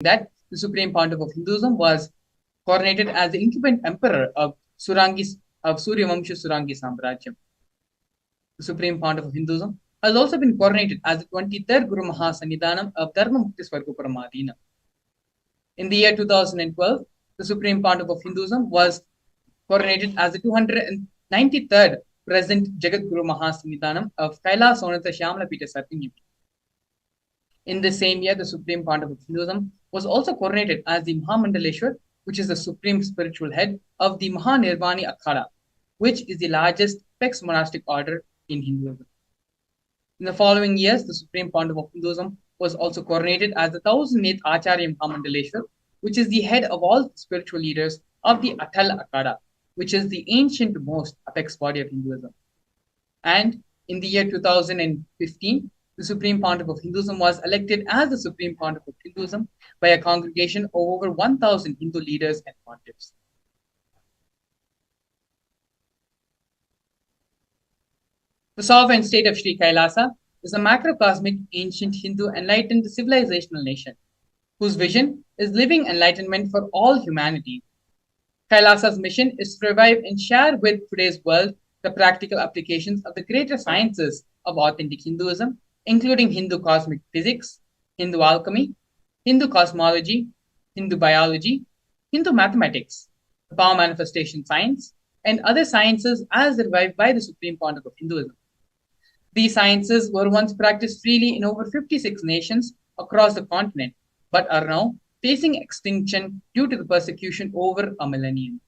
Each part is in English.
that the Supreme Pontiff of Hinduism was coronated as the incumbent emperor of Suryavamsha Surangi Samrajyam. The Supreme Pontiff of Hinduism has also been coronated as the 23rd Guru Mahasannidhanam of Dharma Mukti Swargoparamadina. In the year 2012, the Supreme Pontiff of Hinduism was coronated as the 293rd President Jagat Guru Mahasannidhanam of Kailas Sonatha Shyamala Pita Satyam. In the same year, the Supreme Pontiff of Hinduism was also coronated as the Mahamandaleshwar, which is the supreme spiritual head of the Mahanirvani Akhada, which is the largest apex monastic order in Hinduism. In the following years, the Supreme Pontiff of Hinduism was also coronated as the 1008th Acharya Mahamandaleshwar, which is the head of all spiritual leaders of the Atal Akhada, which is the ancient most apex body of Hinduism. And in the year 2015, the Supreme Pontiff of Hinduism was elected as the Supreme Pontiff of Hinduism by a congregation of over 1,000 Hindu leaders and pontiffs. The sovereign state of Sri Kailasa is a macrocosmic, ancient Hindu enlightened civilizational nation, whose vision is living enlightenment for all humanity. Kailasa's mission is to revive and share with today's world the practical applications of the greater sciences of authentic Hinduism, including Hindu cosmic physics, Hindu alchemy, Hindu cosmology, Hindu biology, Hindu mathematics, the power manifestation science, and other sciences as revived by the Supreme Pontiff of Hinduism. These sciences were once practiced freely in over 56 nations across the continent, but are now facing extinction due to the persecution over a millennium.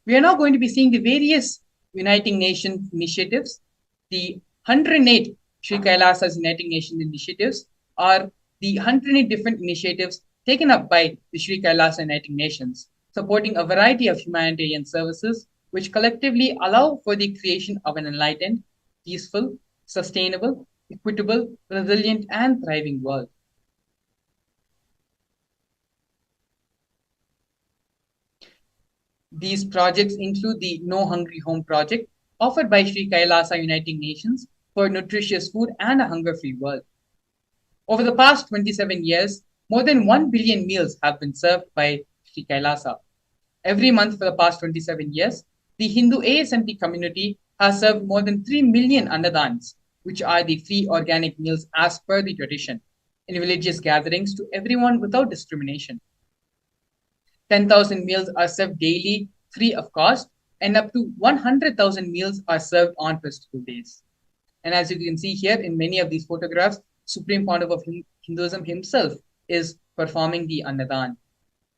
We are now going to be seeing the various Uniting Nations initiatives. The 108 Sri Kailasa's Uniting Nations initiatives are the 108 different initiatives taken up by the Sri Kailasa Uniting Nations, supporting a variety of humanitarian services which collectively allow for the creation of an enlightened, peaceful, sustainable, equitable, resilient, and thriving world. These projects include the No Hungry Home project, offered by Sri Kailasa Uniting Nations for nutritious food and a hunger-free world. Over the past 27 years, more than 1 billion meals have been served by Sri Kailasa. Every month for the past 27 years, the Hindu ASMT community has served more than 3 million annadans, which are the free organic meals as per the tradition, in religious gatherings to everyone without discrimination. 10,000 meals are served daily, free of cost, and up to 100,000 meals are served on festival days. And as you can see here in many of these photographs, Supreme Pontiff of Hinduism himself is performing the Annadan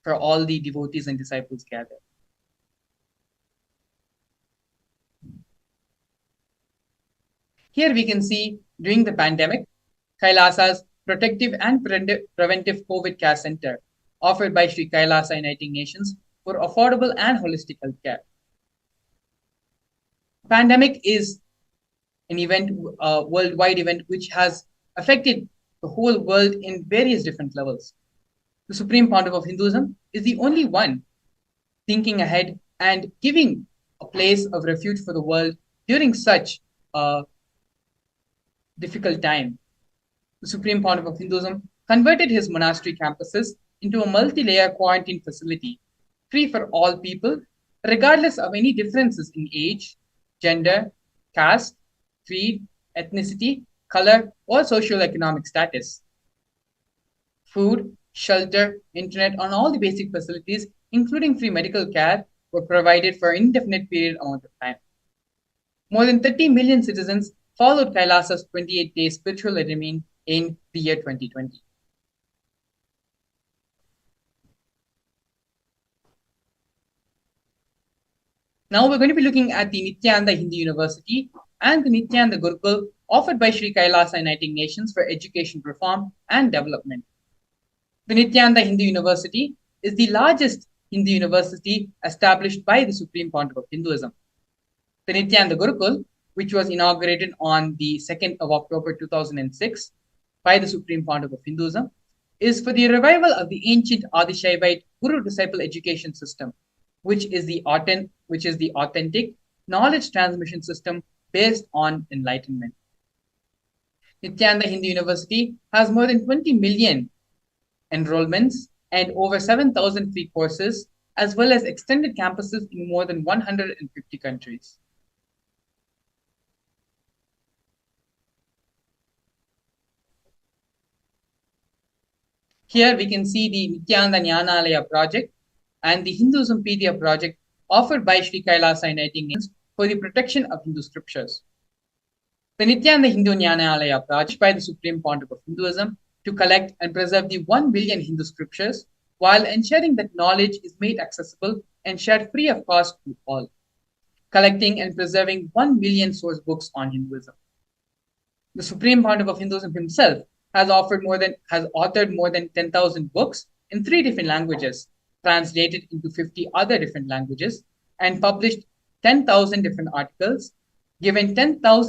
for all the devotees and disciples gathered. Here we can see during the pandemic, Kailasa's Protective and Preventive COVID Care Center, offered by Sri Kailasa Uniting Nations for affordable and holistic healthcare. Pandemic is an event, a worldwide event, which has affected the whole world in various different levels. The Supreme Pontiff of Hinduism is the only one thinking ahead and giving a place of refuge for the world during such a difficult time. The Supreme Pontiff of Hinduism converted his monastery campuses into a multi-layer quarantine facility, free for all people, regardless of any differences in age, gender, caste, creed, ethnicity, color, or socioeconomic status. Food, shelter, internet, and all the basic facilities, including free medical care, were provided for an indefinite period amount of time. More than 30 million citizens followed Kailasa's 28-day spiritual regime in the year 2020. Now we're going to be looking at the Nithyananda Hindu University and the Nithyananda Gurukul offered by Sri Kailasa Uniting Nations for education reform and development. The Nithyananda Hindu University is the largest Hindu university established by the Supreme Pontiff of Hinduism. The Nithyananda Gurukul, which was inaugurated on the 2nd of October 2006 by the Supreme Pontiff of Hinduism, is for the revival of the ancient Adishaivite Guru-disciple education system, which is the authentic knowledge transmission system based on enlightenment. Nithyananda Hindu University has more than 20 million enrollments and over 7,000 free courses, as well as extended campuses in more than 150 countries. Here we can see the Nithyananda Jnanalaya project and the Hinduismpedia project offered by Sri Kailasa Uniting Nations for the protection of Hindu scriptures. The Nithyananda Hindu Jnanalaya project by the Supreme Pontiff of Hinduism to collect and preserve the 1 billion Hindu scriptures while ensuring that knowledge is made accessible and shared free of cost to all. Collecting and preserving 1 million source books on Hinduism. The Supreme Pontiff of Hinduism himself has authored more than 10,000 books in 3 different languages, translated into 50 other different languages, and published 10,000 different articles, given more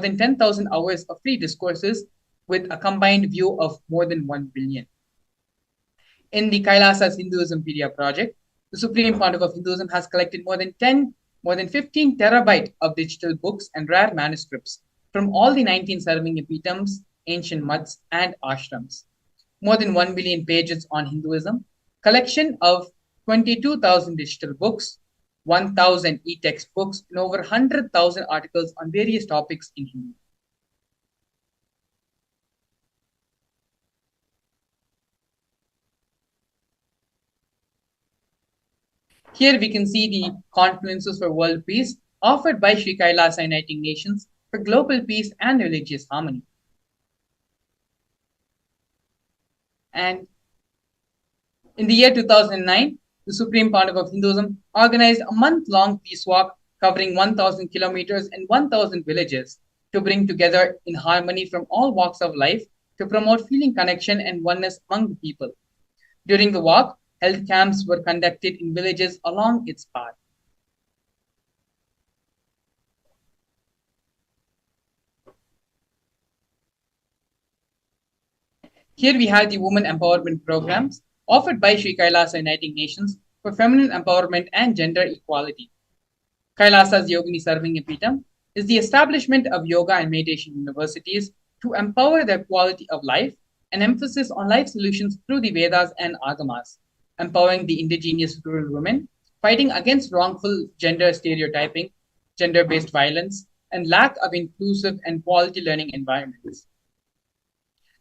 than 10,000 hours of free discourses with a combined view of more than 1 billion. In the Kailasa's Hinduismpedia project, the Supreme Pontiff of Hinduism has collected more than 15 terabyte of digital books and rare manuscripts from all the 19 serving epitams, ancient muds, and ashrams. More than 1 billion pages on Hinduism, collection of 22,000 digital books, 1,000 e-text books, and over 100,000 articles on various topics in Hindu. Here we can see the conferences for world peace offered by Sri Kailasa Uniting Nations for global peace and religious harmony. And in the year 2009, the Supreme Pontiff of Hinduism organized a month-long peace walk covering 1,000 kilometers and 1,000 villages to bring together in harmony from all walks of life to promote feeling connection and oneness among the people. During the walk, health camps were conducted in villages along its path. Here we have the women empowerment programs offered by Sri Kailasa Uniting Nations for feminine empowerment and gender equality. Kailasa's Yogini Serving Epitam is the establishment of yoga and meditation universities to empower their quality of life and emphasis on life solutions through the Vedas and Agamas, empowering the indigenous rural women, fighting against wrongful gender stereotyping, gender-based violence, and lack of inclusive and quality learning environments.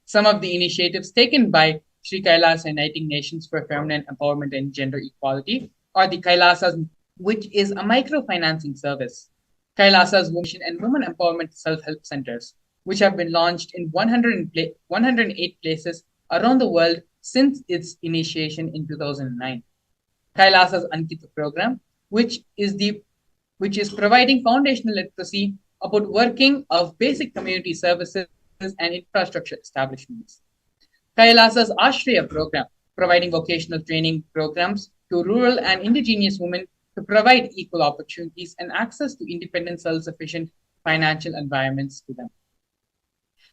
Some of the initiatives taken by Sri Kailasa Uniting Nations for Feminine Empowerment and Gender Equality are the Kailasas, which is a microfinancing service, Kailasa's Women and Women Empowerment Self-Help Centers, which have been launched in 108 places around the world since its initiation in 2009. Kailasa's Ankita program, which is providing foundational literacy about working of basic community services and infrastructure establishments. Kailasa's Ashraya program, providing vocational training programs to rural and indigenous women to provide equal opportunities and access to independent, self-sufficient financial environments to them.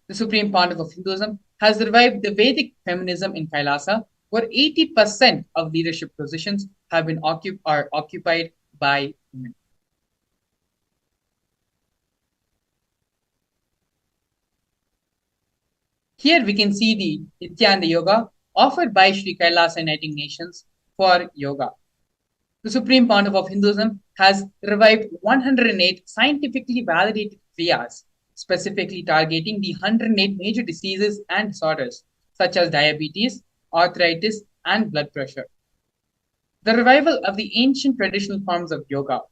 The Supreme Pontiff of Hinduism has revived the Vedic feminism in Kailasa, where 80% of leadership positions have been occupied by women. Here we can see the Nithyananda Yoga offered by Sri Kailasa Uniting Nations for yoga. The Supreme Pontiff of Hinduism has revived 108 scientifically validated kriyas, specifically targeting the 108 major diseases and disorders, such as diabetes, arthritis, and blood pressure. The revival of the ancient traditional forms of yoga,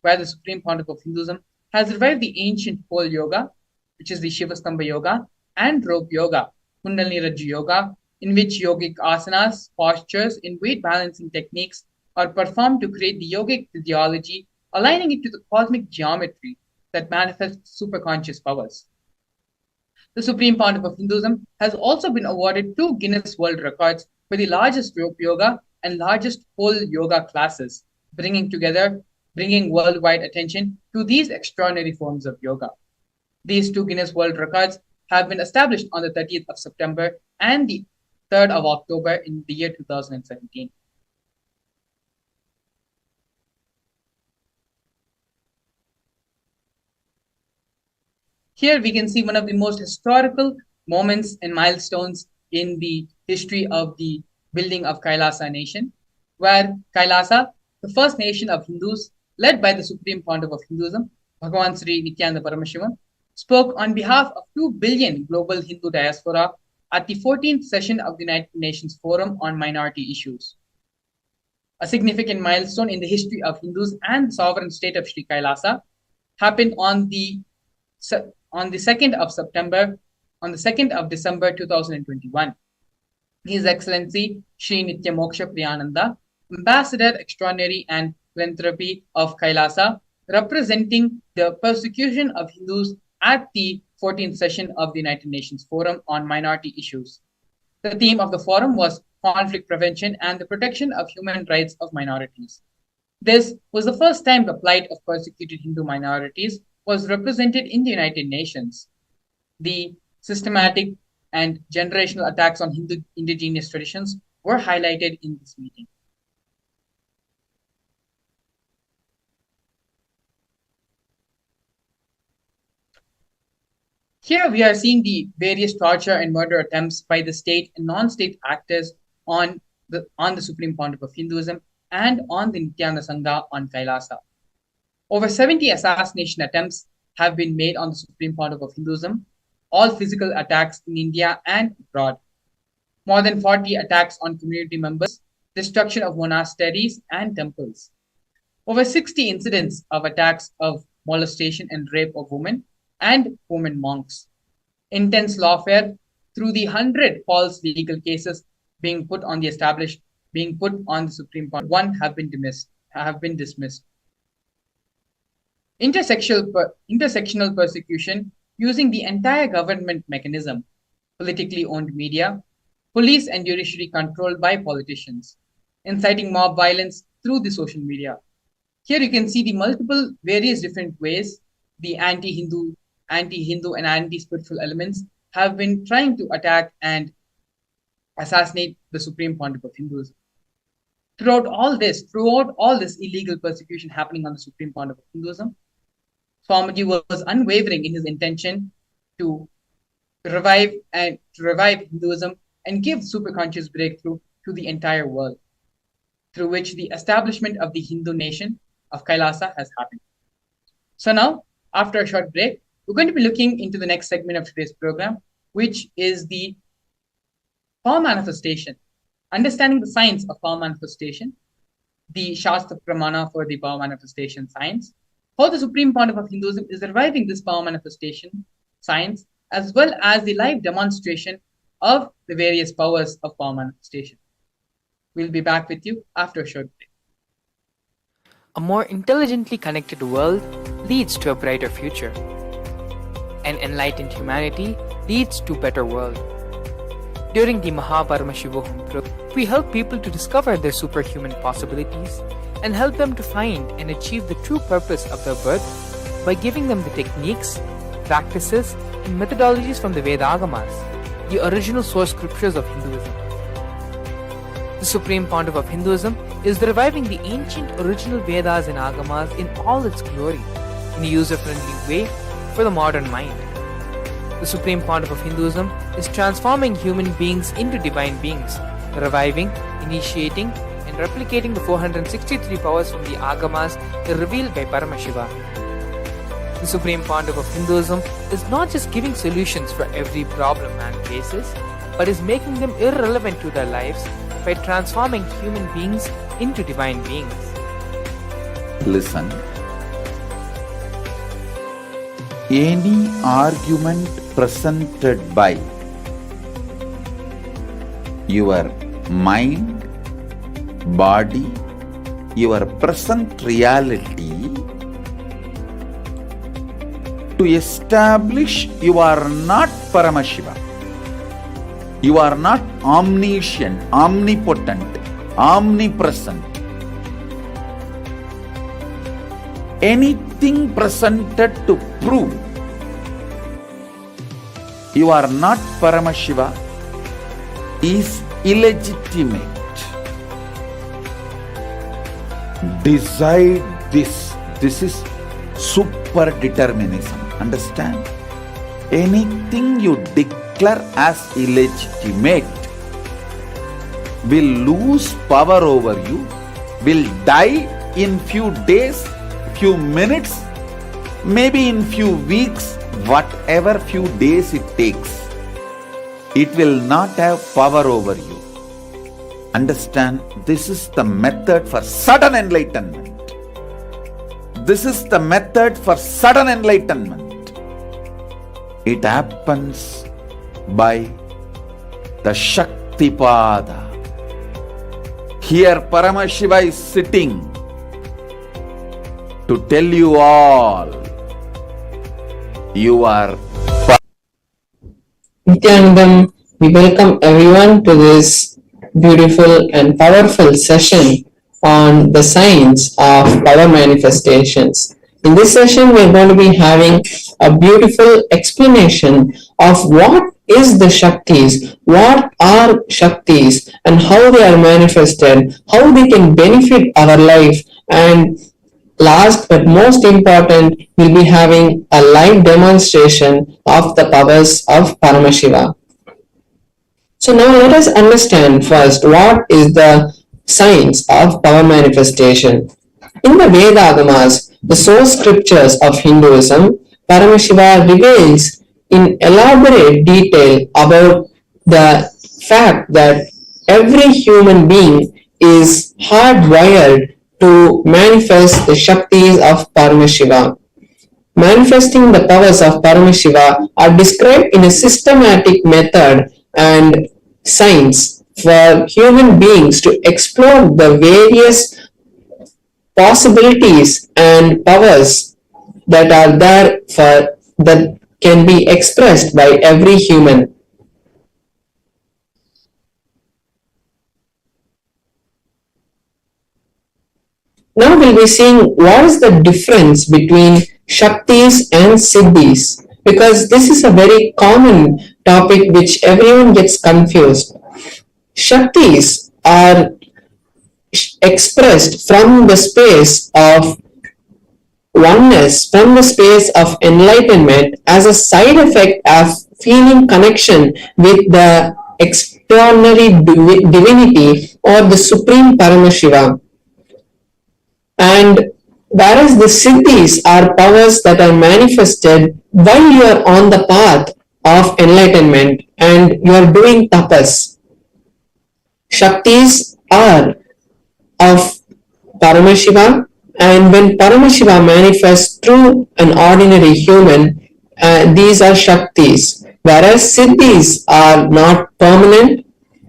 where the Supreme Pontiff of Hinduism has revived the ancient pole yoga, which is the Shivastambha yoga, and rope yoga, Kundalini Rajju yoga, in which yogic asanas, postures, and weight balancing techniques are performed to create the yogic physiology, aligning it to the cosmic geometry that manifests superconscious powers. The Supreme Pontiff of Hinduism has also been awarded 2 Guinness World Records for the largest rope yoga and largest pole yoga classes, bringing worldwide attention to these extraordinary forms of yoga. These 2 Guinness World Records have been established on the 30th of September and the 3rd of October in the year 2017. Here we can see one of the most historical moments and milestones in the history of the building of Kailasa nation, where Kailasa, the first nation of Hindus led by the Supreme Pontiff of Hinduism, Bhagavan Sri Nithyananda Paramashivam, spoke on behalf of 2 billion global Hindu diaspora at the 14th session of the United Nations Forum on Minority Issues. A significant milestone in the history of Hindus and the sovereign state of Sri Kailasa happened on the 2nd of September, on the 2nd of December 2021. His Excellency Sri Nityamoksha Priyananda, Ambassador Extraordinary and Philanthropy of Kailasa, representing the persecution of Hindus at the 14th session of the United Nations Forum on Minority Issues. The theme of the forum was conflict prevention and the protection of human rights of minorities. This was the first time the plight of persecuted Hindu minorities was represented in the United Nations. The systematic and generational attacks on Hindu indigenous traditions were highlighted in this meeting. Here we are seeing the various torture and murder attempts by the state and non-state actors on the Supreme Pontiff of Hinduism and on the Nityananda Sangha on Kailasa. Over 70 assassination attempts have been made on the Supreme Pontiff of Hinduism, all physical attacks in India and abroad. More than 40 attacks on community members, destruction of monasteries and temples. Over 60 incidents of attacks of molestation and rape of women and women monks. Intense lawfare through the 100 false legal cases being put on the Supreme Court. One have been dismissed. Intersectional persecution using the entire government mechanism, politically owned media, police and judiciary controlled by politicians, inciting mob violence through the social media. Here you can see the multiple various different ways the anti-Hindu and anti-spiritual elements have been trying to attack and assassinate the Supreme Pontiff of Hinduism. Throughout all this illegal persecution happening on the Supreme Pontiff of Hinduism, Swamiji was unwavering in his intention to revive Hinduism and give superconscious breakthrough to the entire world, through which the establishment of the Hindu nation of Kailasa has happened. So now, after a short break, we're going to be looking into the next segment of today's program, which is the power manifestation, understanding the science of power manifestation, the Shastra Pramana for the power manifestation science, how the Supreme Pontiff of Hinduism is reviving this power manifestation science, as well as the live demonstration of the various powers of power manifestation. We'll be back with you after a short break. A more intelligently connected world leads to a brighter future. An enlightened humanity leads to a better world. During the Paramashivam program, we help people to discover their superhuman possibilities and help them to find and achieve the true purpose of their birth by giving them the techniques, practices, and methodologies from the Vedagamas, the original source scriptures of Hinduism. The Supreme Pontiff of Hinduism is reviving the ancient original Vedas and Agamas in all its glory, in a user-friendly way for the modern mind. The Supreme Pontiff of Hinduism is transforming human beings into divine beings, reviving, initiating, and replicating the 463 powers from the Agamas revealed by Paramashivam. The Supreme Pontiff of Hinduism is not just giving solutions for every problem man faces, but is making them irrelevant to their lives by transforming human beings into divine beings. Listen. Any argument presented by your mind, body, your present reality to establish you are not Paramashiva. You are not omniscient, omnipotent, omnipresent. Anything presented to prove you are not Paramashiva is illegitimate. Decide this. This is super determinism. Understand? Anything you declare as illegitimate will lose power over you, will die in few days, few minutes, maybe in few weeks, whatever few days it takes. It will not have power over you. Understand, this is the method for sudden enlightenment. This is the method for sudden enlightenment. It happens by the Shaktipada. Here Paramashiva is sitting to tell you all, you are Nithyanandam, we welcome everyone to this beautiful and powerful session on the science of power manifestations. In this session, we are going to be having a beautiful explanation of what is the Shaktis, what are Shaktis, and how they are manifested, how they can benefit our life, and last but most important, we'll be having a live demonstration of the powers of Paramashiva. So now let us understand first what is the science of power manifestation. In the Veda-agamas, the source scriptures of Hinduism, Paramashiva reveals in elaborate detail about the fact that every human being is hardwired to manifest the Shaktis of Paramashiva. Manifesting the powers of Paramashiva are described in a systematic method and science for human beings to explore the various possibilities and powers that are there for that can be expressed by every human. Now we'll be seeing what is the difference between Shaktis and Siddhis, because this is a very common topic which everyone gets confused. Shaktis are expressed from the space of oneness, from the space of enlightenment as a side effect of feeling connection with the extraordinary divinity or the supreme Paramashiva. And whereas the Siddhis are powers that are manifested while you are on the path of enlightenment and you are doing tapas. Shaktis are of Paramashiva, and when Paramashiva manifests through an ordinary human, these are Shaktis. Whereas Siddhis are not permanent,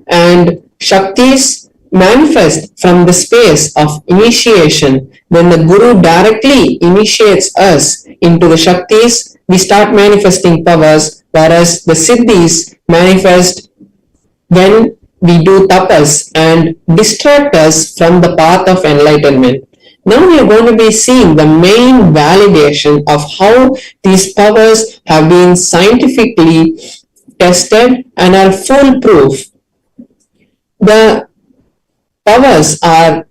and Shaktis manifest from the space of initiation. When the Guru directly initiates us into the Shaktis, we start manifesting powers, whereas the Siddhis manifest when we do tapas and distract us from the path of enlightenment. Now we are going to be seeing the main validation of how these powers have been scientifically tested and are foolproof. The powers are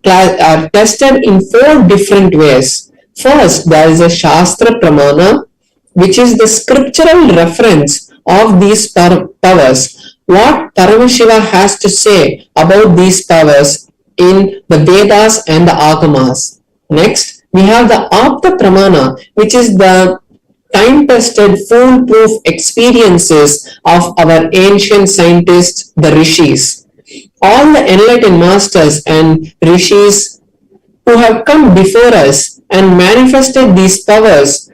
tested in 4 different ways. First, there is a Shastra Pramana, which is the scriptural reference of these powers. What Paramashiva has to say about these powers in the Vedas and the Agamas. Next, we have the Apta Pramana, which is the time-tested, foolproof experiences of our ancient scientists, the Rishis. All the enlightened masters and Rishis who have come before us and manifested these powers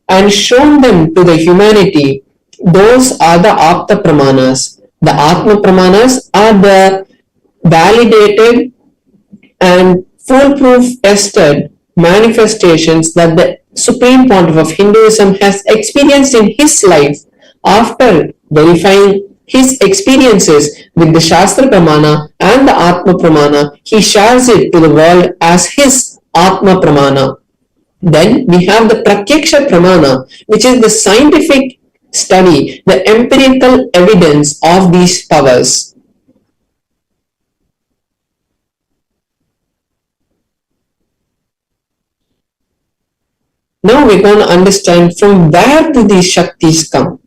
and shown them to the humanity, those are the Apta Pramanas. The Atma Pramanas are the validated and foolproof tested manifestations that the Supreme Pontiff of Hinduism has experienced in his life. After verifying his experiences with the Shastra Pramana and the Atma Pramana, he shares it to the world as his Atma Pramana. Then we have the Pratyaksha Pramana, which is the scientific study, the empirical evidence of these powers. Now we're going to understand from where do these Shaktis come.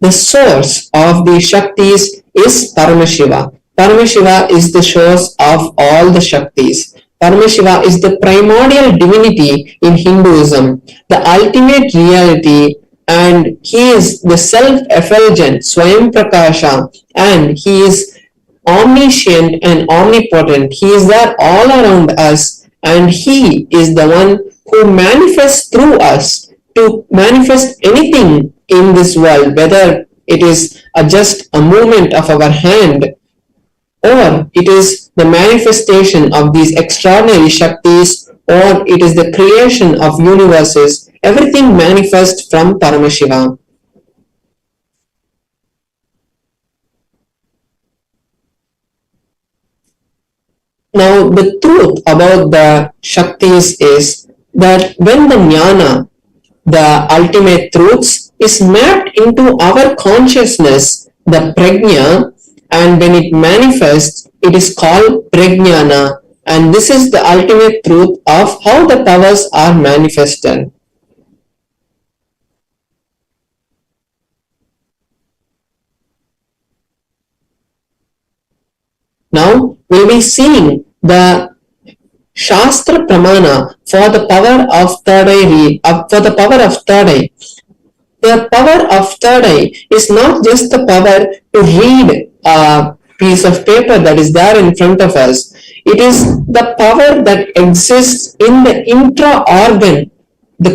the source of the Shaktis is Paramashiva. Paramashiva is the source of all the Shaktis. Paramashiva is the primordial divinity in Hinduism, the ultimate reality, and he is the self-effulgent Swayam Prakasha, and he is omniscient and omnipotent. He is there all around us, and he is the one who manifests through us to manifest anything in this world, whether it is just a movement of our hand or it is the manifestation of these extraordinary Shaktis, or it is the creation of universes. Everything manifests from Paramashiva. Now, the truth about the Shaktis is that when the Jnana, the ultimate truths, is mapped into our consciousness, the Prajna, and when it manifests, it is called Prajnana, and this is the ultimate truth of how the powers are manifested. Now we'll be seeing the Shastra Pramana for the power of third eye. The power of third eye is not just the power to read a piece of paper that is there in front of us. It is the power that exists in the intra-organ,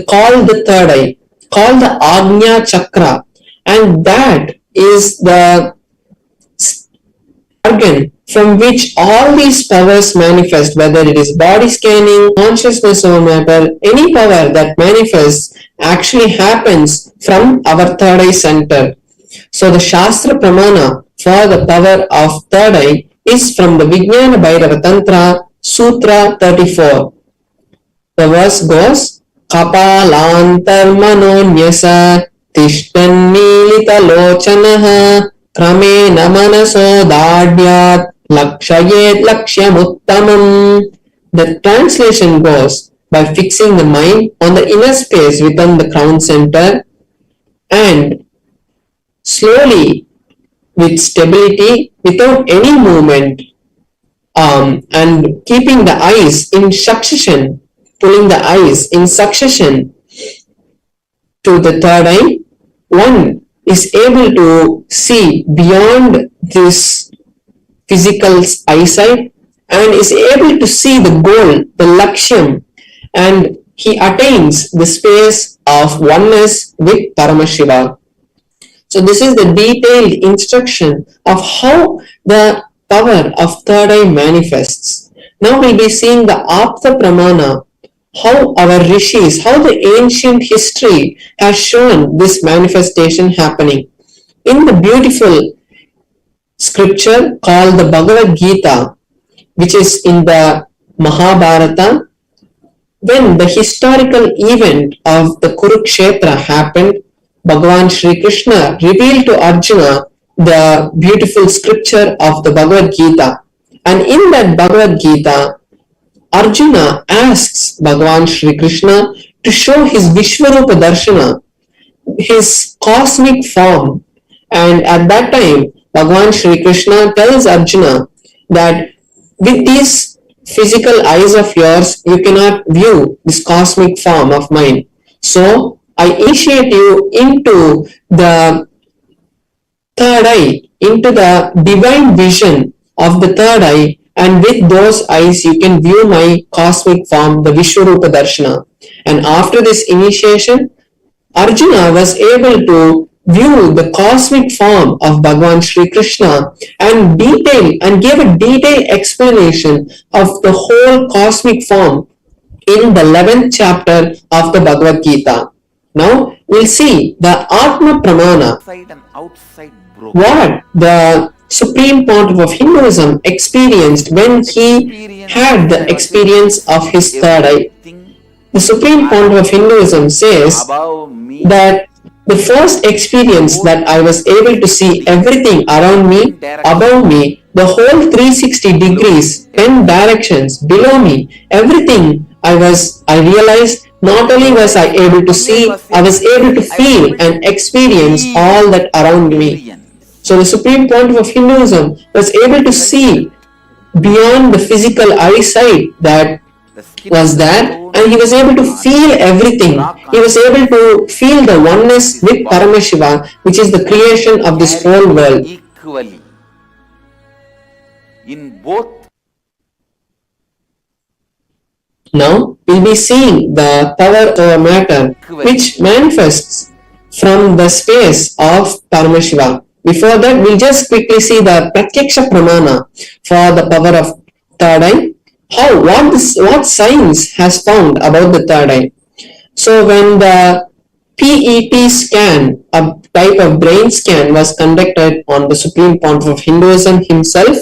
called the third eye, called the Agnya Chakra, and that is the organ from which all these powers manifest, whether it is body scanning, consciousness over matter, any power that manifests actually happens from our third eye center. So the Shastra Pramana for the power of third eye is from the Vijnana Bhairava Tantra, Sutra 34. The verse goes, Kapalantar manonyasa tishtan milita lochanaha kramena manaso dadyat lakshayet lakshyamuttamam. The translation goes, by fixing the mind on the inner space within the crown center and slowly with stability without any movement, and keeping the eyes in succession, pulling the eyes in succession to the third eye, one is able to see beyond this physical eyesight and is able to see the goal, the lakshyam, and he attains the space of oneness with Paramashiva. So this is the detailed instruction of how the power of third eye manifests. Now we'll be seeing the Apta Pramana, how our rishis, how the ancient history has shown this manifestation happening. In the beautiful scripture called the Bhagavad Gita, which is in the Mahabharata, when the historical event of the Kurukshetra happened, Bhagavan Shri Krishna revealed to Arjuna the beautiful scripture of the Bhagavad Gita. And in that Bhagavad Gita, Arjuna asks Bhagavan Shri Krishna to show his Vishwarupa Darshana, his cosmic form. And at that time, Bhagavan Shri Krishna tells Arjuna that with these physical eyes of yours, you cannot view this cosmic form of mine. So I initiate you into the third eye, into the divine vision of the third eye, and with those eyes you can view my cosmic form, the Vishwarupa Darshana. And after this initiation, Arjuna was able to view the cosmic form of Bhagavan Shri Krishna and gave a detailed explanation of the whole cosmic form in the 11th chapter of the Bhagavad Gita. Now we'll see the Atma Pramana, Outside and outside what the Supreme Pontiff of Hinduism experienced when he had the experience of his third eye. The Supreme Pontiff of Hinduism says above me, that the first experience that I was able to see everything around me, above me, the whole 360 degrees, 10 directions below me, everything I realized Not only was I able to see, I was able to I was feel able and to experience feel all and that around me. experience So the supreme point of Hinduism was able to see beyond the physical eyesight that the skin was and the there, and he bones was able to are feel everything. raw He was able consciousness to feel the of oneness this with body Paramashiva, which is the and creation of this carry whole it world. equally in both. Now we'll be seeing the power over matter, Equally. which manifests from the space of Paramashiva. Before that, we'll just quickly see the Pratyaksha Pramana for the power of third eye. What science has found about the third eye. So when the PET scan, a type of brain scan, was conducted on the Supreme Pontiff of Hinduism himself,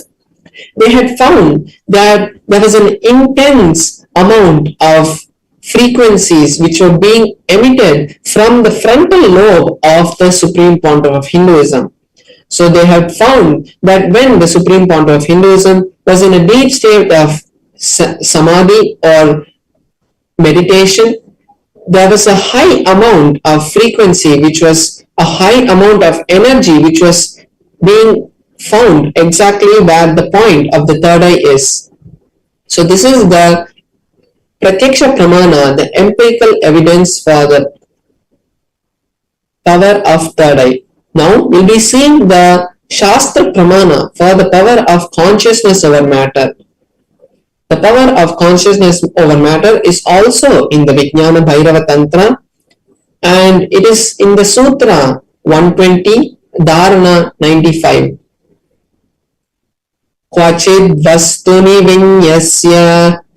they had found that there was an intense amount of frequencies which were being emitted from the frontal lobe of the Supreme Pontiff of Hinduism. So they had found that when the Supreme Pontiff of Hinduism was in a deep state of Samadhi or meditation, there was a high amount of frequency, which was a high amount of energy, which was being found exactly where the point of the third eye is. So this is the Pratyaksha Pramana, the empirical evidence for the power of third eye. Now we'll be seeing the Shastra Pramana for the power of consciousness over matter. The power of consciousness over matter is also in the Vijnana Bhairava Tantra, and it is in the Sutra 120, Dharana 95. क्वचिद् वस्तुनि विन्यस्य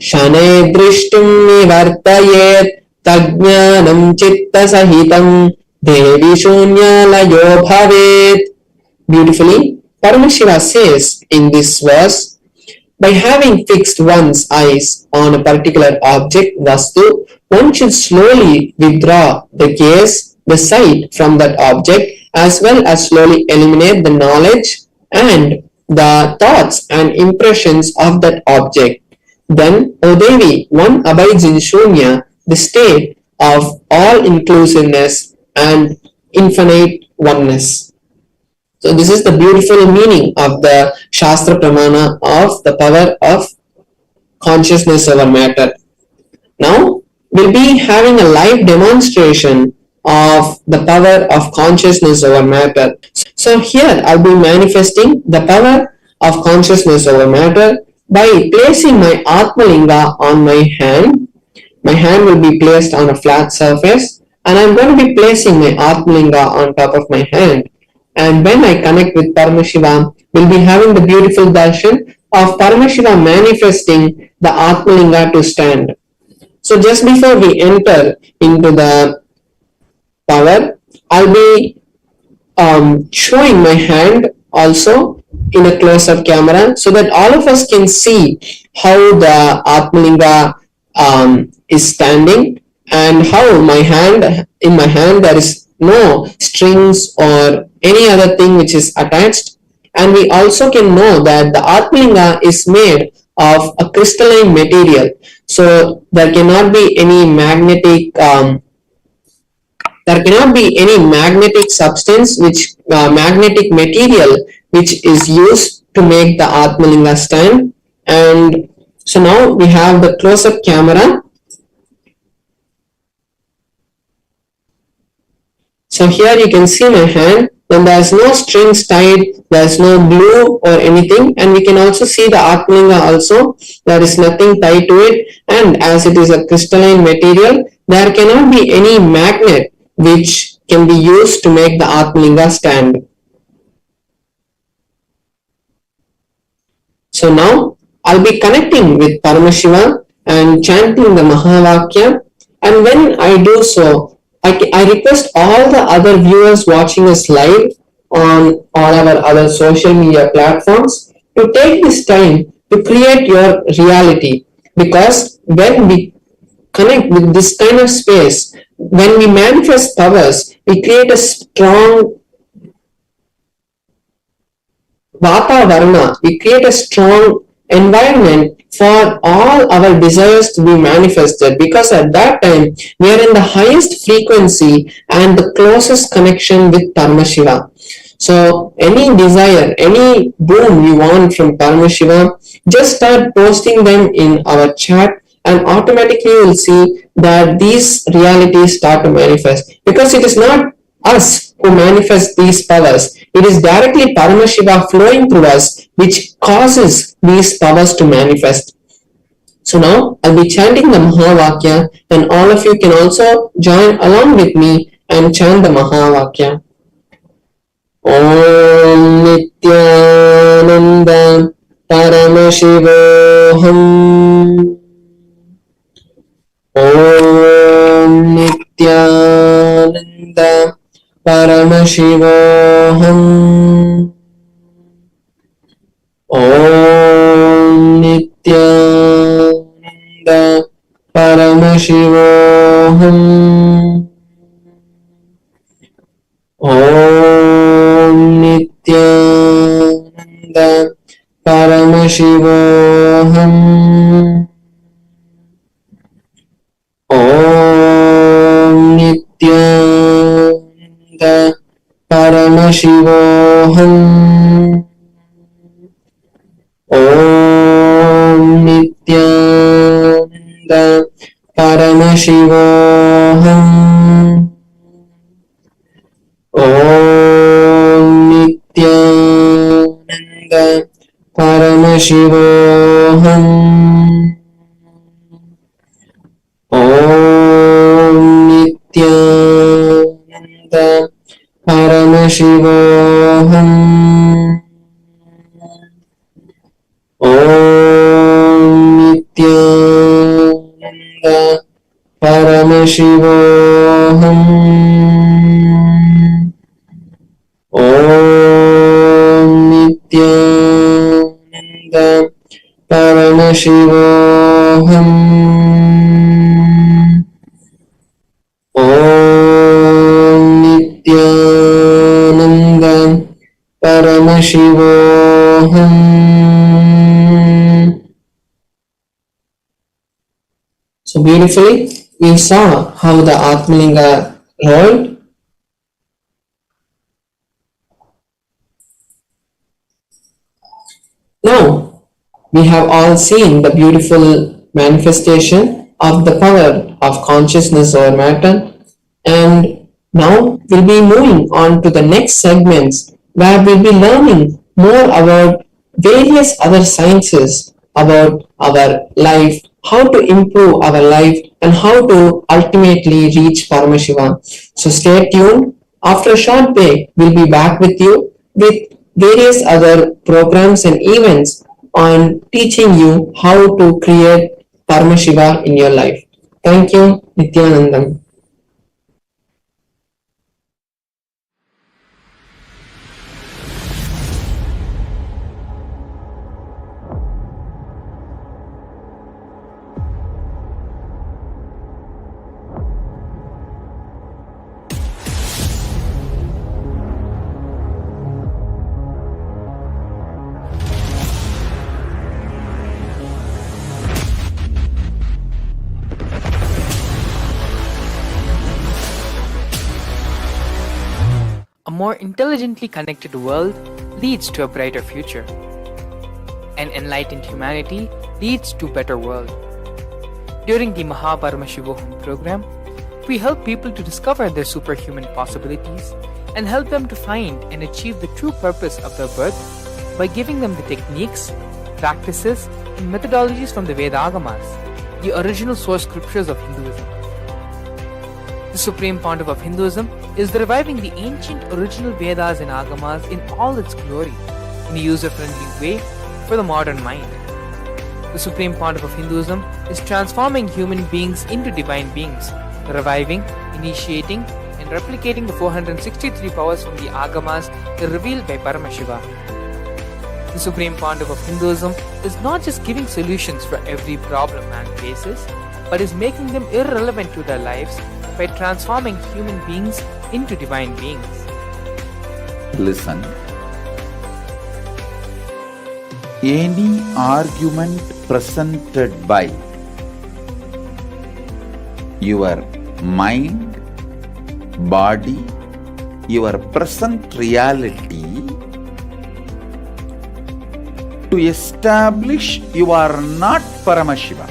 शनैः दृष्टुं निवर्तयेत् तज्ज्ञानं चित्तसहितं देवि शून्यालयो भवेत्. Beautifully, Paramashiva says in this verse, by having fixed one's eyes on a particular object, vastu, one should slowly withdraw the gaze, the sight from that object, as well as slowly eliminate the knowledge and the thoughts and impressions of that object. Then, O Devi, one abides in Shunya, the state of all inclusiveness and infinite oneness. So this is the beautiful meaning of the Shastra Pramana of the power of consciousness over matter. Now we'll be having a live demonstration of the power of consciousness over matter. So here I'll be manifesting the power of consciousness over matter by placing my Atmalinga on my hand. My hand will be placed on a flat surface, and I'm going to be placing my Atmalinga on top of my hand. And when I connect with Paramashivam, we'll be having the beautiful darshan of Paramashiva manifesting the Atmalinga to stand. So just before we enter into the power, I'll be showing my hand also in a close-up camera so that all of us can see how the Atmalinga is standing and how in my hand there is no strings or any other thing which is attached. And we also can know that the Atmalinga is made of a crystalline material. So there cannot be any magnetic substance magnetic material which is used to make the Atmalinga stand. And so now we have the close-up camera. So here you can see my hand. When there is no strings tied, there is no glue or anything, and we can also see the Atmalinga also. There is nothing tied to it, and as it is a crystalline material, there cannot be any magnet which can be used to make the Atmalinga stand. So now I'll be connecting with Paramashiva and chanting the Mahavakya, and when I do so, I request all the other viewers watching us live on all our other social media platforms to take this time to create your reality, because when we connect with this kind of space, when we manifest powers, we create a strong Vatavarana, we create a strong environment for all our desires to be manifested, because at that time we are in the highest frequency and the closest connection with Paramashiva. So any desire, any boon you want from Paramashiva, just start posting them in our chat, and automatically you will see that these realities start to manifest, because it is not us who manifest these powers. It is directly Paramashiva flowing through us which causes these powers to manifest. So now I'll be chanting the Mahavakya, and all of you can also join along with me and chant the Mahavakya. Om Nithyananda Paramashivoham. Om Nithyananda Paramashivoham. Om Nithyananda Paramashivoham. Om Nithyananda Paramashivoham. Om Nithyananda Paramashivoham. Om Nithyananda Paramashivoham. Om Nithyananda Paramashivoham. Om Nithyananda Paramashivoham. Om Nithyananda Paramashivoham. Om Nithyananda Paramashivoham. Om Nithyananda Paramashivoham. So beautifully, we saw how the Atmalinga rolled. Now, we have all seen the beautiful manifestation of the power of consciousness over matter, and now we'll be moving on to the next segments where we'll be learning more about various other sciences about our life, how to improve our life, and how to ultimately reach Paramashiva. So stay tuned. After a short break, we'll be back with you with various other programs and events on teaching you how to create Paramashiva in your life. Thank you, Nithyanandam. A more intelligently connected world leads to a brighter future. An enlightened humanity leads to a better world. During the Paramashivam program, we help people to discover their superhuman possibilities and help them to find and achieve the true purpose of their birth by giving them the techniques, practices, and methodologies from the Vedagamas, the original source scriptures of Hinduism. The Supreme Pontiff of Hinduism is reviving the ancient original Vedas and Agamas in all its glory, in a user-friendly way for the modern mind. The Supreme Pontiff of Hinduism is transforming human beings into divine beings, reviving, initiating, and replicating the 463 powers from the Agamas revealed by Paramashiva. The Supreme Pontiff of Hinduism is not just giving solutions for every problem man faces, but is making them irrelevant to their lives by transforming human beings into divine beings. Listen. any argument presented by your mind, body, your present reality to establish you are not Paramashiva.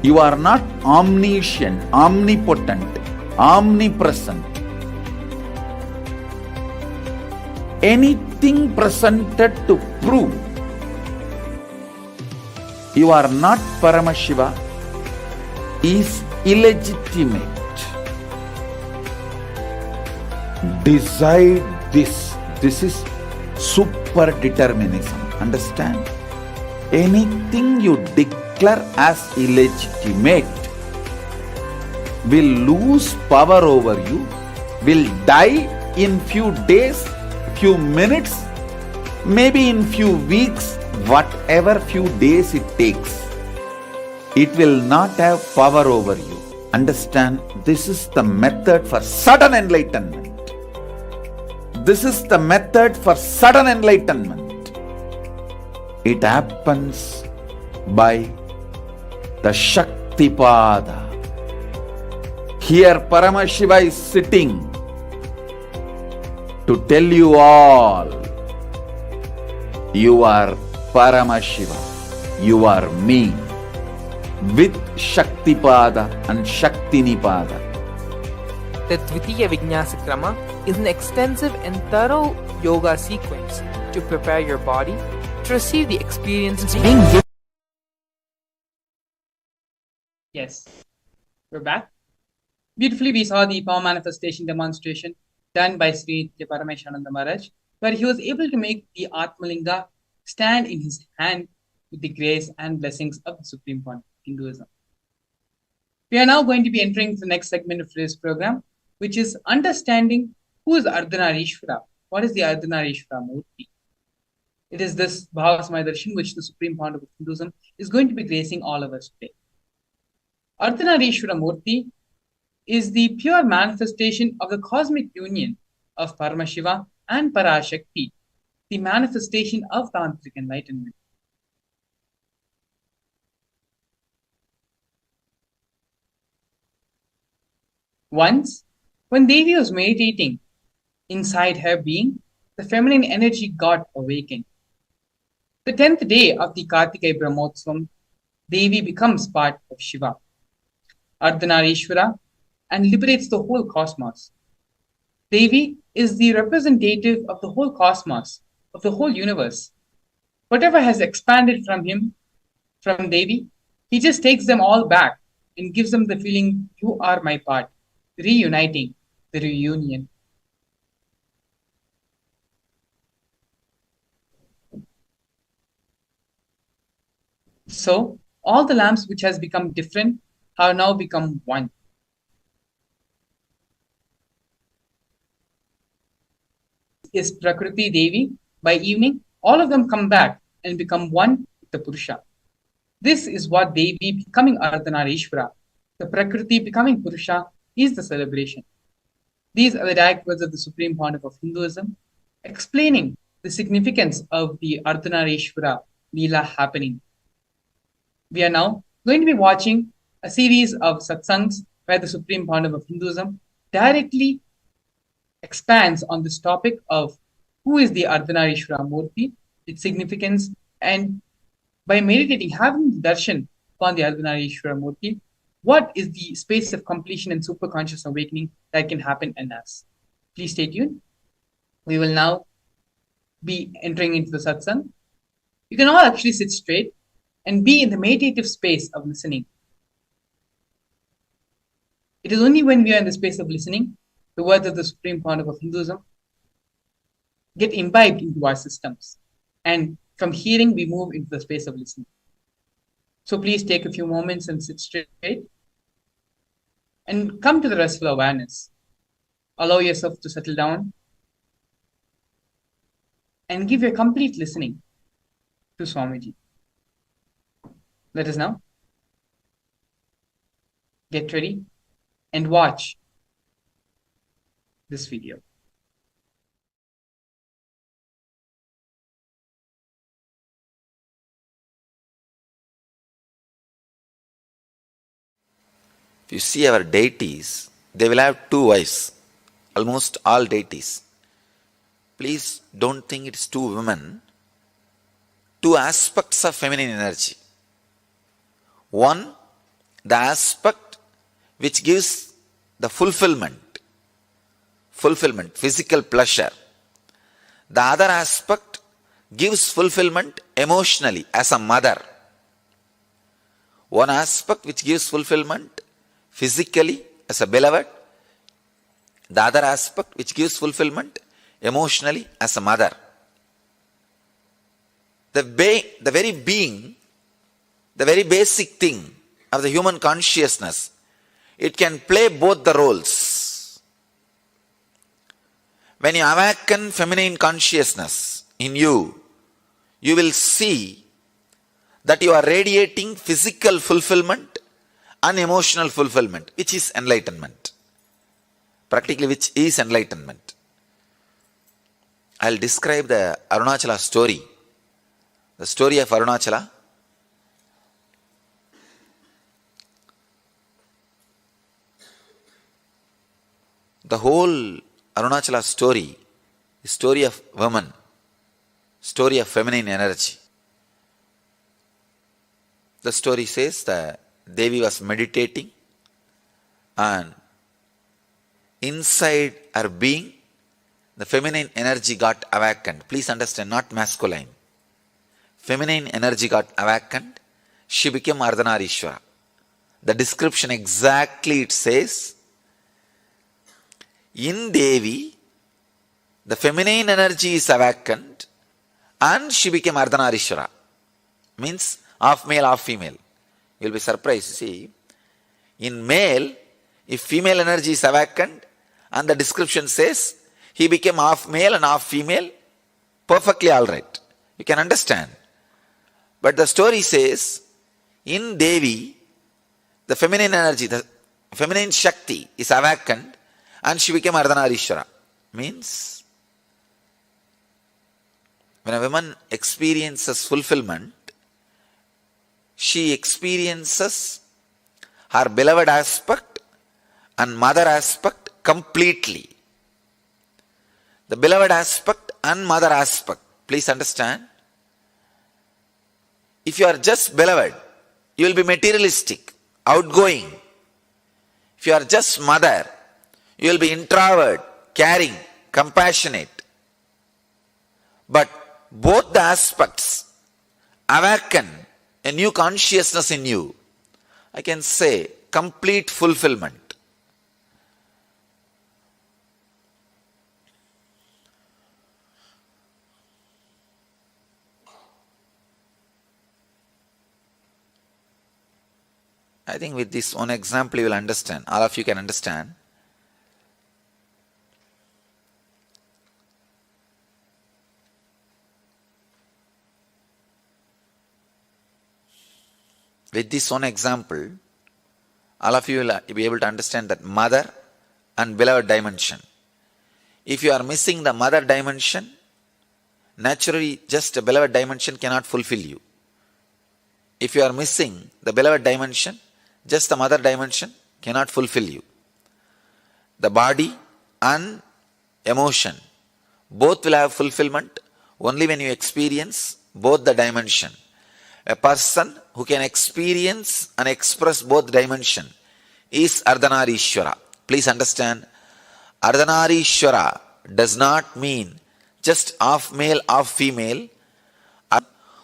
You are not omniscient, omnipotent, omnipresent. Anything presented to prove you are not Paramashiva is illegitimate. Decide this. This is super determinism. Understand? Anything you declare as illegitimate will lose power over you, will die in few days, few minutes, maybe in few weeks, whatever few days it takes. It will not have power over you. Understand? This is the method for sudden enlightenment. This is the method for sudden enlightenment. It happens by the Shaktipada. Here Paramashiva is sitting to tell you all, you are Paramashiva, you are me, with Shaktipada and Shaktinipada. The Dvitiya Vijnasa Krama is an extensive and thorough yoga sequence to prepare your body to receive the experiences being given. Yes, we're back. Beautifully, we saw the power manifestation demonstration done by Sri Paramashananda Maharaj, where he was able to make the Atmalinga stand in his hand with the grace and blessings of the Supreme Point of Hinduism. We are now going to be entering the next segment of today's program, which is understanding who is Ardhanareeshwara. What is the Ardhanareeshwara Murti? It is this Bhava Darshan which the Supreme Point of Hinduism is going to be gracing all of us today. Ardhanareeshwara Murti is the pure manifestation of the cosmic union of Paramashiva and Parashakti, the manifestation of Tantric enlightenment. Once, when Devi was meditating, inside her being, the feminine energy got awakened. The 10th day of the Kartikeya Brahmotsvam, Devi becomes part of Shiva, Ardhanareeshwara, and liberates the whole cosmos. Devi is the representative of the whole cosmos, of the whole universe. Whatever has expanded from him, from Devi, he just takes them all back and gives them the feeling, you are my part, reuniting, the reunion. So, all the lamps which has become different have now become one. Is Prakriti Devi. By evening, all of them come back and become one with the Purusha. This is what Devi becoming Ardhanareeshwara, the Prakriti becoming Purusha, is the celebration. These are the direct words of the Supreme Pontiff of Hinduism, explaining the significance of the Ardhanareeshwara Leela happening. We are now going to be watching a series of satsangs where the Supreme Pontiff of Hinduism directly expands on this topic of who is the Ardhanareeshwara Murti, its significance, and by meditating, having the darshan upon the Ardhanareeshwara Murti, what is the space of completion and superconscious awakening that can happen in us. Please stay tuned. We will now be entering into the satsang. You can all actually sit straight and be in the meditative space of listening. It is only when we are in the space of listening, the words of the Supreme Pontiff of Hinduism get imbibed into our systems. And from hearing, we move into the space of listening. So please take a few moments and sit straight and come to the restful awareness. Allow yourself to settle down and give your complete listening to Swamiji. Let us now get ready and watch this video. If you see our deities, they will have two wives. Almost all deities. Please don't think it's two women. Two aspects of feminine energy. One, the aspect which gives the fulfillment, physical pleasure. The other aspect gives fulfillment emotionally as a mother. One aspect which gives fulfillment physically as a beloved. The other aspect which gives fulfillment emotionally as a mother. The very being, the very basic thing of the human consciousness, it can play both the roles. When you awaken feminine consciousness in you, you will see that you are radiating physical fulfillment and emotional fulfillment, which is enlightenment. Practically, which is enlightenment. I'll describe the Arunachala story. The story of Arunachala. The whole Arunachala story is story of women, story of feminine energy. The story says that Devi was meditating and inside her being, the feminine energy got awakened. Please understand, not masculine. Feminine energy got awakened. She became Ardhanareeshwara. The description exactly it says, in Devi, the feminine energy is awakened and she became Ardhanareeshwara. Means half male, half female. You'll be surprised. See, in male, if female energy is awakened and the description says he became half male and half female, perfectly alright. You can understand. But the story says, in Devi, the feminine energy, the feminine Shakti is awakened and she became Ardhanareeshwara. Means, when a woman experiences fulfillment, she experiences her beloved aspect and mother aspect completely. The beloved aspect and mother aspect. Please understand. If you are just beloved, you will be materialistic, outgoing. If you are just mother, you will be introvert, caring, compassionate. But both the aspects awaken a new consciousness in you. I can say complete fulfillment. I think with this one example you will understand. All of you can understand. With this one example, all of you will be able to understand that mother and beloved dimension. If you are missing the mother dimension, naturally just a beloved dimension cannot fulfill you. If you are missing the beloved dimension, just the mother dimension cannot fulfill you. The body and emotion, both will have fulfillment only when you experience both the dimension. A person who can experience and express both dimension is Ardhanareeshwara. Please understand, Ardhanareeshwara does not mean just half male, half female,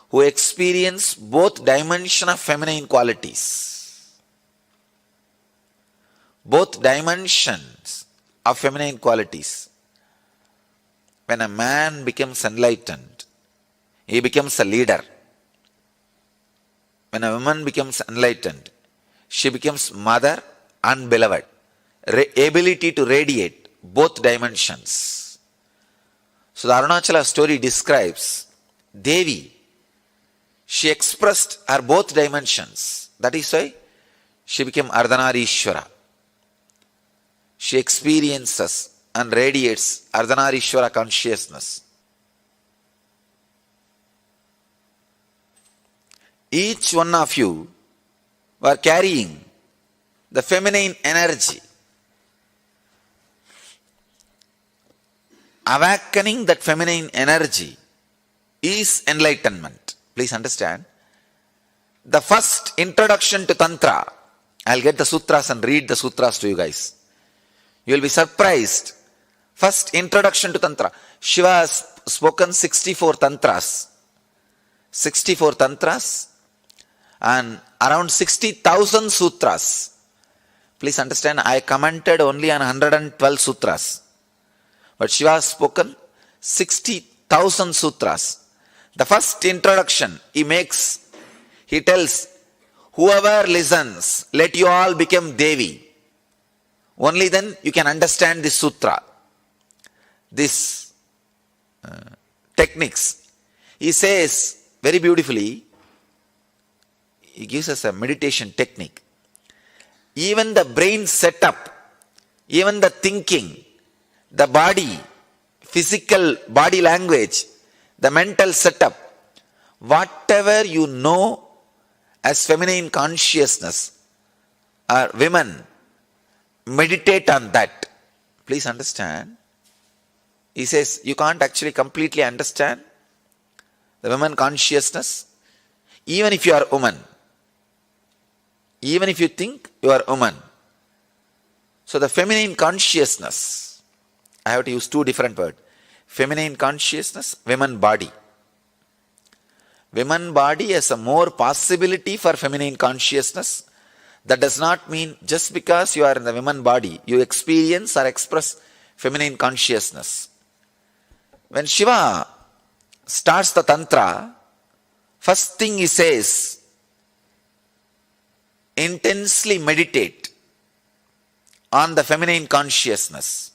who experience both dimension of feminine qualities. Both dimensions of feminine qualities. When a man becomes enlightened, he becomes a leader. When a woman becomes enlightened, she becomes mother and beloved. Ability to radiate both dimensions. So the Arunachala story describes Devi. She expressed her both dimensions. That is why she became Ardhanareeshwara. She experiences and radiates Ardhanareeshwara consciousness. Each one of you were carrying the feminine energy. Awakening that feminine energy is enlightenment. Please understand. The first introduction to Tantra, I'll get the sutras and read the sutras to you guys. You will be surprised. First introduction to Tantra. Shiva has spoken 64 Tantras. 64 Tantras and around 60,000 sutras. Please understand, I commented only on 112 sutras. But Shiva has spoken 60,000 sutras. The first introduction he tells, whoever listens, let you all become Devi. Only then you can understand this sutra, this techniques. He says very beautifully, he gives us a meditation technique. Even the brain setup, even the thinking, the body, physical body language, the mental setup, whatever you know as feminine consciousness, or women, meditate on that. Please understand. He says you can't actually completely understand the women consciousness, even if you are a woman. Even if you think you are a woman. So the feminine consciousness, I have to use two different words. Feminine consciousness, women body. Women body has a more possibility for feminine consciousness. That does not mean just because you are in the women body, you experience or express feminine consciousness. When Shiva starts the Tantra, first thing he says, intensely meditate on the feminine consciousness.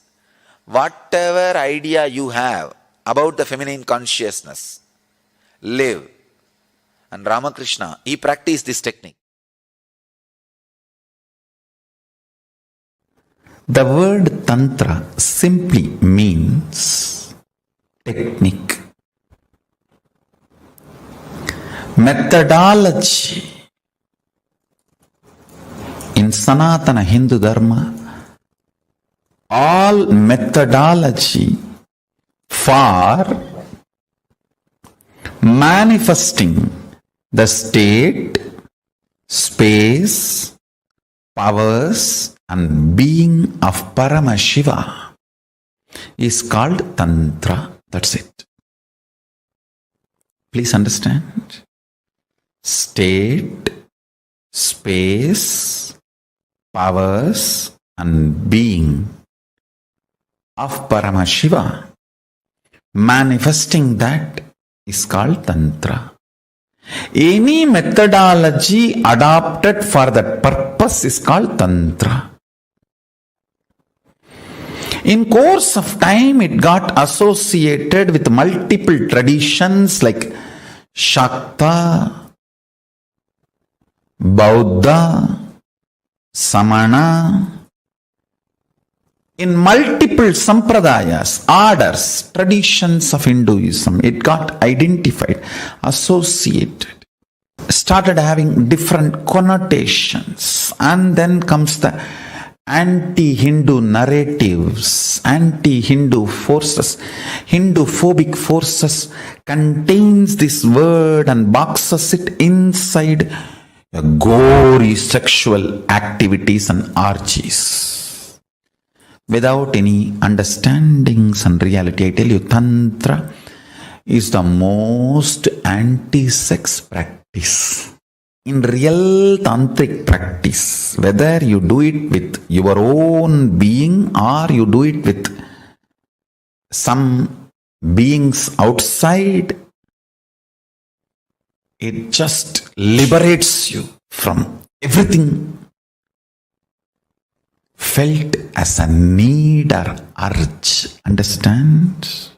Whatever idea you have about the feminine consciousness, live. And Ramakrishna, he practiced this technique. The word Tantra simply means technique, methodology. In Sanatana Hindu Dharma, all methodology for manifesting the state, space, powers and being of Paramashiva is called Tantra. That's it. Please understand. State, space, powers and being of Paramashiva, manifesting that is called Tantra. Any methodology adopted for that purpose is called Tantra. In course of time, it got associated with multiple traditions like Shakta, Bauddha, Samana. In multiple sampradayas, orders, traditions of Hinduism, it got identified, associated, started having different connotations, and then comes the anti-Hindu narratives, anti-Hindu forces, Hindu-phobic forces contains this word and boxes it inside gory sexual activities and orgies. Without any understandings and reality, I tell you, Tantra is the most anti-sex practice. In real tantric practice, whether you do it with your own being or you do it with some beings outside, it just liberates you from everything felt as a need or urge. Understand?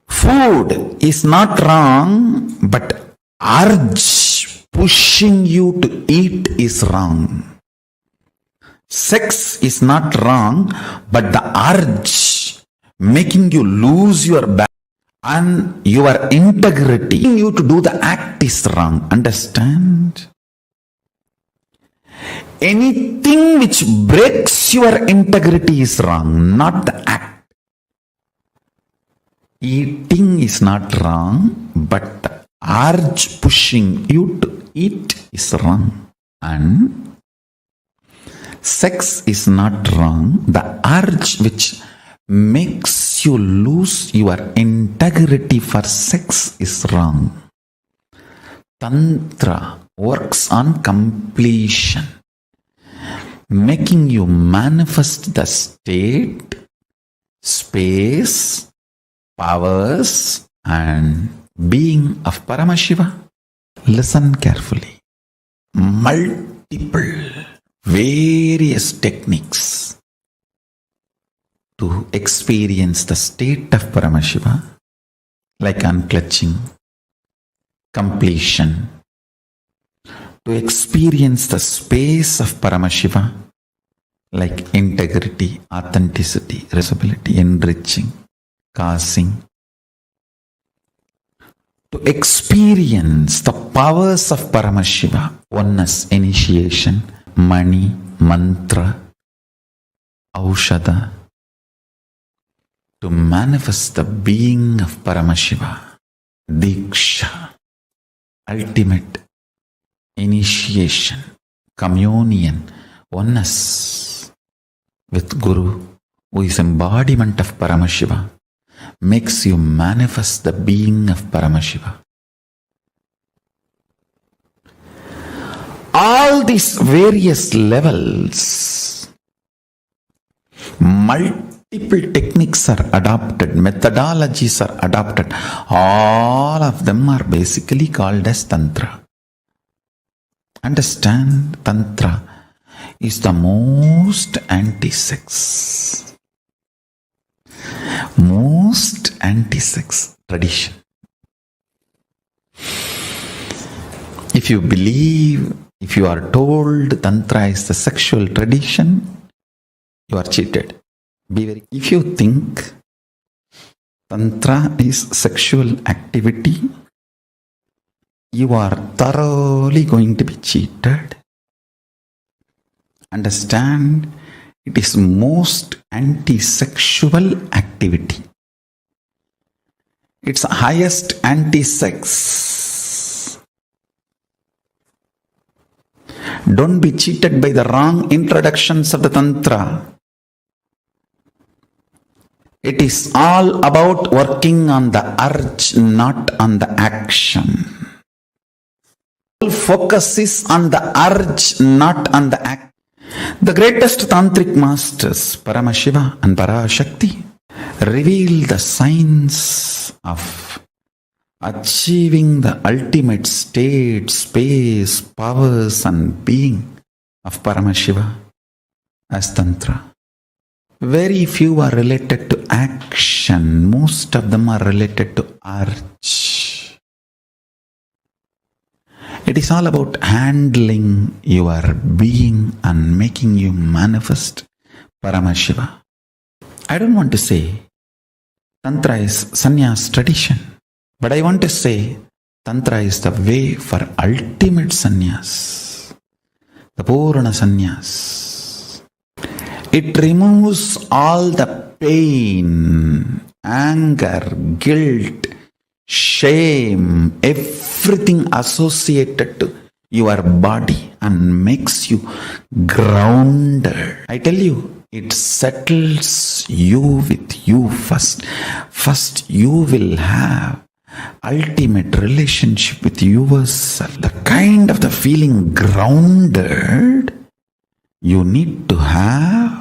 Food is not wrong, but urge pushing you to eat is wrong. Sex is not wrong, but the urge making you lose your balance and your integrity, you to do the act is wrong. Understand? Anything which breaks your integrity is wrong, not the act. Eating is not wrong, but the urge pushing you to eat is wrong. And sex is not wrong. The urge which makes you lose your integrity for sex is wrong. Tantra works on completion, making you manifest the state, space, powers, and being of Paramashiva. Listen carefully. Multiple, various techniques to experience the state of Paramashiva, like unclutching, completion, to experience the space of Paramashiva, like integrity, authenticity, responsibility, enriching, causing, to experience the powers of Paramashiva, oneness, initiation, mani, mantra, aushadha, to manifest the being of Paramashiva, diksha, ultimate initiation, communion, oneness with Guru, who is embodiment of Paramashiva, makes you manifest the being of Paramashiva. All these various levels, multiple techniques are adopted, methodologies are adopted. All of them are basically called as Tantra. Understand, Tantra is the most anti-sex, most anti-sex tradition. If you believe, if you are told Tantra is the sexual tradition, you are cheated. If you think Tantra is sexual activity, you are thoroughly going to be cheated. Understand, it is most anti-sexual activity. It's highest anti-sex. Don't be cheated by the wrong introductions of the Tantra. It is all about working on the urge, not on the action. Focus is on the urge, not on the act. The greatest tantric masters, Paramashiva and Parashakti, reveal the science of achieving the ultimate state, space, powers, and being of Paramashiva as Tantra. Very few are related to action, most of them are related to urge. It is all about handling your being and making you manifest Paramashiva. I don't want to say Tantra is sannyas tradition, but I want to say Tantra is the way for ultimate sannyas, the Purana sannyas. It removes all the pain, anger, guilt, shame, everything associated to your body and makes you grounded. I tell you, it settles you with you first. First, you will have ultimate relationship with yourself. The kind of the feeling grounded you need to have.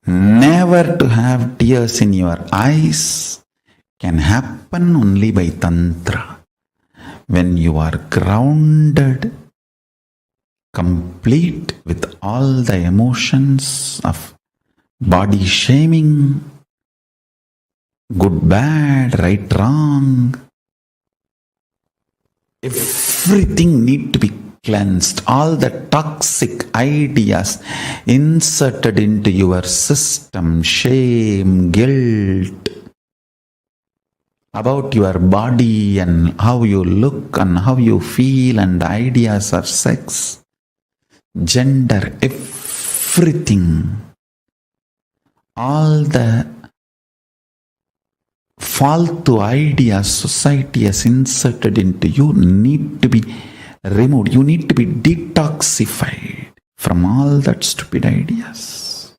Never to have tears in your eyes can happen only by Tantra. When you are grounded, complete with all the emotions of body shaming, good, bad, right, wrong, everything need to be cleansed. All the toxic ideas inserted into your system, shame, guilt, about your body and how you look and how you feel and the ideas of sex, gender, everything, all the faltu ideas society has inserted into you need to be removed. You need to be detoxified from all that stupid ideas.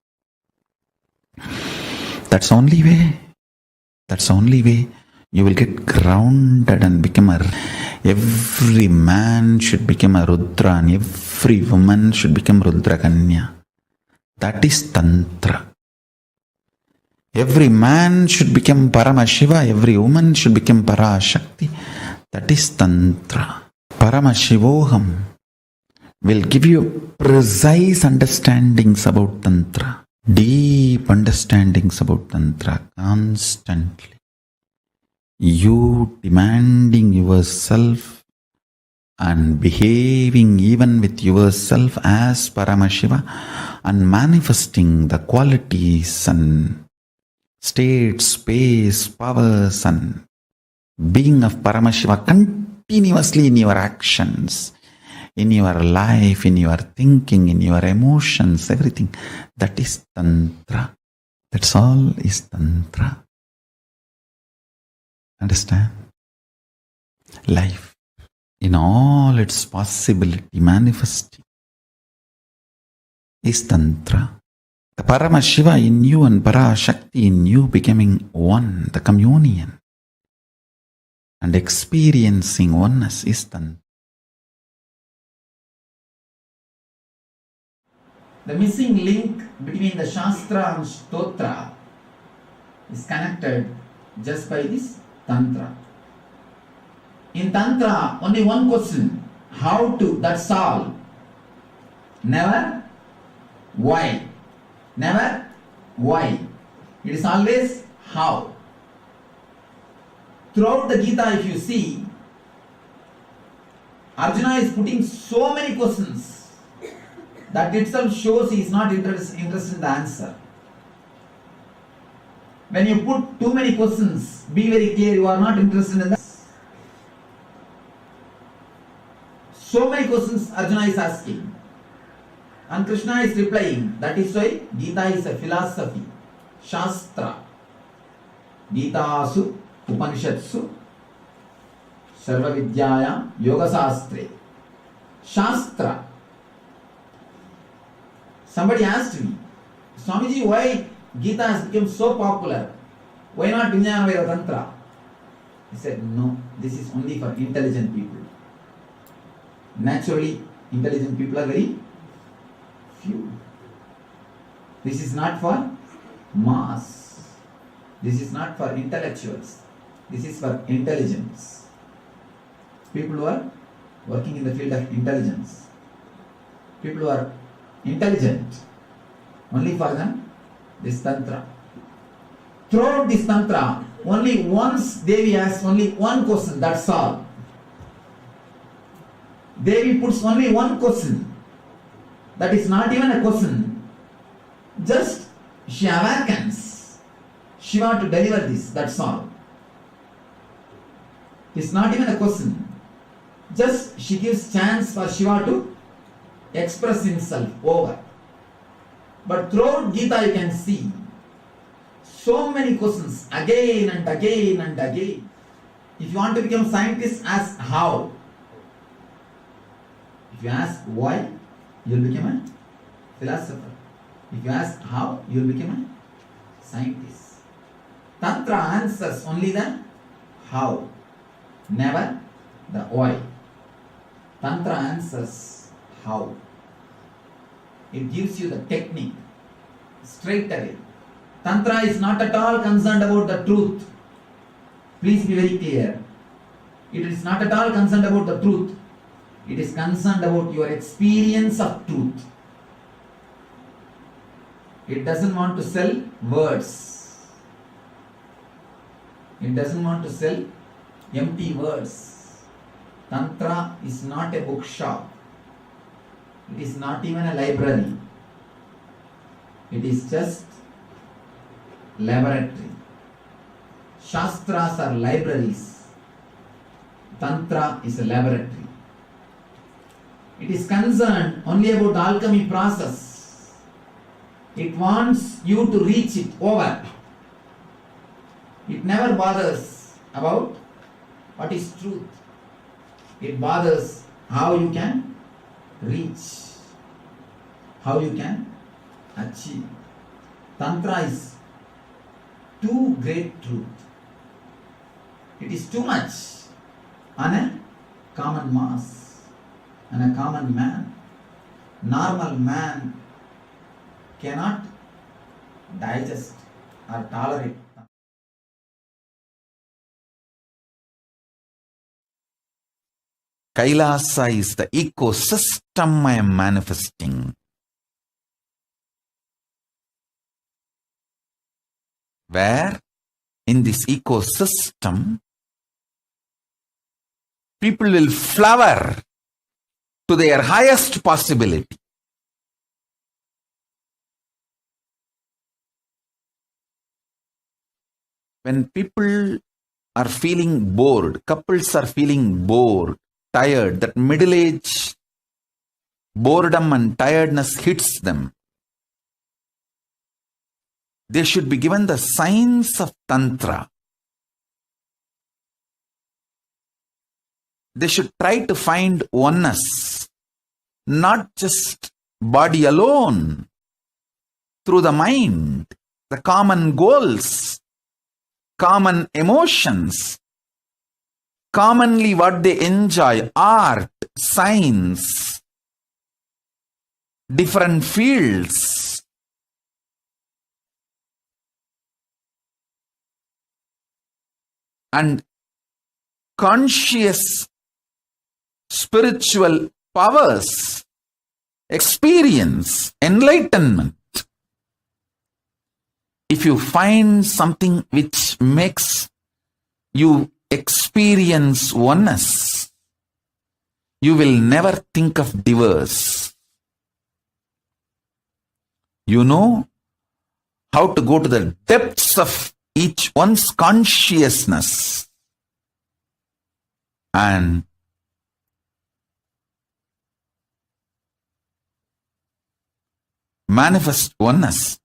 That's only way. That's the only way you will get grounded and become every man should become a Rudra and every woman should become Rudra Kanya. That is Tantra. Every man should become Paramashiva, every woman should become Parashakti. That is Tantra. Paramashivoham will give you precise understandings about Tantra. Deep understandings about Tantra constantly. You demanding yourself and behaving even with yourself as Paramashiva and manifesting the qualities and state, space, powers and being of Paramashiva continuously in your actions, in your life, in your thinking, in your emotions, everything. That is Tantra. That's all is Tantra. Understand? Life in all its possibility manifesting is Tantra. The Paramashiva in you and Parashakti in you becoming one, the communion and experiencing oneness is Tantra. The missing link between the Shastra and Stotra is connected just by this Tantra. In Tantra, only one question, how to, that's all. Never why. Never why. It is always how. Throughout the Gita, if you see, Arjuna is putting so many questions. That itself shows he is not interested in the answer. When you put too many questions, be very clear, you are not interested in that. So many questions Arjuna is asking. And Krishna is replying. That is why Gita is a philosophy. Shastra. Gitasu Upanishatsu Sarva Vidyaya Yoga Sastre. Shastra. Somebody asked me, Swamiji, why Gita has become so popular? Why not Vijnana Vaira Tantra? He said, no, this is only for intelligent people. Naturally, intelligent people are very few. This is not for mass. This is not for intellectuals. This is for intelligence. People who are working in the field of intelligence. People who are intelligent. Only for them, this Tantra. Throughout this Tantra, only once Devi asks only one question, that's all. Devi puts only one question. That is not even a question. Just she awakens Shiva to deliver this, that's all. It's not even a question. Just she gives chance for Shiva to express himself over. But throughout Gita you can see so many questions again and again and again. If you want to become scientist, ask how. If you ask why, you will become a philosopher. If you ask how, you will become a scientist. Tantra answers only the how, never the why. Tantra answers how. It gives you the technique straight away. Tantra is not at all concerned about the truth. Please be very clear. It is not at all concerned about the truth. It is concerned about your experience of truth. It doesn't want to sell words. It doesn't want to sell empty words. Tantra is not a bookshop. It is not even a library. It is just laboratory. Shastras are libraries. Tantra is a laboratory. It is concerned only about alchemy process. It wants you to reach it over. It never bothers about what is truth. It bothers how you can reach, how you can achieve. Tantra is too great truth. It is too much on a common mass, on a common man. Normal man cannot digest or tolerate. Kailasa is the ecosystem I am manifesting. Where in this ecosystem, people will flower to their highest possibility. When people are feeling bored, couples are feeling bored, tired, that middle age boredom and tiredness hits them, they should be given the science of Tantra. They should try to find oneness, not just body alone, through the mind, the common goals, common emotions, commonly what they enjoy, art, science, different fields. And conscious spiritual powers, experience, enlightenment. If you find something which makes you experience oneness, you will never think of divorce. You know how to go to the depths of each one's consciousness and manifest oneness.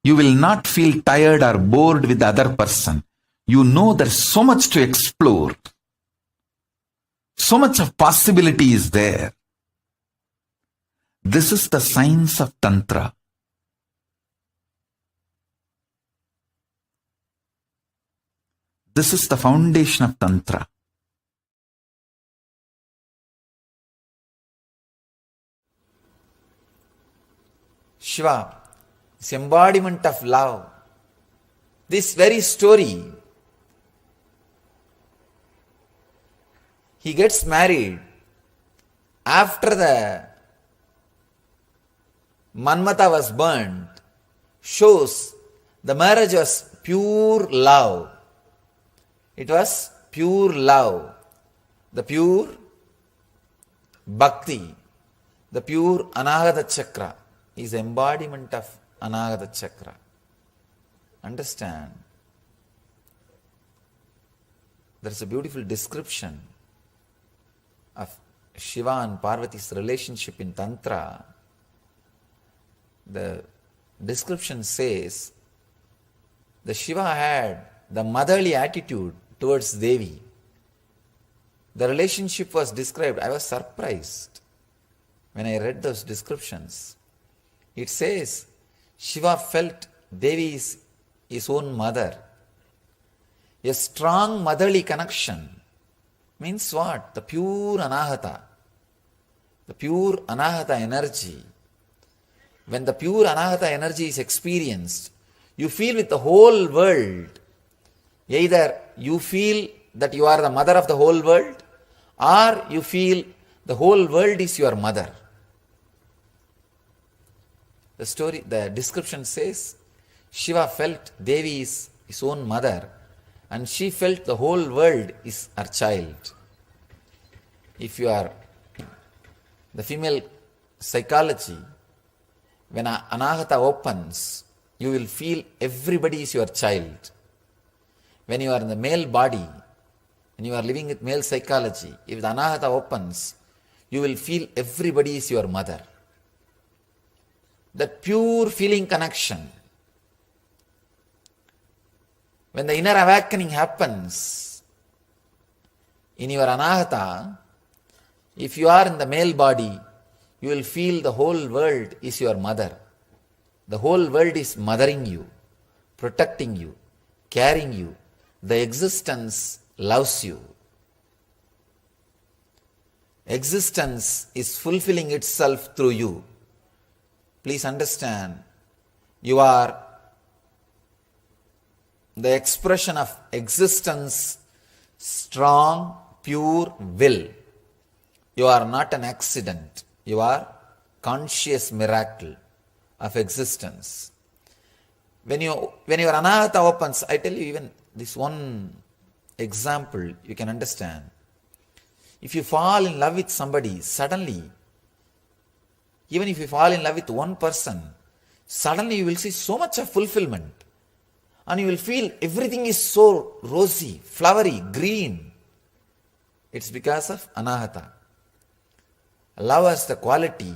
You will not feel tired or bored with the other person. You know there's so much to explore. So much of possibility is there. This is the science of Tantra. This is the foundation of Tantra. Shiva is embodiment of love. This very story, he gets married after the Manmata was burned, shows the marriage was pure love. It was pure love, the pure bhakti, the pure Anahata Chakra is embodiment of Anahata Chakra. Understand? There is a beautiful description of Shiva and Parvati's relationship in Tantra. The description says the Shiva had the motherly attitude towards Devi. The relationship was described. I was surprised when I read those descriptions. It says Shiva felt Devi is his own mother. A strong motherly connection means what? The pure Anahata. The pure Anahata energy. When the pure Anahata energy is experienced, you feel with the whole world. Either you feel that you are the mother of the whole world, or you feel the whole world is your mother. The description says, Shiva felt Devi is his own mother, and she felt the whole world is her child. If you are the female psychology, when Anahata opens, you will feel everybody is your child. When you are in the male body, when you are living with male psychology, if the Anahata opens, you will feel everybody is your mother. That pure feeling connection. When the inner awakening happens in your anahata, if you are in the male body, you will feel the whole world is your mother. The whole world is mothering you, protecting you, carrying you. The existence loves you. Existence is fulfilling itself through you. Please understand, you are the expression of existence, strong, pure will. You are not an accident. You are conscious miracle of existence. When your anahata opens, I tell you even this one example you can understand. If you fall in love with somebody, suddenly, even if you fall in love with one person, suddenly you will see so much of fulfillment. And you will feel everything is so rosy, flowery, green. It's because of anahata. Love has the quality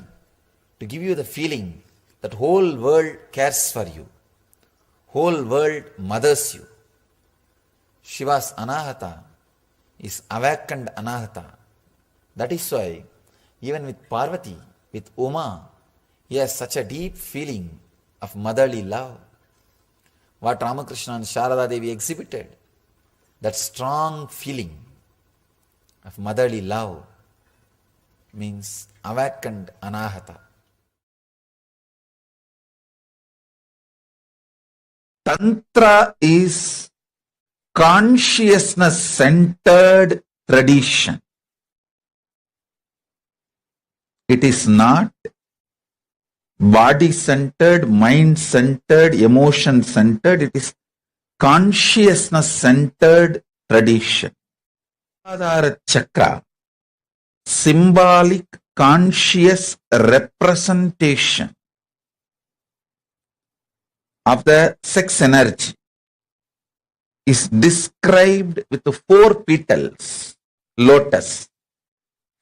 to give you the feeling that whole world cares for you. Whole world mothers you. Shiva's anahata is awakened anahata. That is why even with Parvati, with Uma, he has such a deep feeling of motherly love. What Ramakrishna and Sharada Devi exhibited, that strong feeling of motherly love means awakened anahata. Tantra is consciousness-centered tradition. It is not body-centered, mind-centered, emotion-centered. It is consciousness-centered tradition. Adhara chakra, symbolic conscious representation of the sex energy, is described with the 4 petals, lotus.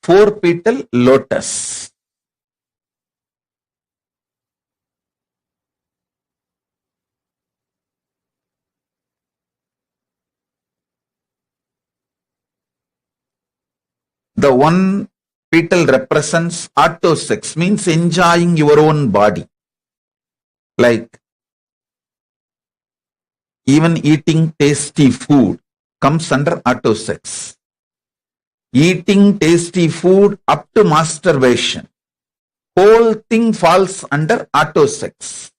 4-petal lotus. The one petal represents autosex, means enjoying your own body. Like even eating tasty food comes under autosex. Eating tasty food up to masturbation, whole thing falls under autosex.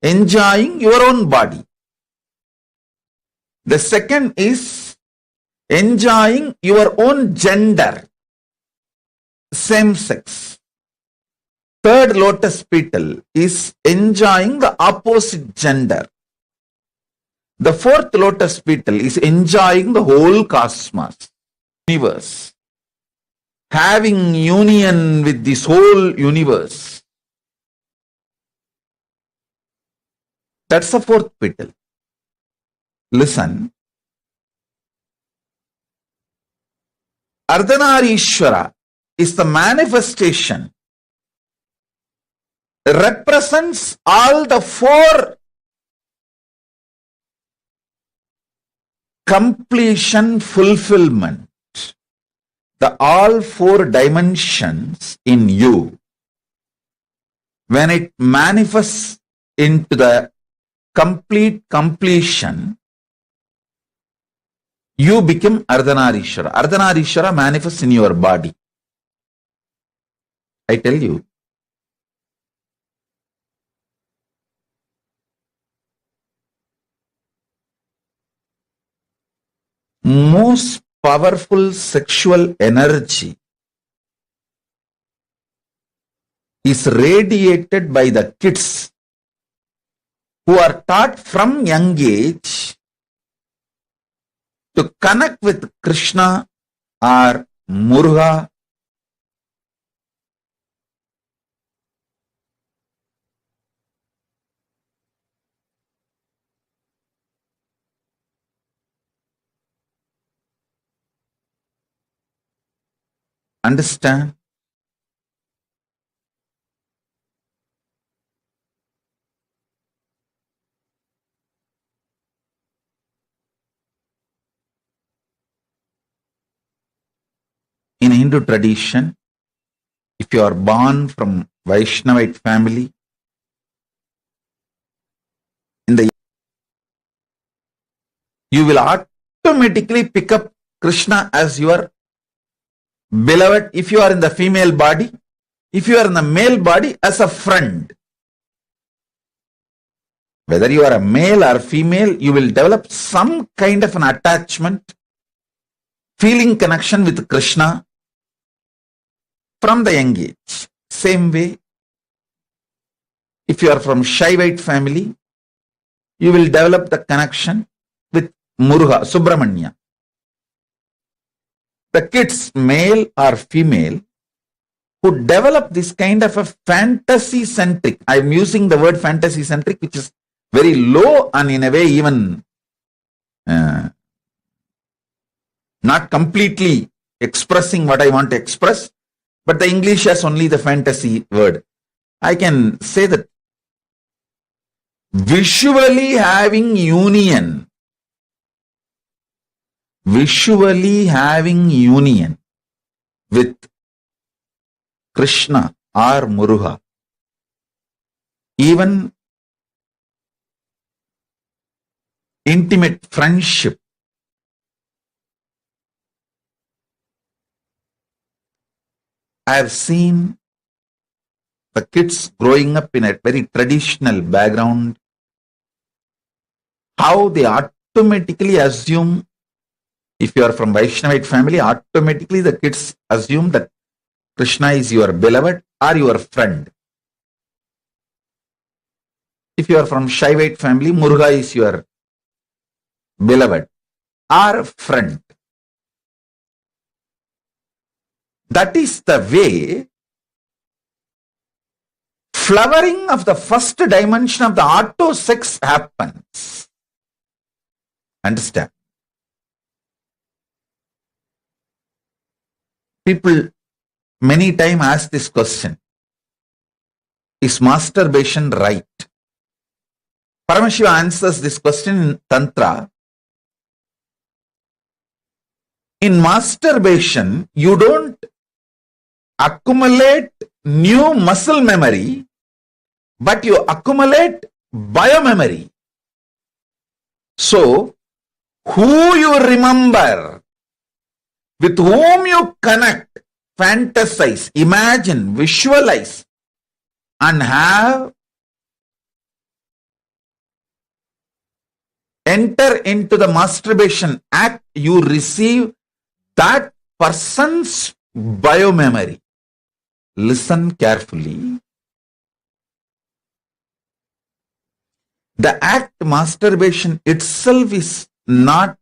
Enjoying your own body. The second is enjoying your own gender, same sex. Third lotus petal is enjoying the opposite gender. The fourth lotus petal is enjoying the whole cosmos, universe. Having union with this whole universe. That's the fourth petal. Listen. Ardhanareeshwara is the manifestation, represents all the 4 completion, fulfillment, the all 4 dimensions in you. When it manifests into the complete completion, you become Ardhanareeshwara. Ardhanareeshwara manifests in your body. I tell you. Most powerful sexual energy is radiated by the kids who are taught from young age to connect with Krishna or Muruga. Understand? in Hindu tradition, if you are born from Vaishnavite family, you will automatically pick up Krishna as your beloved if you are in the female body, if you are in the male body as a friend. Whether you are a male or female, you will develop some kind of an attachment, feeling connection with Krishna from the young age. Same way, if you are from Shaivite family, you will develop the connection with Muruga, Subramanya. The kids, male or female, who develop this kind of a fantasy-centric, I am using the word fantasy-centric, which is very low and in a way even not completely expressing what I want to express, but the English has only the fantasy word. I can say that visually having union with Krishna or Muruga, even intimate friendship, I have seen the kids growing up in a very traditional background, how they automatically assume, if you are from Vaishnavite family, automatically the kids assume that Krishna is your beloved or your friend. If you are from Shaivite family, Muruga is your beloved or friend. That is the way flowering of the first dimension of the auto sex happens. Understand? People many times ask this question: is masturbation right? Paramashivam answers this question in Tantra. In masturbation, you don't accumulate new muscle memory, but you accumulate biomemory. So, who you remember, with whom you connect, fantasize, imagine, visualize, and have enter into the masturbation act, you receive that person's biomemory. Listen carefully. The act masturbation itself is not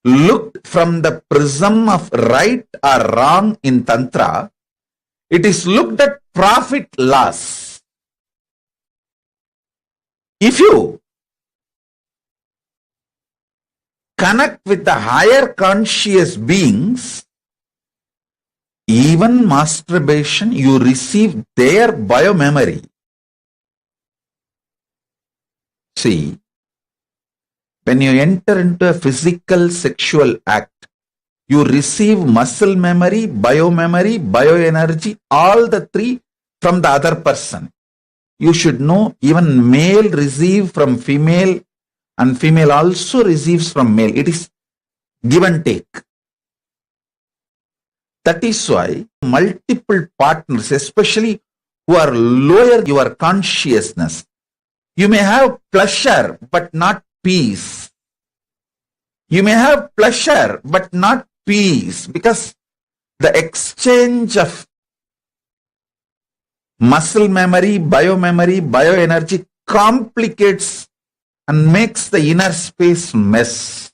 looked from the prism of right or wrong in Tantra. It is looked at profit loss. If you connect with the higher conscious beings, even masturbation, you receive their biomemory. See, when you enter into a physical sexual act, you receive muscle memory, bioenergy, all the three from the other person. You should know even male receive from female and female also receives from male. It is give and take. That is why multiple partners, especially who are lower your consciousness, you may have pleasure but not peace. You may have pleasure but not peace, because the exchange of muscle memory, bioenergy complicates and makes the inner space mess.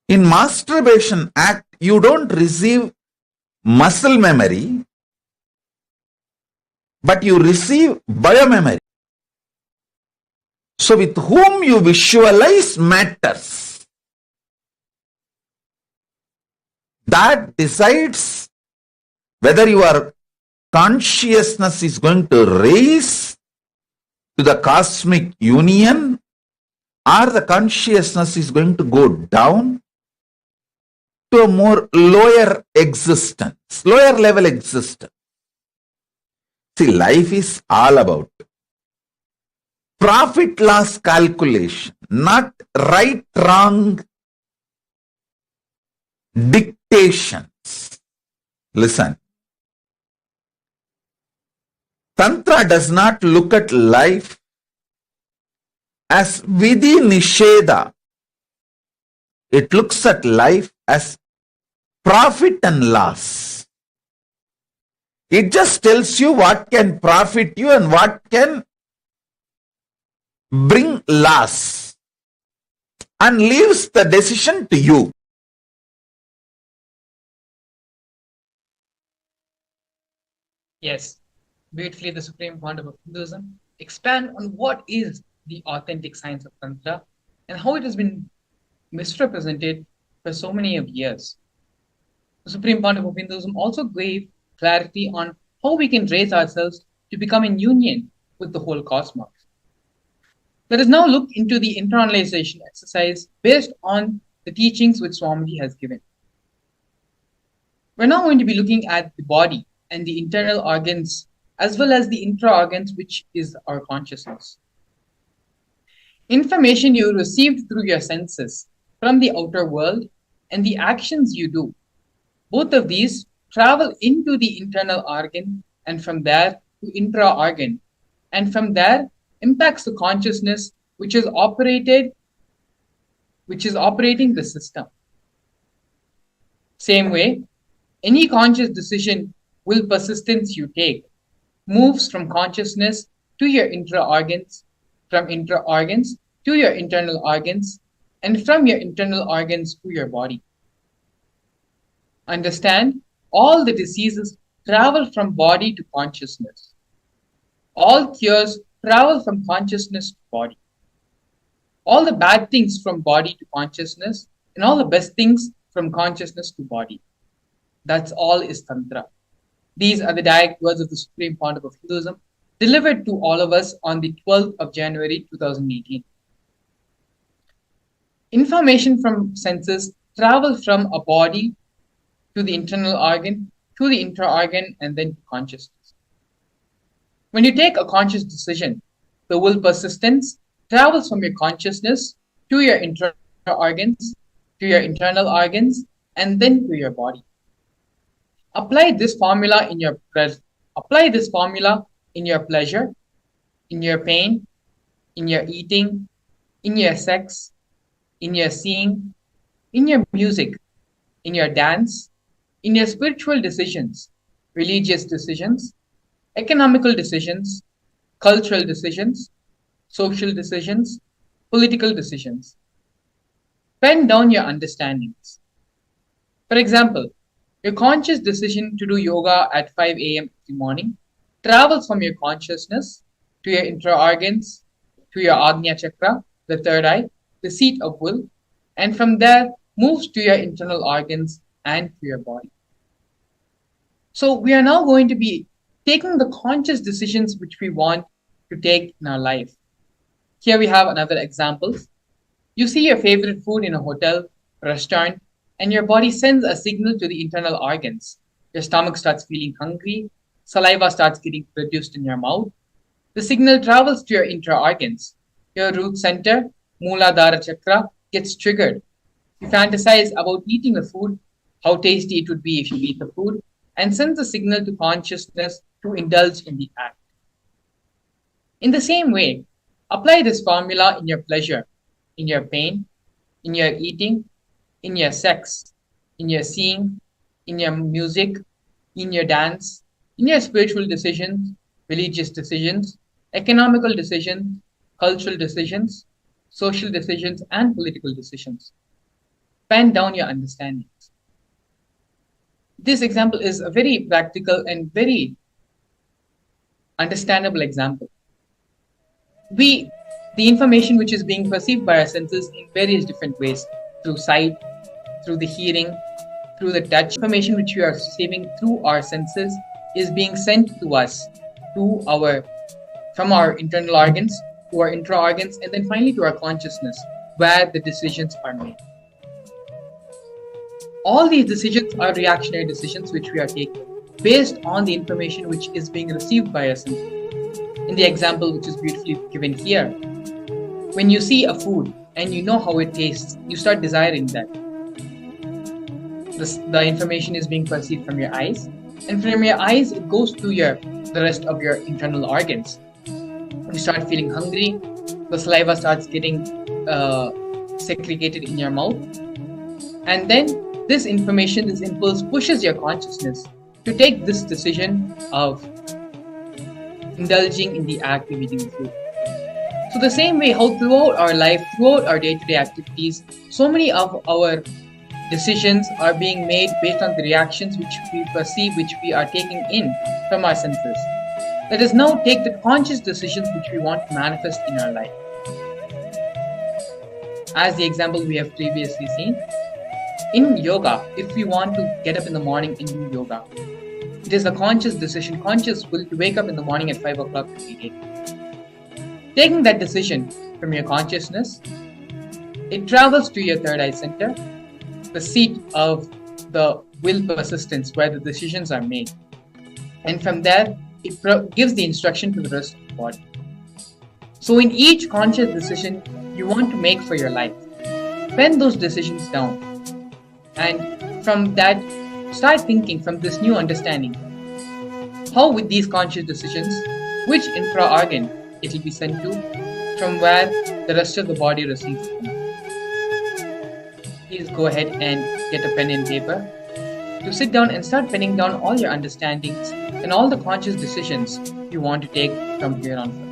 In masturbation act, you don't receive muscle memory, but you receive biomemory. So with whom you visualize matters. That decides whether your consciousness is going to raise to the cosmic union or the consciousness is going to go down to a more lower existence, lower level existence. See, life is all about profit loss calculation, not right wrong dictations. Listen, Tantra does not look at life as vidhi nisheda. It looks at life as profit and loss. It just tells you what can profit you and what can bring loss, and leaves the decision to you. Yes, beautifully the supreme founder of Hinduism expand on what is the authentic science of Tantra and how it has been misrepresented for so many of years. The supreme founder of Hinduism also gave clarity on how we can raise ourselves to become in union with the whole cosmos. Let us now look into the internalization exercise based on the teachings which Swamiji has given. We're now going to be looking at the body and the internal organs as well as the intra-organs, which is our consciousness. Information you received through your senses from the outer world and the actions you do, both of these travel into the internal organ and from there to intra-organ, and from there impacts the consciousness which is operating the system. Same way, any conscious decision will persistence you take moves from consciousness to your intra-organs, from intra-organs to your internal organs, and from your internal organs to your body. Understand, all the diseases travel from body to consciousness. All cures travel from consciousness to body. All the bad things from body to consciousness, and all the best things from consciousness to body. That's all is Tantra. These are the direct words of the Supreme Founder of Hinduism, delivered to all of us on the 12th of January 2018. Information from senses travel from a body to the internal organ, to the intra-organ, and then to consciousness. When you take a conscious decision, the will persistence travels from your consciousness to your intra-organs, to your internal organs, and then to your body. Apply this formula in your pleasure, in your pain, in your eating, in your sex, in your seeing, in your music, in your dance, in your spiritual decisions, religious decisions, economical decisions, cultural decisions, social decisions, political decisions. Pen down your understandings. For example, your conscious decision to do yoga at 5 a.m. every morning travels from your consciousness to your intra-organs, to your Agnya Chakra, the third eye, the seat of will, and from there moves to your internal organs and to your body. So we are now going to be taking the conscious decisions which we want to take in our life. Here we have another example. You see your favorite food in a hotel, restaurant, and your body sends a signal to the internal organs. Your stomach starts feeling hungry, saliva starts getting produced in your mouth. The signal travels to your intra-organs. Your root center, Mooladhara Chakra, gets triggered. You fantasize about eating the food, how tasty it would be if you eat the food, and sends a signal to consciousness to indulge in the act. In the same way, apply this formula in your pleasure, in your pain, in your eating, in your sex, in your seeing, in your music, in your dance, in your spiritual decisions, religious decisions, economical decisions, cultural decisions, social decisions, and political decisions. Pen down your understandings. This example is a very practical and very understandable example. The information which is being perceived by our senses in various different ways, through sight, through the hearing, through the touch, information which we are receiving through our senses is being sent to us from our internal organs to our intra organs, and then finally to our consciousness, where the decisions are made. All these decisions are reactionary decisions which we are taking based on the information which is being received by us. In the example which is beautifully given here, when you see a food and you know how it tastes, you start desiring that. The information is being perceived from your eyes, and from your eyes it goes to the rest of your internal organs. You start feeling hungry, the saliva starts getting segregated in your mouth, and then this information, this impulse pushes your consciousness to take this decision of indulging in the act of eating food. So the same way how throughout our life, throughout our day-to-day activities, so many of our decisions are being made based on the reactions which we perceive, which we are taking in from our senses. Let us now take the conscious decisions which we want to manifest in our life. As the example we have previously seen, in yoga, if we want to get up in the morning and do yoga, it is a conscious decision, conscious will to wake up in the morning at 5 o'clock every day. Taking that decision from your consciousness, it travels to your third eye center, the seat of the will persistence where the decisions are made. And from there, it gives the instruction to the rest of the body. So in each conscious decision you want to make for your life, pen those decisions down. And from that, start thinking from this new understanding, how with these conscious decisions, which intra-organ it will be sent to, from where the rest of the body receives them. Please go ahead and get a pen and paper to sit down and start penning down all your understandings and all the conscious decisions you want to take from here on forth.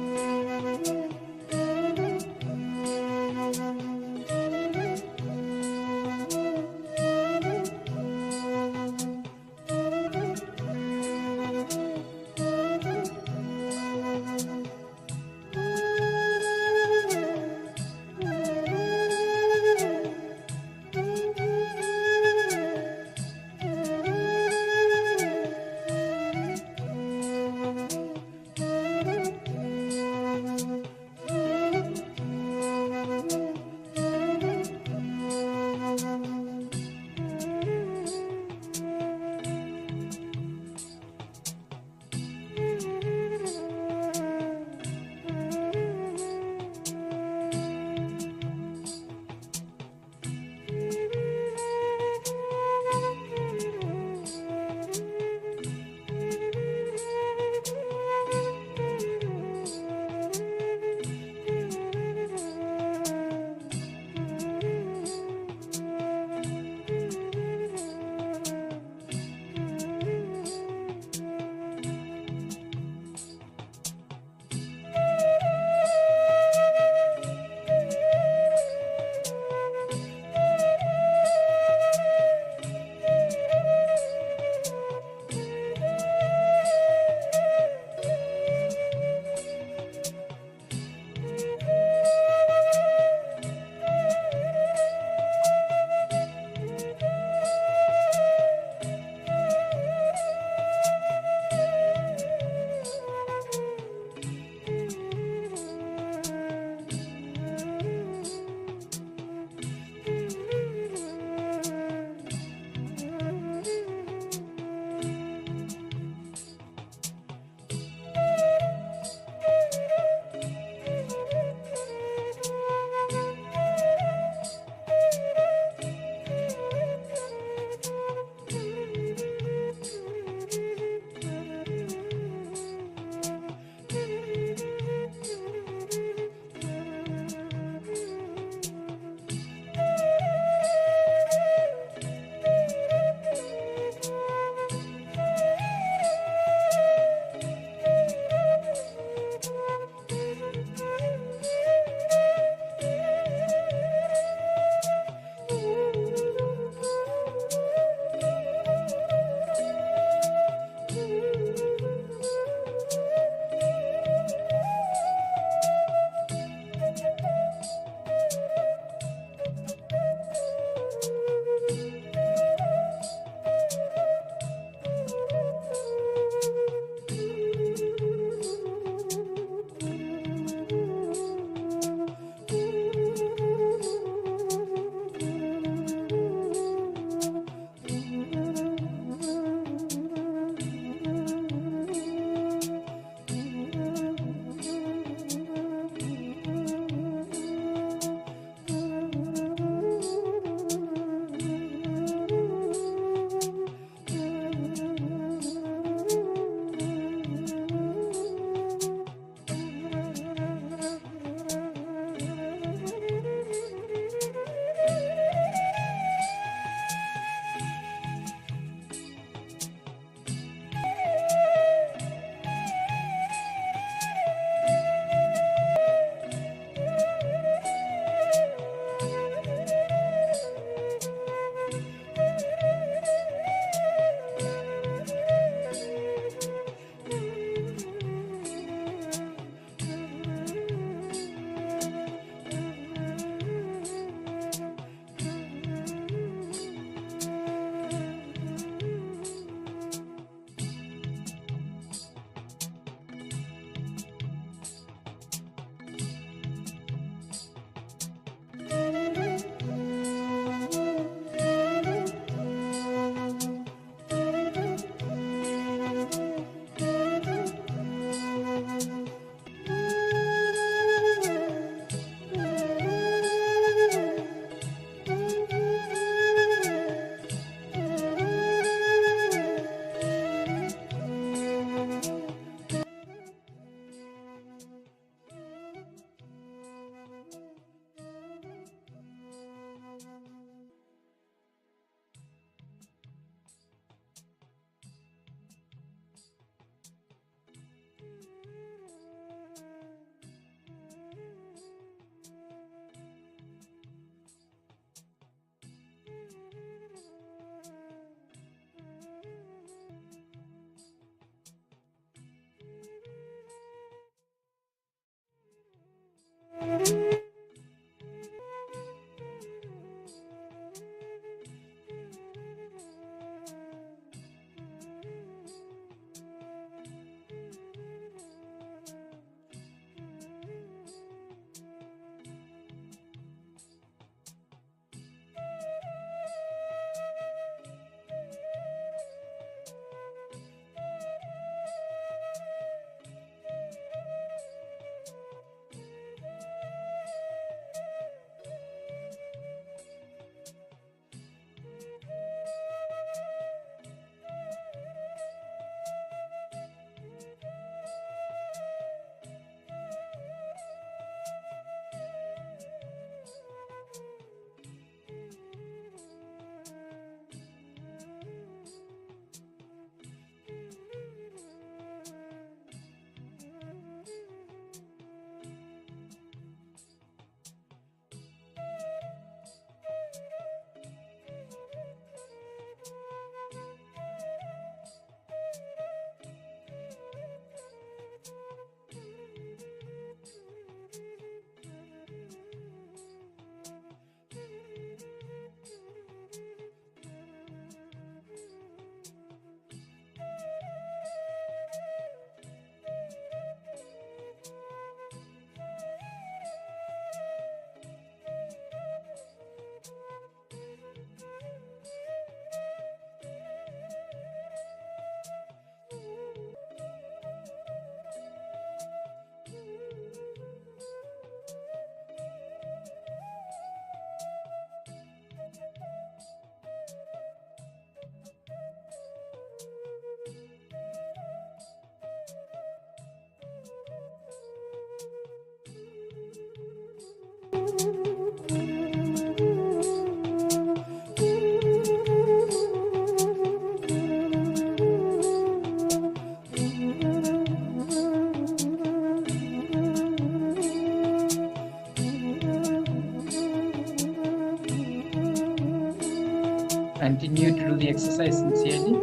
Continue to do the exercise sincerely.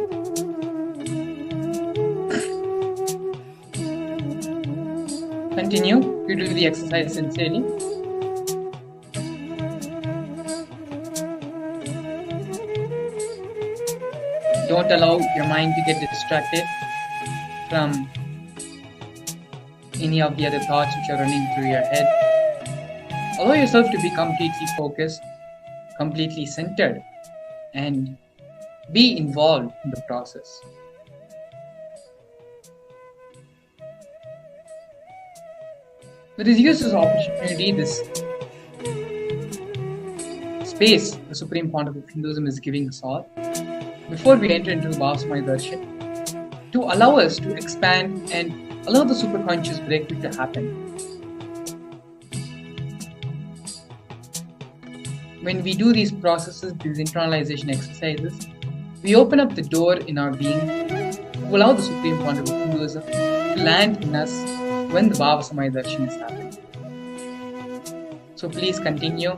Continue to do the exercise sincerely. Don't allow your mind to get distracted from any of the other thoughts which are running through your head. Allow yourself to be completely focused, completely centered, and be involved in the process. Let us use this opportunity, this space the Supreme Pontiff of Hinduism is giving us all, before we enter into the Bhava Samadhi Darshan, to allow us to expand and allow the superconscious breakthrough to happen. When we do these processes, these internalization exercises, we open up the door in our being to allow the Supreme Pontiff of Hinduism to land in us when the Bhava Samadhi Darshan is happening. So please continue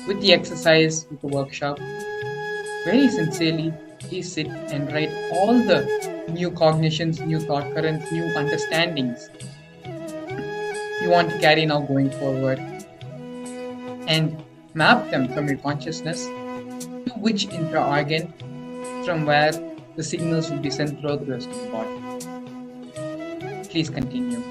with the exercise, with the workshop. Very sincerely, please sit and write all the new cognitions, new thought currents, new understandings you want to carry now going forward, and map them from your consciousness to which intra-organ from where the signals will be sent throughout the rest of the body. Please continue.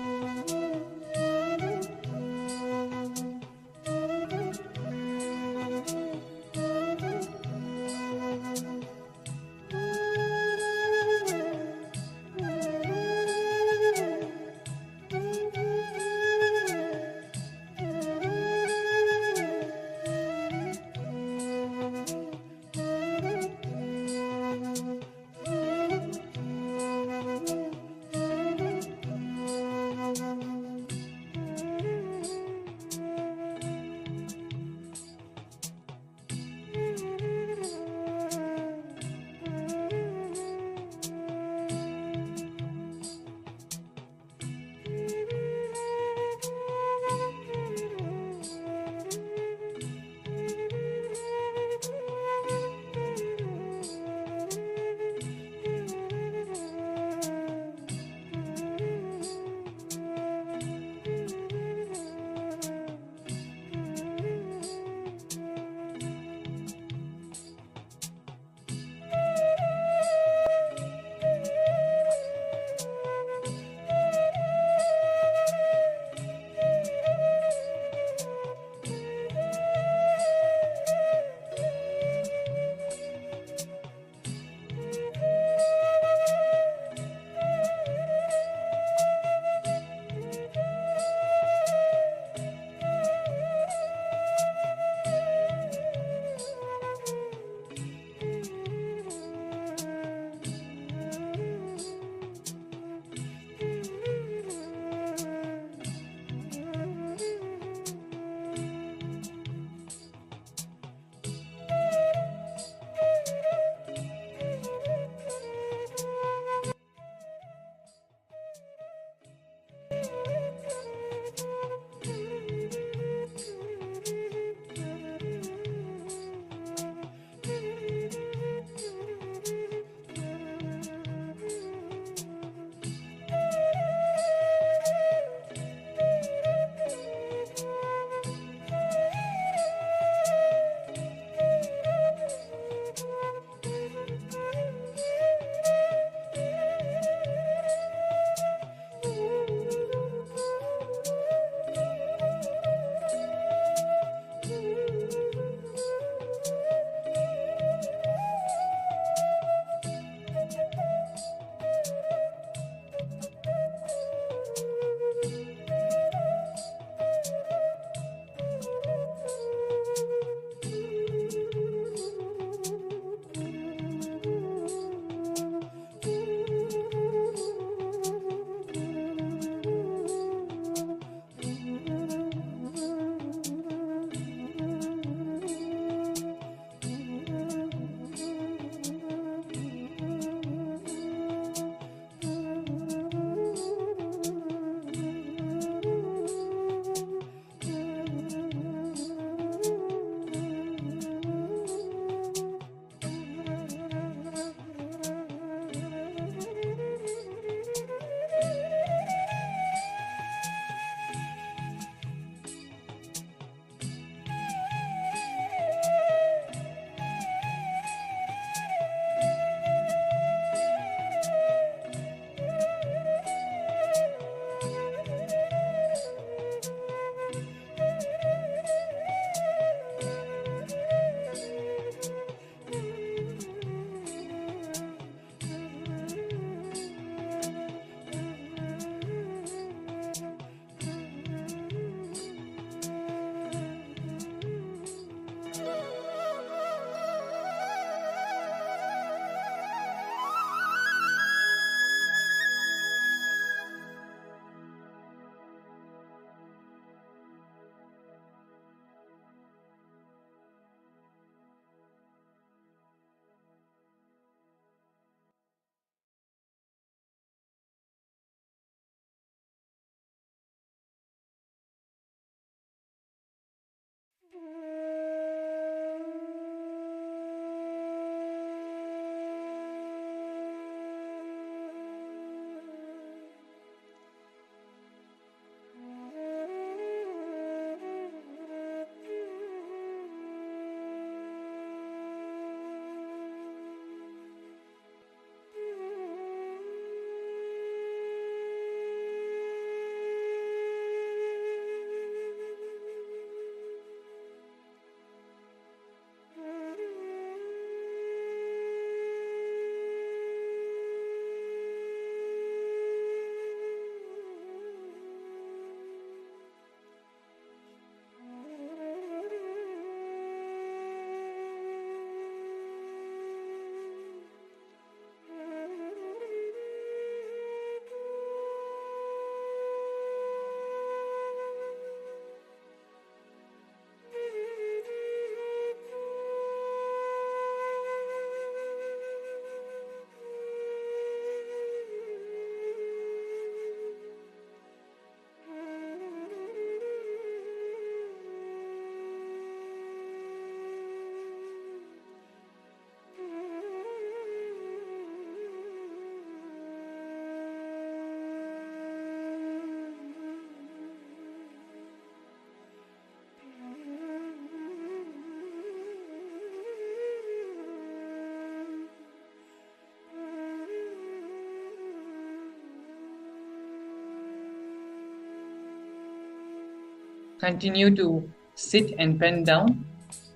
Continue to sit and pen down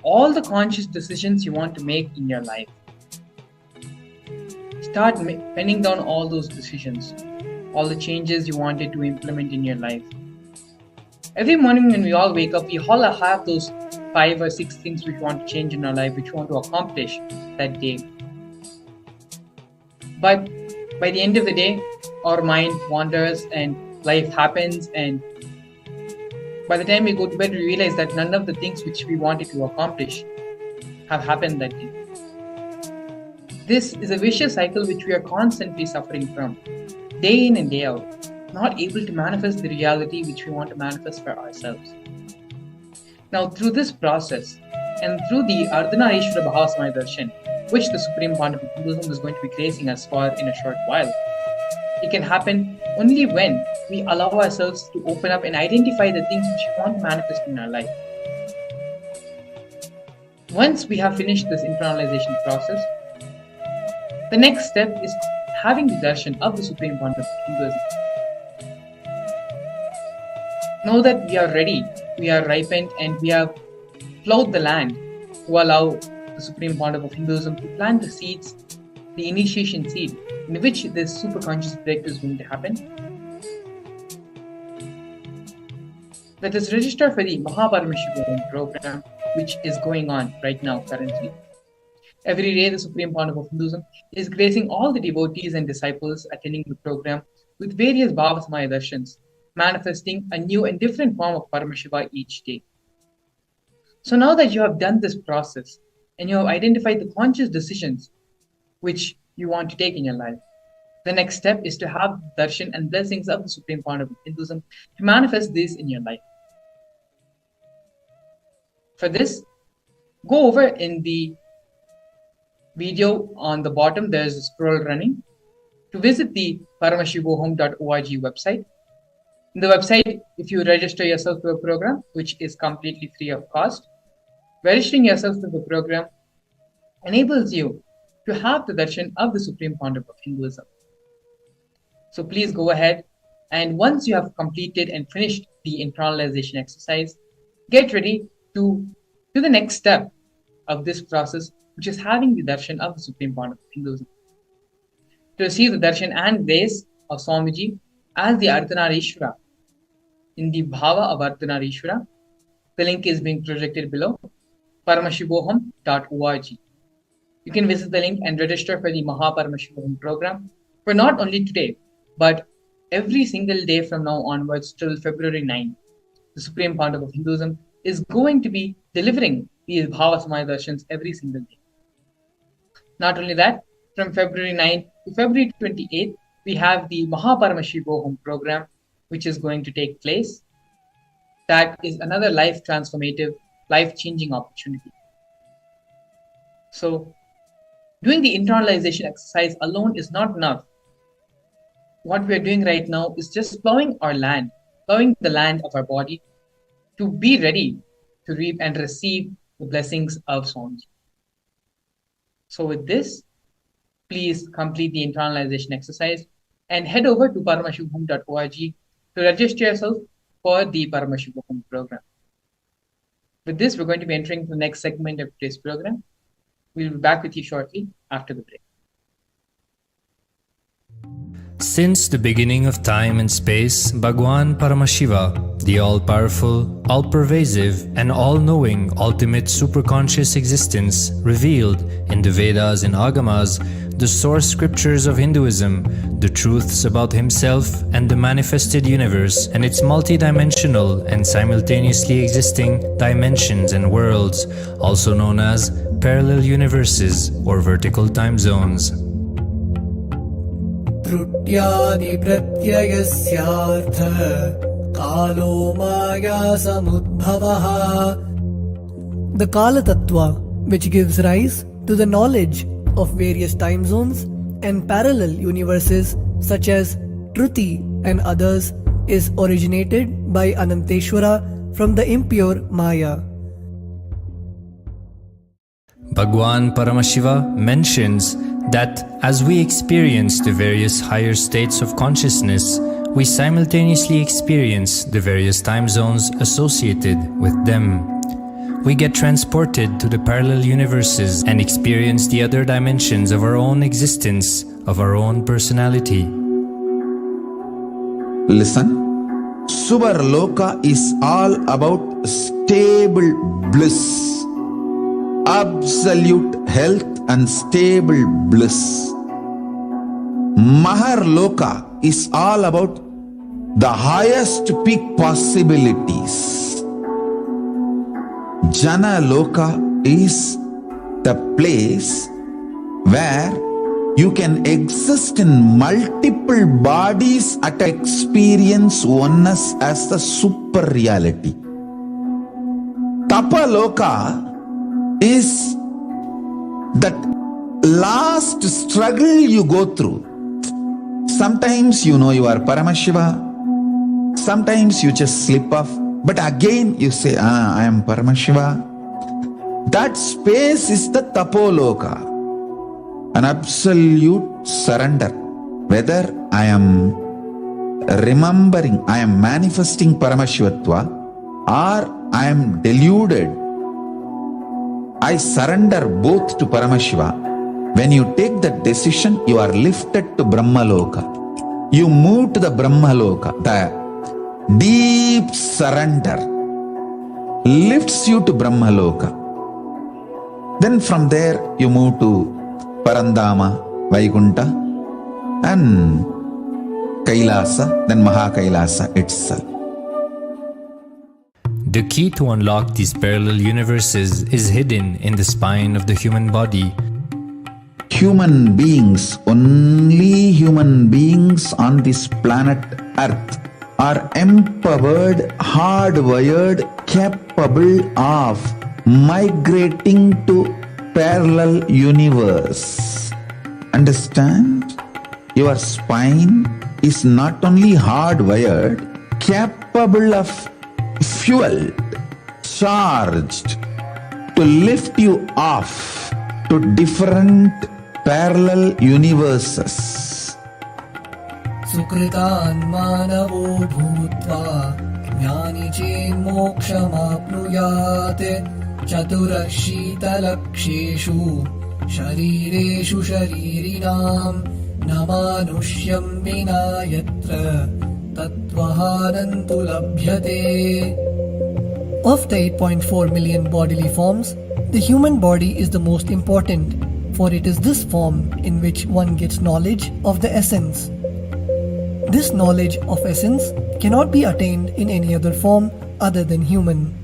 all the conscious decisions you want to make in your life. Start penning down all those decisions, all the changes you wanted to implement in your life. Every morning when we all wake up, we all have those 5 or 6 things which we want to change in our life, which we want to accomplish that day. But by the end of the day, our mind wanders and life happens, and by the time we go to bed, we realize that none of the things which we wanted to accomplish have happened that day. This is a vicious cycle which we are constantly suffering from, day in and day out, not able to manifest the reality which we want to manifest for ourselves. Now, through this process and through the Ardhanareeshwara Bhava Samadhi Darshan, which the Supreme Pontiff of Hinduism is going to be gracing us for in a short while, it can happen only when we allow ourselves to open up and identify the things which we want to manifest in our life. Once we have finished this internalization process, the next step is having the darshan of the Supreme Pontiff of Hinduism. Know that we are ready, we are ripened, and we have plowed the land to allow the Supreme Pontiff of Hinduism to plant the seeds, the initiation seed, in which this superconscious breakthrough is going to happen. Let us register for the Paramashivam program, which is going on right now currently. Every day, the Supreme Pontiff of Hinduism is gracing all the devotees and disciples attending the program with various Bhava Samadhi Darshans, manifesting a new and different form of Paramashiva each day. So now that you have done this process and you have identified the conscious decisions which you want to take in your life, the next step is to have the darshan and blessings of the Supreme Pontiff of Hinduism to manifest this in your life. For this, go over in the video on the bottom, there is a scroll running, to visit the paramashivohom.org website. In the website, if you register yourself to a program, which is completely free of cost, registering yourself to the program enables you to have the darshan of the Supreme Pontiff of Hinduism. So please go ahead, and once you have completed and finished the internalization exercise, get ready to the next step of this process, which is having the darshan of the Supreme Pontiff of Hinduism. To receive the darshan and grace of Swamiji as the Ardhanareeshwara in the Bhava of Ardhanareeshwara, the link is being projected below, paramashivoham.org. You can visit the link and register for the Paramashivam program for not only today, but every single day from now onwards till February 9. The Supreme Pontiff of Hinduism is going to be delivering these Bhava Samadhi Darshans every single day. Not only that, from February 9 to February 28, we have the Paramashivam program, which is going to take place. That is another life transformative life-changing opportunity. So, doing the internalization exercise alone is not enough. What we are doing right now is just plowing the land of our body to be ready to reap and receive the blessings of Swamiji. So with this, please complete the internalization exercise and head over to paramashivam.org to register yourself for the Paramashivam program. With this, we're going to be entering the next segment of today's program. We'll be back with you shortly after the break. Since the beginning of time and space, Bhagwan Paramashiva, the all-powerful, all-pervasive, and all-knowing ultimate superconscious existence, revealed in the Vedas and Agamas, the source scriptures of Hinduism, the truths about himself and the manifested universe and its multidimensional and simultaneously existing dimensions and worlds, also known as parallel universes or vertical time zones. त्रुट्यादि प्रत्ययस्यार्थ कालो माया समुद्भवः. The Kala Tattva, which gives rise to the knowledge of various time zones and parallel universes such as Truti and others, is originated by Ananteshwara from the impure Maya. Bhagwan Paramashiva mentions that as we experience the various higher states of consciousness, we simultaneously experience the various time zones associated with them. We get transported to the parallel universes and experience the other dimensions of our own existence, of our own personality. Listen, Subarloka is all about stable bliss, absolute health and stable bliss. Maharloka is all about the highest peak possibilities. Jana Loka is the place where you can exist in multiple bodies at experience oneness as the super reality. Tapaloka is that last struggle you go through. Sometimes you know you are Paramashiva, sometimes you just slip off, but again you say, I am Paramashiva. That space is the Tapoloka, an absolute surrender. Whether I am remembering, I am manifesting Paramashivatva, or I am deluded, I surrender both to Paramashiva. When you take that decision, you are lifted to Brahmaloka. You move to the Brahmaloka. The deep surrender lifts you to Brahmaloka. Then from there, you move to Parandama, Vaikunta, and Kailasa, then Mahakailasa itself. The key to unlock these parallel universes is hidden in the spine of the human body. Human beings, only human beings on this planet Earth are empowered, hardwired, capable of migrating to parallel universe. Understand? Your spine is not only hardwired, capable of fueled, charged to lift you off to different parallel universes. Sukritan manavo bhutva jnani chen mokshamapnuyat chaturashita-laksheshu sharireshu sharirinam namanusyam vina yatra tattvahanantu labhyate. Of the 8.4 million bodily forms, the human body is the most important, for it is this form in which one gets knowledge of the essence. This knowledge of essence cannot be attained in any other form other than human.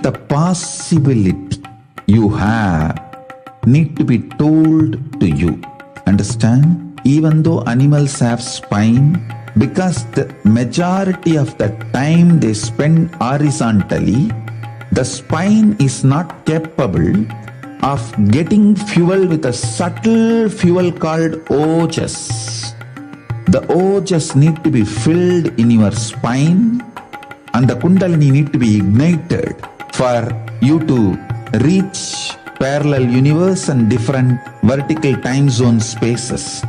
The possibility you have need to be told to you. Understand? Even though animals have spine, because the majority of the time they spend horizontally, the spine is not capable of getting fuel with a subtle fuel called ojas. The ojas need to be filled in your spine and the kundalini need to be ignited for you to reach parallel universe and different vertical time zone spaces.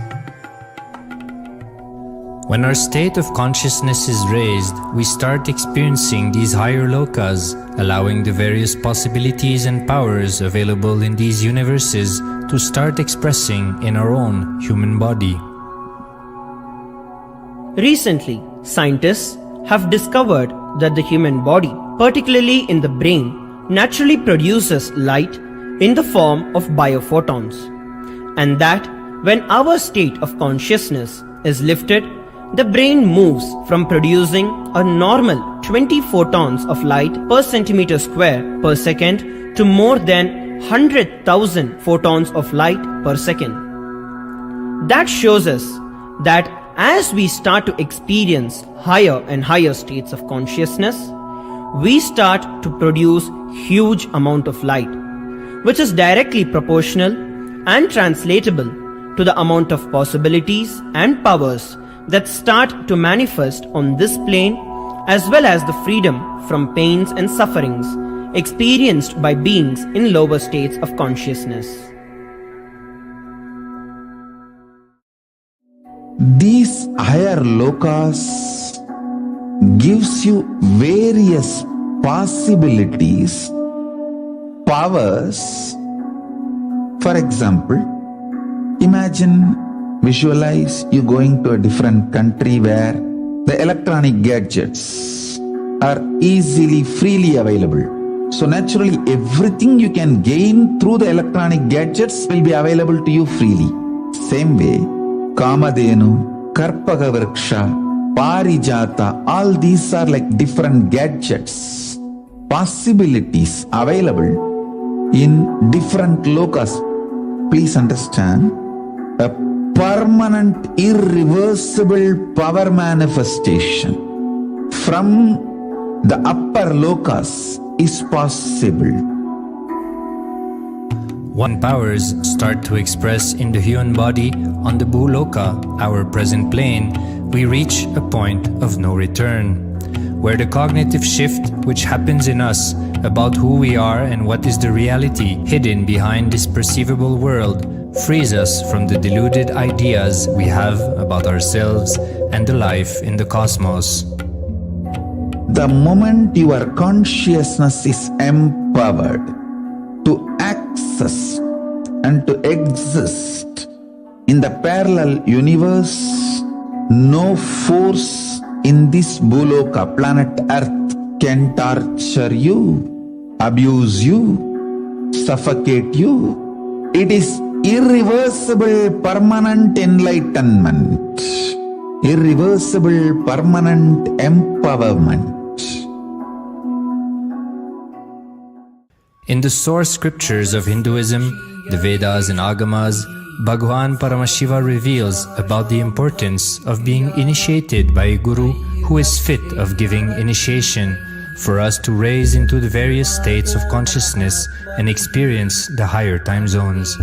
When our state of consciousness is raised, we start experiencing these higher lokas, allowing the various possibilities and powers available in these universes to start expressing in our own human body. Recently, scientists have discovered that the human body, particularly in the brain, naturally produces light in the form of biophotons, and that when our state of consciousness is lifted, the brain moves from producing a normal 20 photons of light per centimeter square per second to more than 100,000 photons of light per second. That shows us that as we start to experience higher and higher states of consciousness, we start to produce huge amount of light, which is directly proportional and translatable to the amount of possibilities and powers that start to manifest on this plane, as well as the freedom from pains and sufferings experienced by beings in lower states of consciousness. These higher lokas gives you various possibilities, powers. For example, visualize you going to a different country where the electronic gadgets are easily, freely available. So naturally, everything you can gain through the electronic gadgets will be available to you freely. Same way, Kamadhenu, Karpaga Vriksha, Parijata, all these are like different gadgets, possibilities available in different lokas. Please understand, a permanent, irreversible power manifestation from the upper lokas is possible. When powers start to express in the human body on the Bhuloka, our present plane, we reach a point of no return, where the cognitive shift which happens in us about who we are and what is the reality hidden behind this perceivable world frees us from the deluded ideas we have about ourselves and the life in the cosmos. The moment your consciousness is empowered to access and to exist in the parallel universe, no force in this Bhuloka, planet Earth, can torture you, abuse you, suffocate you. It is irreversible, permanent enlightenment, irreversible, permanent empowerment. In the source scriptures of Hinduism, the Vedas and Agamas, Bhagwan Paramashiva reveals about the importance of being initiated by a guru who is fit of giving initiation for us to raise into the various states of consciousness and experience the higher time zones.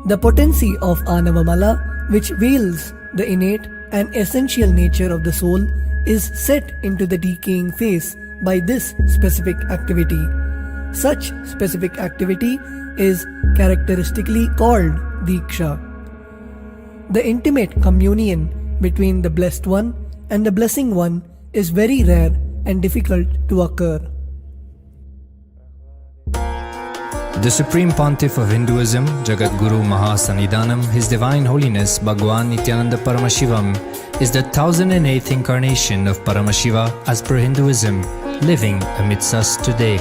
The potency of Anavamala, which veils the innate and essential nature of the soul, is set into the decaying phase by this specific activity. Such specific activity is characteristically called Diksha. The intimate communion between the blessed one and the blessing one is very rare and difficult to occur. The Supreme Pontiff of Hinduism, Jagat Guru Mahasannidhanam, His Divine Holiness Bhagwan Nithyananda Paramashivam, is the 1008th incarnation of Paramashiva as per Hinduism, living amidst us today.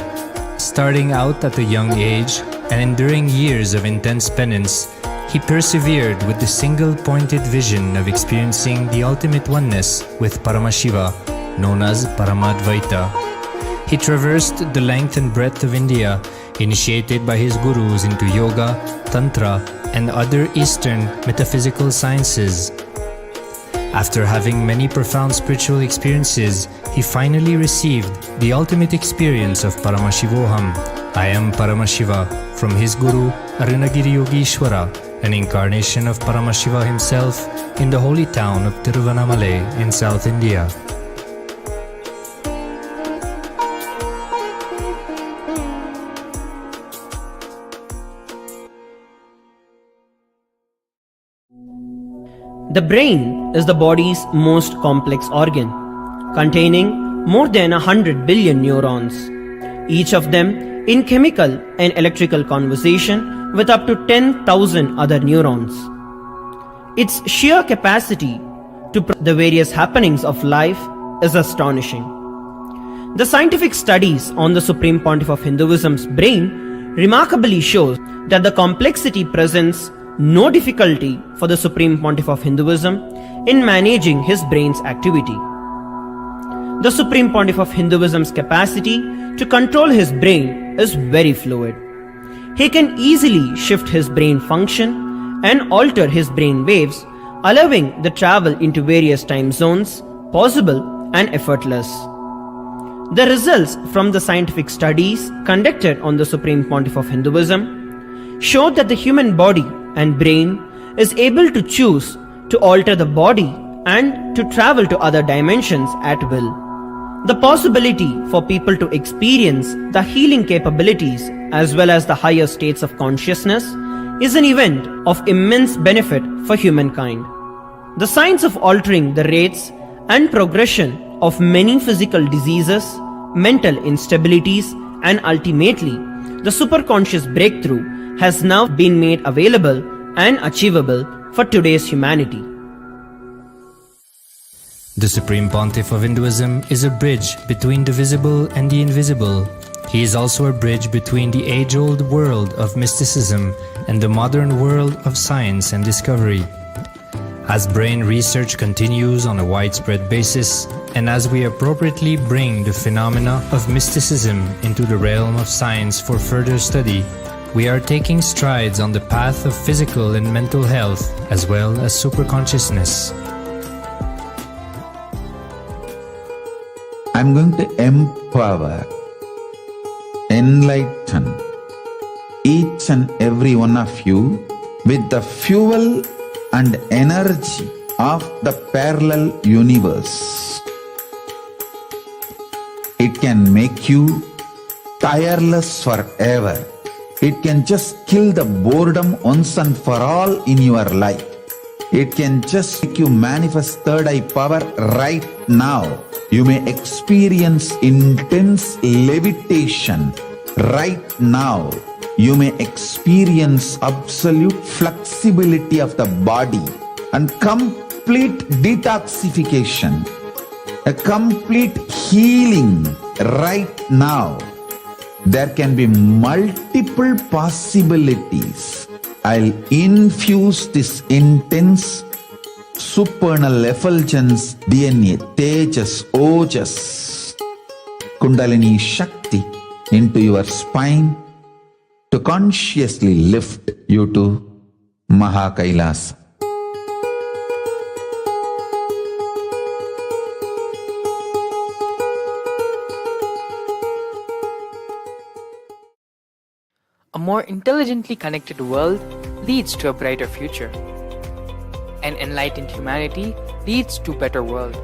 Starting out at a young age and enduring years of intense penance, he persevered with the single-pointed vision of experiencing the ultimate oneness with Paramashiva, known as Paramadvaita. He traversed the length and breadth of India, initiated by his gurus into yoga, tantra, and other Eastern metaphysical sciences. After having many profound spiritual experiences, he finally received the ultimate experience of Paramashivoham, I am Paramashiva, from his guru Ardhanareeshwara, an incarnation of Paramashiva himself in the holy town of Tiruvannamalai in South India. The brain is the body's most complex organ, containing more than 100 billion neurons, each of them in chemical and electrical conversation with up to 10,000 other neurons. Its sheer capacity to the various happenings of life is astonishing. The scientific studies on the Supreme Pontiff of Hinduism's brain remarkably shows that the complexity presents no difficulty for the Supreme Pontiff of Hinduism in managing his brain's activity. The Supreme Pontiff of Hinduism's capacity to control his brain is very fluid. He can easily shift his brain function and alter his brain waves, allowing the travel into various time zones possible and effortless. The results from the scientific studies conducted on the Supreme Pontiff of Hinduism showed that the human body and brain is able to choose to alter the body and to travel to other dimensions at will. The possibility for people to experience the healing capabilities as well as the higher states of consciousness is an event of immense benefit for humankind. The science of altering the rates and progression of many physical diseases, mental instabilities, and ultimately the superconscious breakthrough has now been made available and achievable for today's humanity. The Supreme Pontiff of Hinduism is a bridge between the visible and the invisible. He is also a bridge between the age-old world of mysticism and the modern world of science and discovery. As brain research continues on a widespread basis, and as we appropriately bring the phenomena of mysticism into the realm of science for further study, we are taking strides on the path of physical and mental health as well as superconsciousness. I'm going to empower, enlighten each and every one of you with the fuel and energy of the parallel universe. It can make you tireless forever. It can just kill the boredom once and for all in your life. It can just make you manifest third eye power right now. You may experience intense levitation right now. You may experience absolute flexibility of the body and complete detoxification, a complete healing right now. There can be multiple possibilities. I'll infuse this intense supernal effulgence DNA, Tejas, Ojas, Kundalini Shakti into your spine to consciously lift you to Mahakailasa. A more intelligently connected world leads to a brighter future. An enlightened humanity leads to a better world.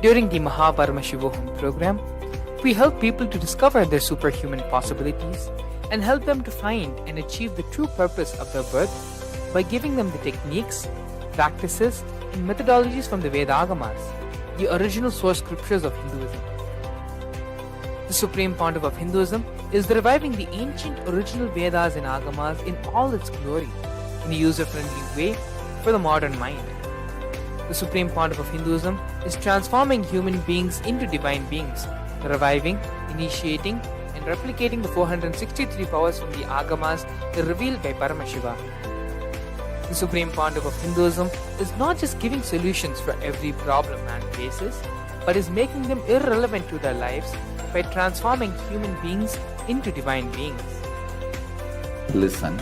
During the Paramashivam program, we help people to discover their superhuman possibilities and help them to find and achieve the true purpose of their birth by giving them the techniques, practices, and methodologies from the Vedagamas, the original source scriptures of Hinduism. The Supreme Pontiff of Hinduism is reviving the ancient original Vedas and Agamas in all its glory in a user-friendly way for the modern mind. The Supreme Pontiff of Hinduism is transforming human beings into divine beings, reviving, initiating, and replicating the 463 powers from the Agamas revealed by Paramashiva. The Supreme Pontiff of Hinduism is not just giving solutions for every problem man faces, but is making them irrelevant to their lives by transforming human beings into divine beings. Listen.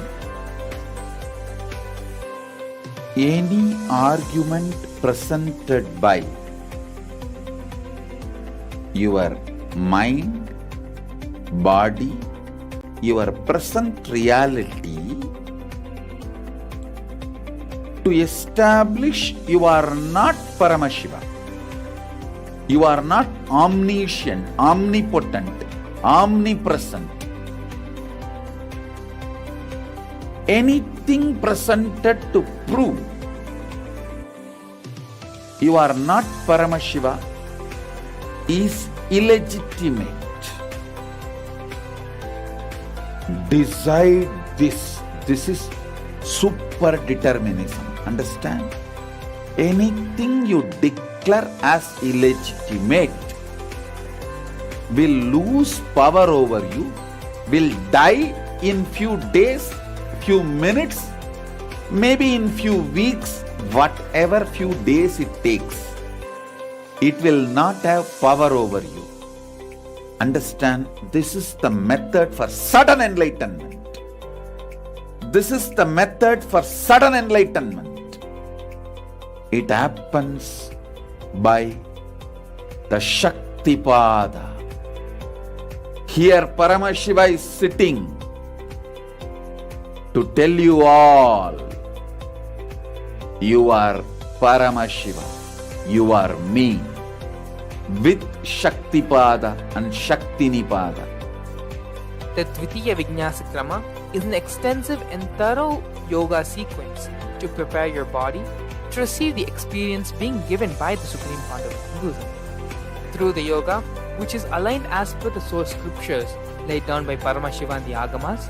Any argument presented by your mind, body, your present reality to establish you are not Paramashiva. You are not omniscient, omnipotent, omnipresent. Anything presented to prove you are not Paramashiva is illegitimate. Decide this. This is super determinism. Understand? Anything you declare as illegitimate will lose power over you, will die in few days, few minutes, maybe in few weeks, whatever few days it takes. It will not have power over you. Understand, this is the method for sudden enlightenment. This is the method for sudden enlightenment. It happens by the Shaktipada. Here Paramashiva is sitting to tell you all, you are Paramashiva, you are me, with Shaktipada and Shaktinipada. The Dvitiya Vijnasa Krama is an extensive and thorough yoga sequence to prepare your body to receive the experience being given by the Supreme Founder of Hinduism. Through the yoga, which is aligned as per the source scriptures laid down by Paramashiva and the Agamas,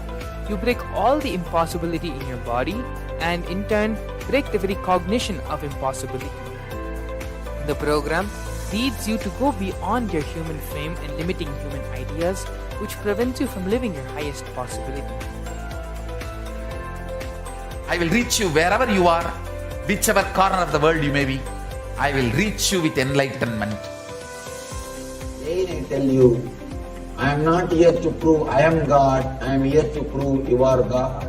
you break all the impossibility in your body and in turn break the very cognition of impossibility. The program leads you to go beyond your human frame and limiting human ideas, which prevents you from living your highest possibility. I will reach you wherever you are, whichever corner of the world you may be. I will reach you with enlightenment. Again I tell you, I am not here to prove I am God, I am here to prove you are God.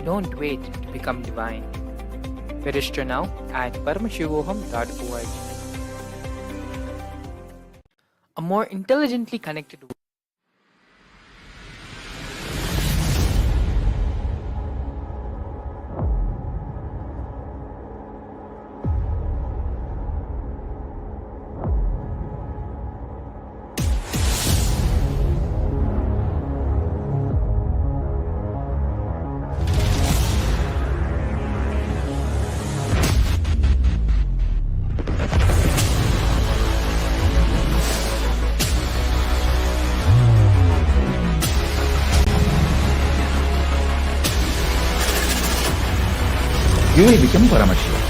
Don't wait to become divine. Register now at paramashivoham.org. A more intelligently connected world. You will become Paramashiva.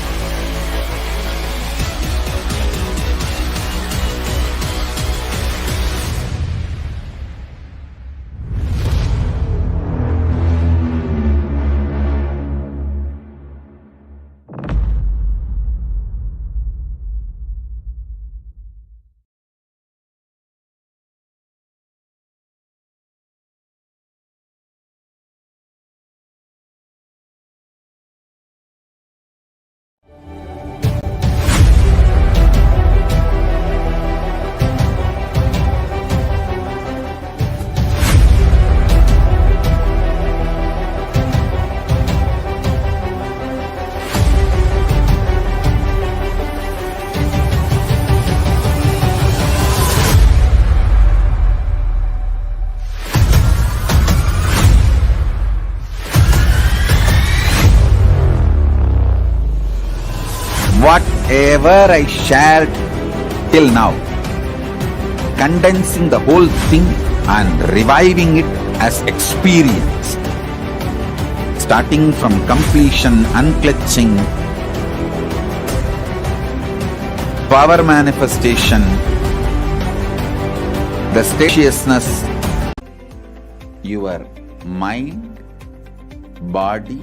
Whatever I shared till now, condensing the whole thing and reviving it as experience, starting from completion, unclutching, power manifestation, the spaciousness, your mind, body,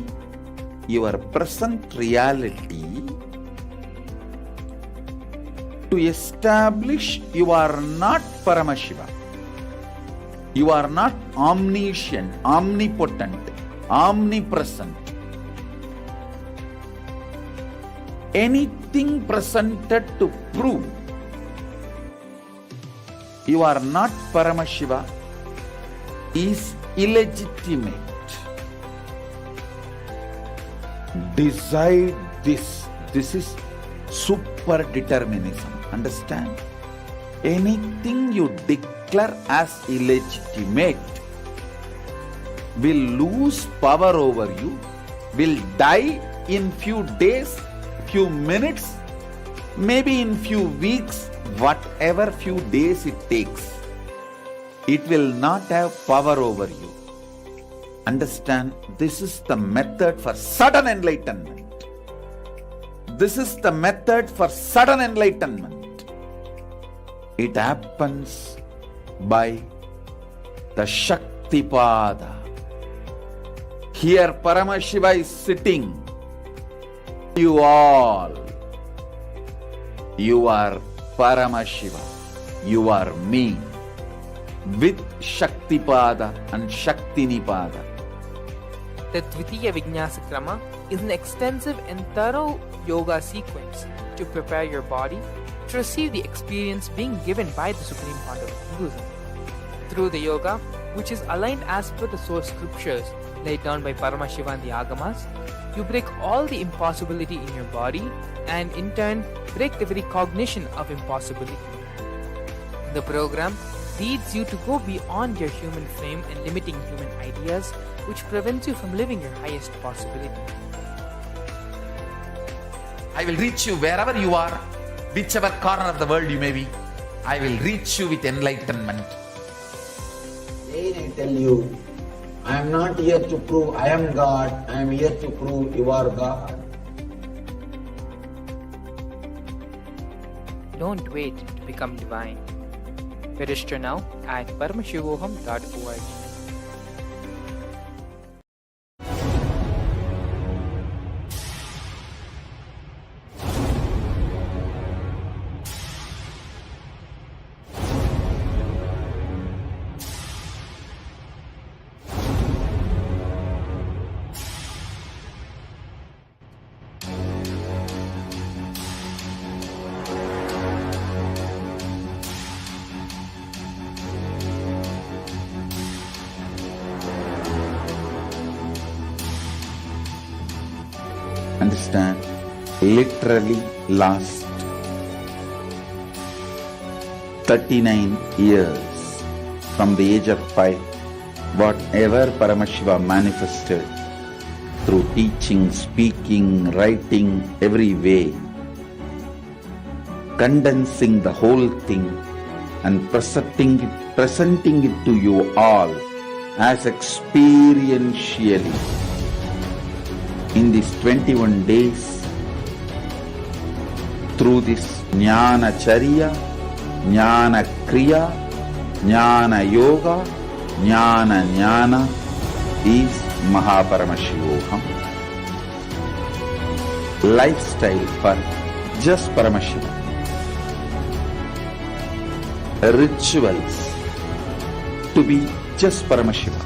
your present reality to establish you are not Paramashiva. You are not omniscient, omnipotent, omnipresent. Anything presented to prove you are not Paramashiva is illegitimate. Decide this. This is super determinism. Understand? Anything you declare as illegitimate will lose power over you, will die in few days, few minutes, maybe in few weeks, whatever few days it takes. It will not have power over you. Understand, this is the method for sudden enlightenment. This is the method for sudden enlightenment. It happens by the Shaktipada. Here Paramashiva is sitting. You all. You are Paramashiva. You are me. With Shaktipada and Shaktinipada. The Dvitiya Vinyasa Krama is an extensive and thorough yoga sequence to prepare your body to receive the experience being given by the Supreme Founder of Hinduism. Through the yoga, which is aligned as per the source scriptures laid down by Paramashiva and the Agamas, you break all the impossibility in your body and in turn break the very cognition of impossibility. The program leads you to go beyond your human frame and limiting human ideas, which prevents you from living your highest possibility. I will reach you wherever you are, whichever corner of the world you may be. I will reach you with enlightenment. Again I tell you, I am not here to prove I am God, I am here to prove you are God. Don't wait to become divine. Register now at paramashivoham.org. Understand? Literally last 39 years from the age of 5, whatever Paramashiva manifested through teaching, speaking, writing, every way, condensing the whole thing and presenting it to you all as experientially in these 21 days through this Jnana Charya, Jnana Kriya, Jnana Yoga, Jnana Jnana is Mahaparamashivoham. Lifestyle for just Paramashiva. Rituals to be just Paramashiva.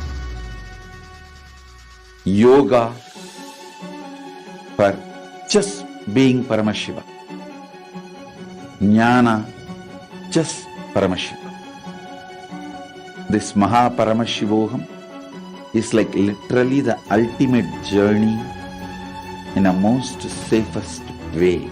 Yoga for just being Paramashiva. Jnana, just Paramashiva. This Mahaparamashivoham is like literally the ultimate journey in a most safest way.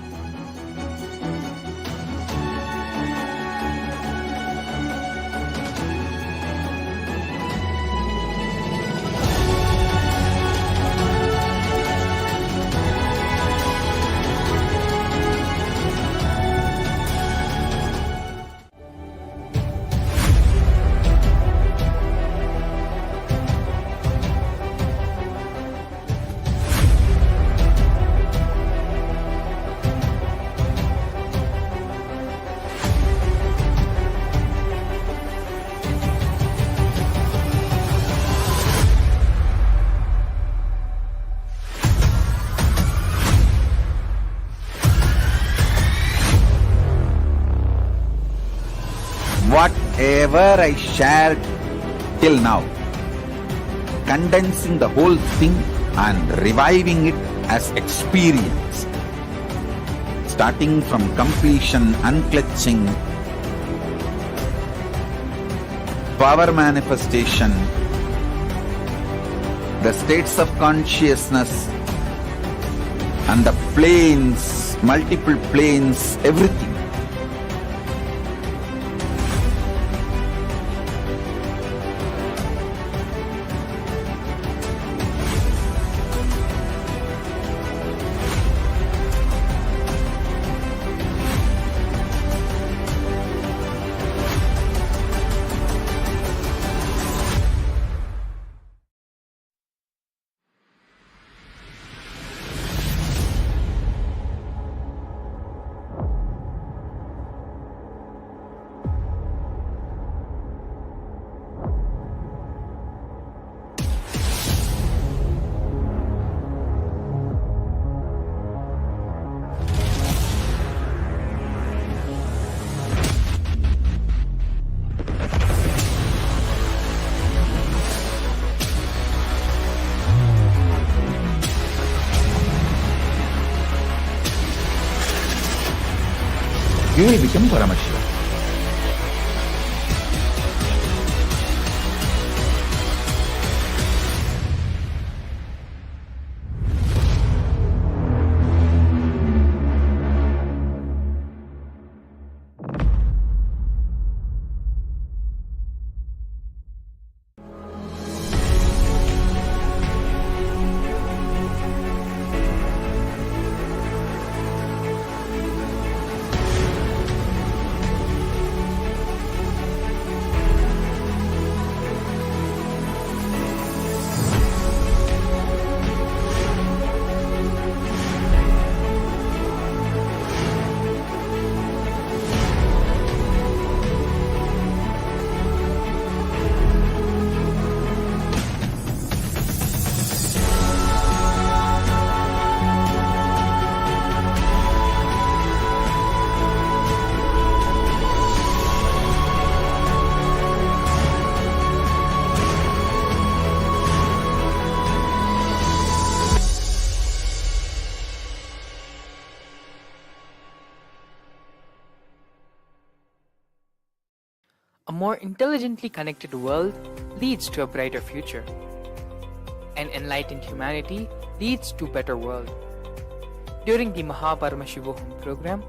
whatever I shared till now, condensing the whole thing and reviving it as experience, starting from completion, unclutching, power manifestation, the states of consciousness, and the planes, multiple planes, everything. You will become Paramashivam. A more intelligently connected world leads to a brighter future. An enlightened humanity leads to a better world. During the Paramashivam program,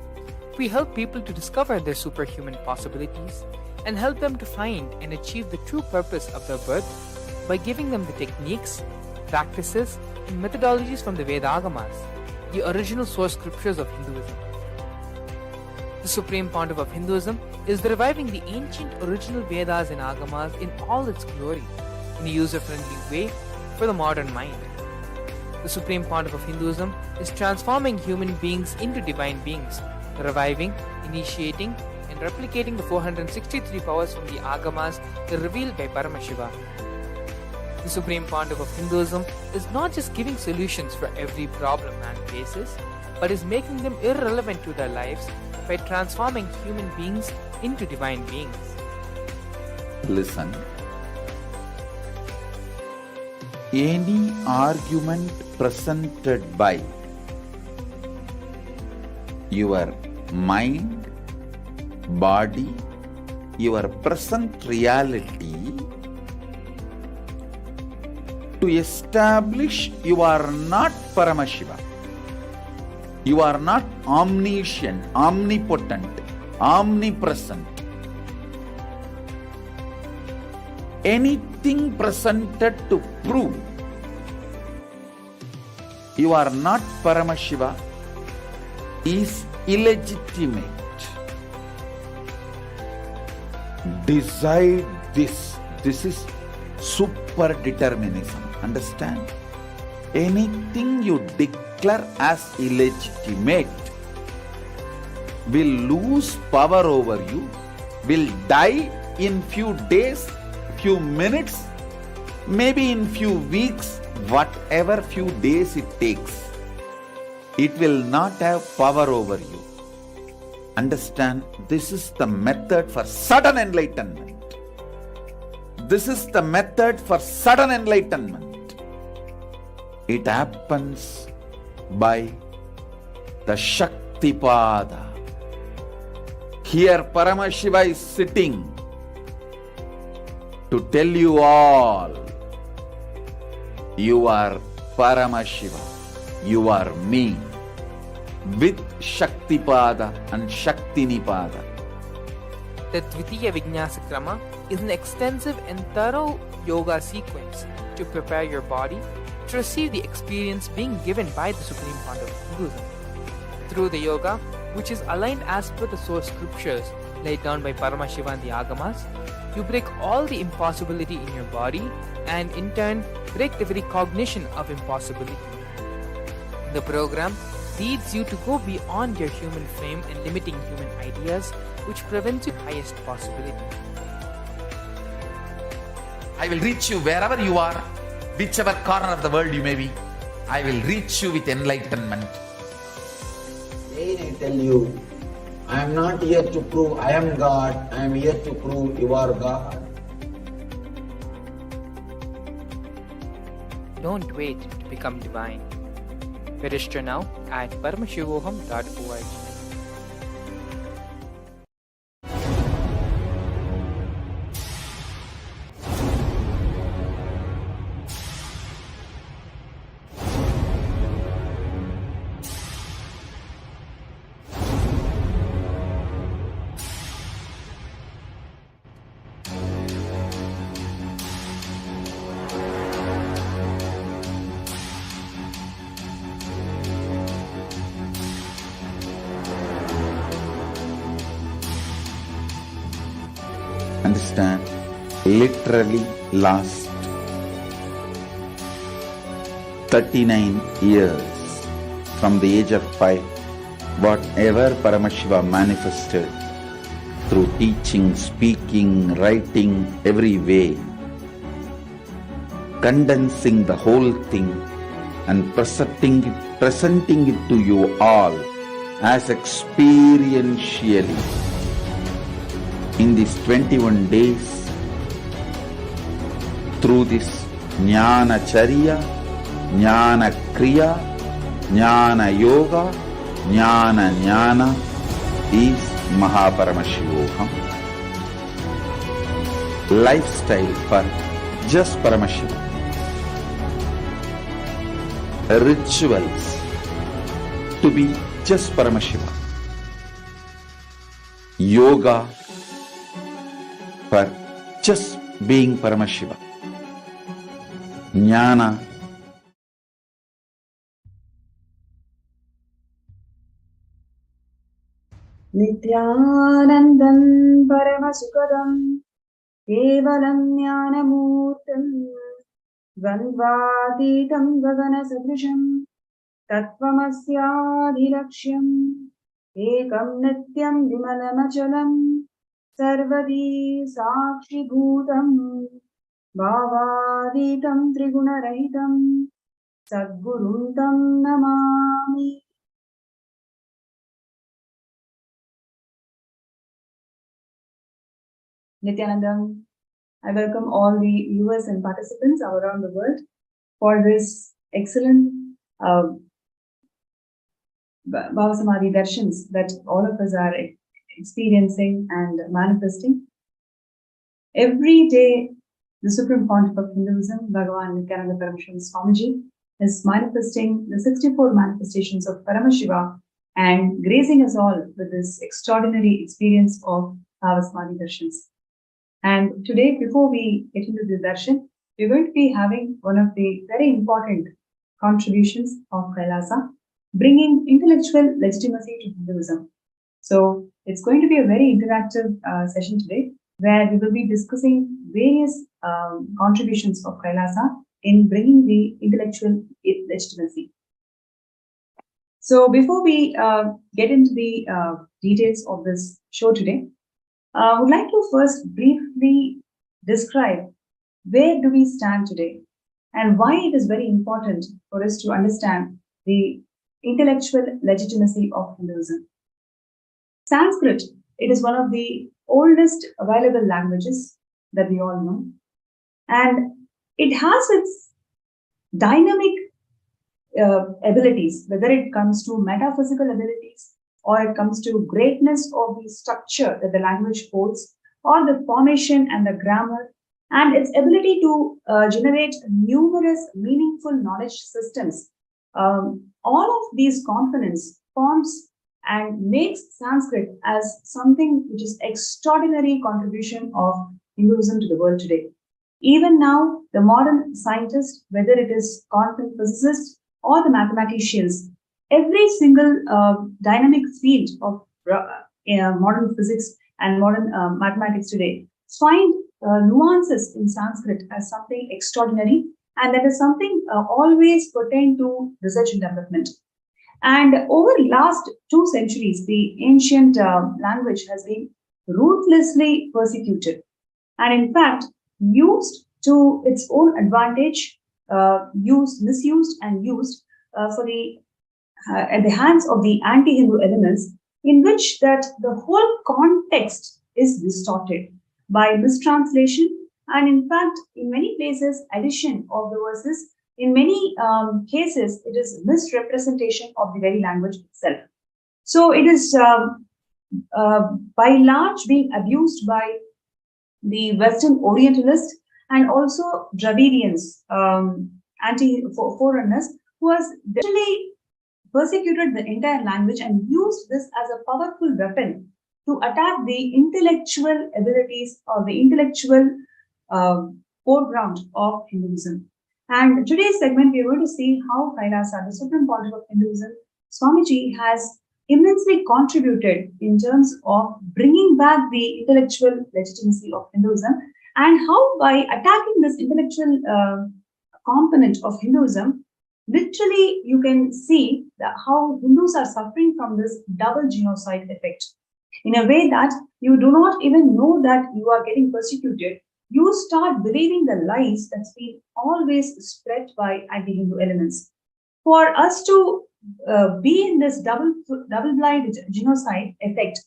we help people to discover their superhuman possibilities and help them to find and achieve the true purpose of their birth by giving them the techniques, practices, and methodologies from the Vedagamas, the original source scriptures of Hinduism. The Supreme Pontiff of Hinduism is reviving the ancient original Vedas and Agamas in all its glory, in a user-friendly way for the modern mind. The Supreme Pontiff of Hinduism is transforming human beings into divine beings, reviving, initiating, and replicating the 463 powers from the Agamas revealed by Paramashivam. The Supreme Pontiff of Hinduism is not just giving solutions for every problem man faces, but is making them irrelevant to their lives by transforming human beings into divine beings. Listen. Any argument presented by your mind, body, your present reality to establish you are not Paramashiva. You are not omniscient, omnipotent, omnipresent. Anything presented to prove you are not Paramashiva is illegitimate. Decide this. This is super determinism. Understand? Anything you declare as illegitimate will lose power over you, will die in few days, few minutes, maybe in few weeks, whatever few days it takes. It will not have power over you. Understand, this is the method for sudden enlightenment. This is the method for sudden enlightenment. It happens by the Shaktipada. Here Paramashiva is sitting to tell you all, you are Paramashiva, you are me, with Shaktipada and Shaktinipada. The Dvitiya Vijnasa Krama is an extensive and thorough yoga sequence to prepare your body to receive the experience being given by the Supreme Founder of Hinduism. Through the yoga, which is aligned as per the source scriptures laid down by Paramashiva and the Agamas, you break all the impossibility in your body and in turn break the very cognition of impossibility. The program leads you to go beyond your human frame and limiting human ideas, which prevents your highest possibility. I will reach you wherever you are, whichever corner of the world you may be. I will reach you with enlightenment. Again I tell you, I am not here to prove I am God, I am here to prove you are God. Don't wait to become divine. Register now at paramashivoham.org. Understand, literally last 39 years from the age of 5, whatever Paramashiva manifested through teaching, speaking, writing, every way, condensing the whole thing and presenting it to you all as experientially in these 21 days through this Jnana Charya, Jnana Kriya, Jnana Yoga, Jnana Jnana is Mahaparamashivoham. Lifestyle for just Paramashiva. Rituals to be just Paramashiva. Yoga for just being Paramashiva. Jnana Nithyanandam Paramasukadam Kevalam Jnanamurtam Dvandvatitam Gagana Sadrisham Tattvamasyaadhilaksham Ekam Nityam Vimalamachalam Sarvadi Sakshi Bhutam Bhavaditam Trigunarahitam Sadguruntam Namami. Nithyanandam, I welcome all the viewers and participants around the world for this excellent Bhava Samadhi Darshans that all of us are experiencing and manifesting. Every day, the Supreme Pontiff of Hinduism, Bhagavan Nithyananda Paramashivam Swamiji, is manifesting the 64 manifestations of Paramashiva and gracing us all with this extraordinary experience of Bhava Samadhi Darshans. And today, before we get into the darshan, we're going to be having one of the very important contributions of Kailasa, bringing intellectual legitimacy to Hinduism. So it's going to be a very interactive session today, where we will be discussing various contributions of Kailasa in bringing the intellectual legitimacy. So before we get into the details of this show today, I would like to first briefly describe where do we stand today and why it is very important for us to understand the intellectual legitimacy of Hinduism. Sanskrit, it is one of the oldest available languages that we all know. And it has its dynamic abilities, whether it comes to metaphysical abilities or it comes to greatness of the structure that the language holds, or the formation and the grammar, and its ability to generate numerous meaningful knowledge systems. All of these components forms and makes Sanskrit as something which is extraordinary contribution of Hinduism to the world today. Even now, the modern scientist, whether it is quantum physicists or the mathematicians, every single dynamic field of modern physics and modern mathematics today find nuances in Sanskrit as something extraordinary, and that is something always pertain to research and development. And over the last 2 centuries, the ancient language has been ruthlessly persecuted, and in fact, used to its own advantage, misused and used at the hands of the anti-Hindu elements, in which that the whole context is distorted by mistranslation, and in fact, in many places, addition of the verses. In many cases, it is misrepresentation of the very language itself. So it is by large being abused by the Western Orientalists and also Dravidians, anti-foreigners, who has literally persecuted the entire language and used this as a powerful weapon to attack the intellectual abilities or the intellectual foreground of Hinduism. And today's segment, we are going to see how Kailasa, the supreme pontiff of Hinduism, Swamiji, has immensely contributed in terms of bringing back the intellectual legitimacy of Hinduism, and how by attacking this intellectual component of Hinduism, literally you can see that how Hindus are suffering from this double genocide effect. In a way that you do not even know that you are getting persecuted, you start believing the lies that's been always spread by anti-Hindu elements. For us to be in this double-blind genocide effect,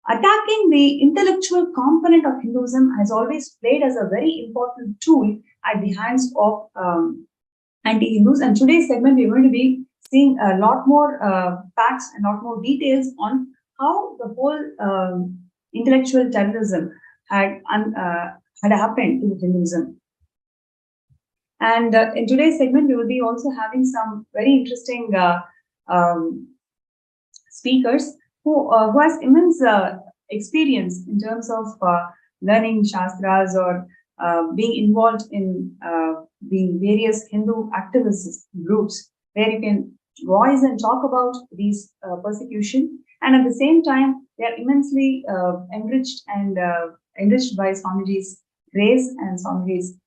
attacking the intellectual component of Hinduism has always played as a very important tool at the hands of anti-Hindus. And today's segment, we're going to be seeing a lot more facts and a lot more details on how the whole intellectual terrorism had happened in Hinduism. And in today's segment, we will be also having some very interesting speakers who has immense experience in terms of learning Shastras or being involved in the various Hindu activist groups, where you can voice and talk about these persecution. And at the same time, they are immensely enriched by Swamiji's grace and Swamiji's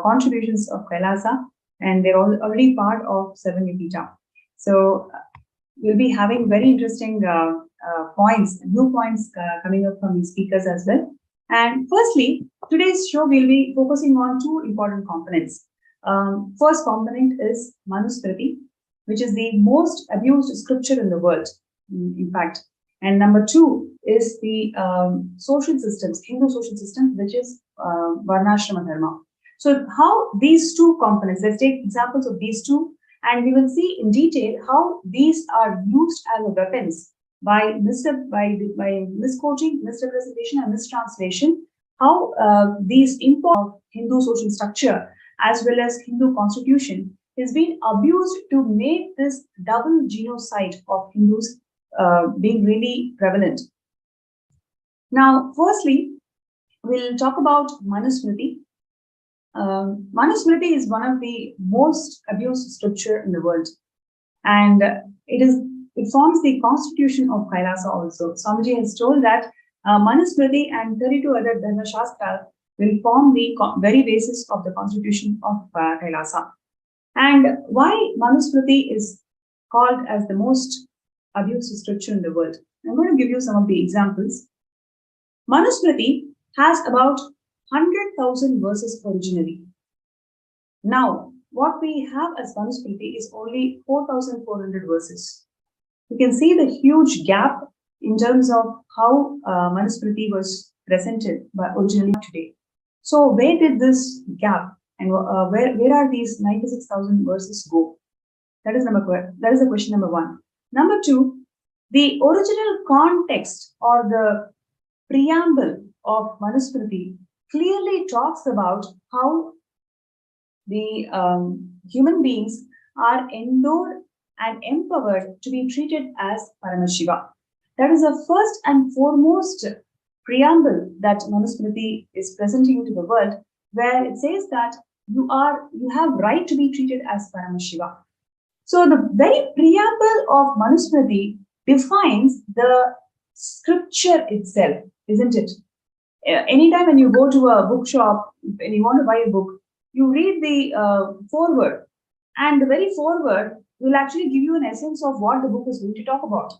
contributions of Kailasa, and they're already part of Seven Pita. So we'll be having very interesting new points coming up from these speakers as well. And firstly, today's show will be focusing on 2 important components. First component is Manusmriti, which is the most abused scripture in the world, in fact. And number 2 is the social systems, Hindu social systems, which is Varnashrama Dharma. So how these 2 components, let's take examples of these 2, and we will see in detail how these are used as weapons by misquoting, misrepresentation, and mistranslation, how these import of Hindu social structure as well as Hindu constitution is being abused to make this double genocide of Hindus being really prevalent. Now, firstly, we'll talk about Manusmriti. Manusmriti is one of the most abused scripture in the world, and it forms the constitution of Kailasa also. Swamiji has told that Manusmriti and 32 other Dharma Shastras will form the very basis of the constitution of Kailasa. And why Manusmriti is called as the most abused scripture in the world? I'm going to give you some of the examples. Manusmriti has about 100,000 verses originally. Now, what we have as Manusmriti is only 4,400 verses. You can see the huge gap in terms of how Manusmriti was presented by originally today. So where did this gap and where are these 96,000 verses go? That is the question number one. Number two, the original context or the preamble of Manusmriti clearly talks about how the human beings are endowed and empowered to be treated as Paramashiva. That is the first and foremost preamble that Manusmriti is presenting to the world, where it says that you have right to be treated as Paramashiva. So the very preamble of Manusmriti defines the scripture itself, isn't it? Anytime when you go to a bookshop and you want to buy a book, you read the foreword, and the very foreword will actually give you an essence of what the book is going to talk about.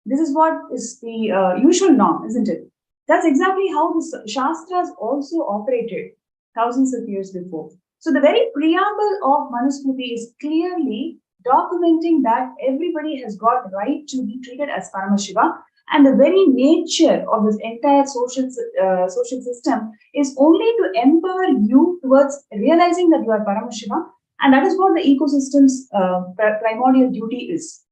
This is what is the usual norm, isn't it? That's exactly how the Shastras also operated thousands of years before. So the very preamble of Manusmriti is clearly documenting that everybody has got right to be treated as Paramashiva, and the very nature of this entire social system is only to empower you towards realizing that you are Paramashiva, and that is what the ecosystem's primordial duty is.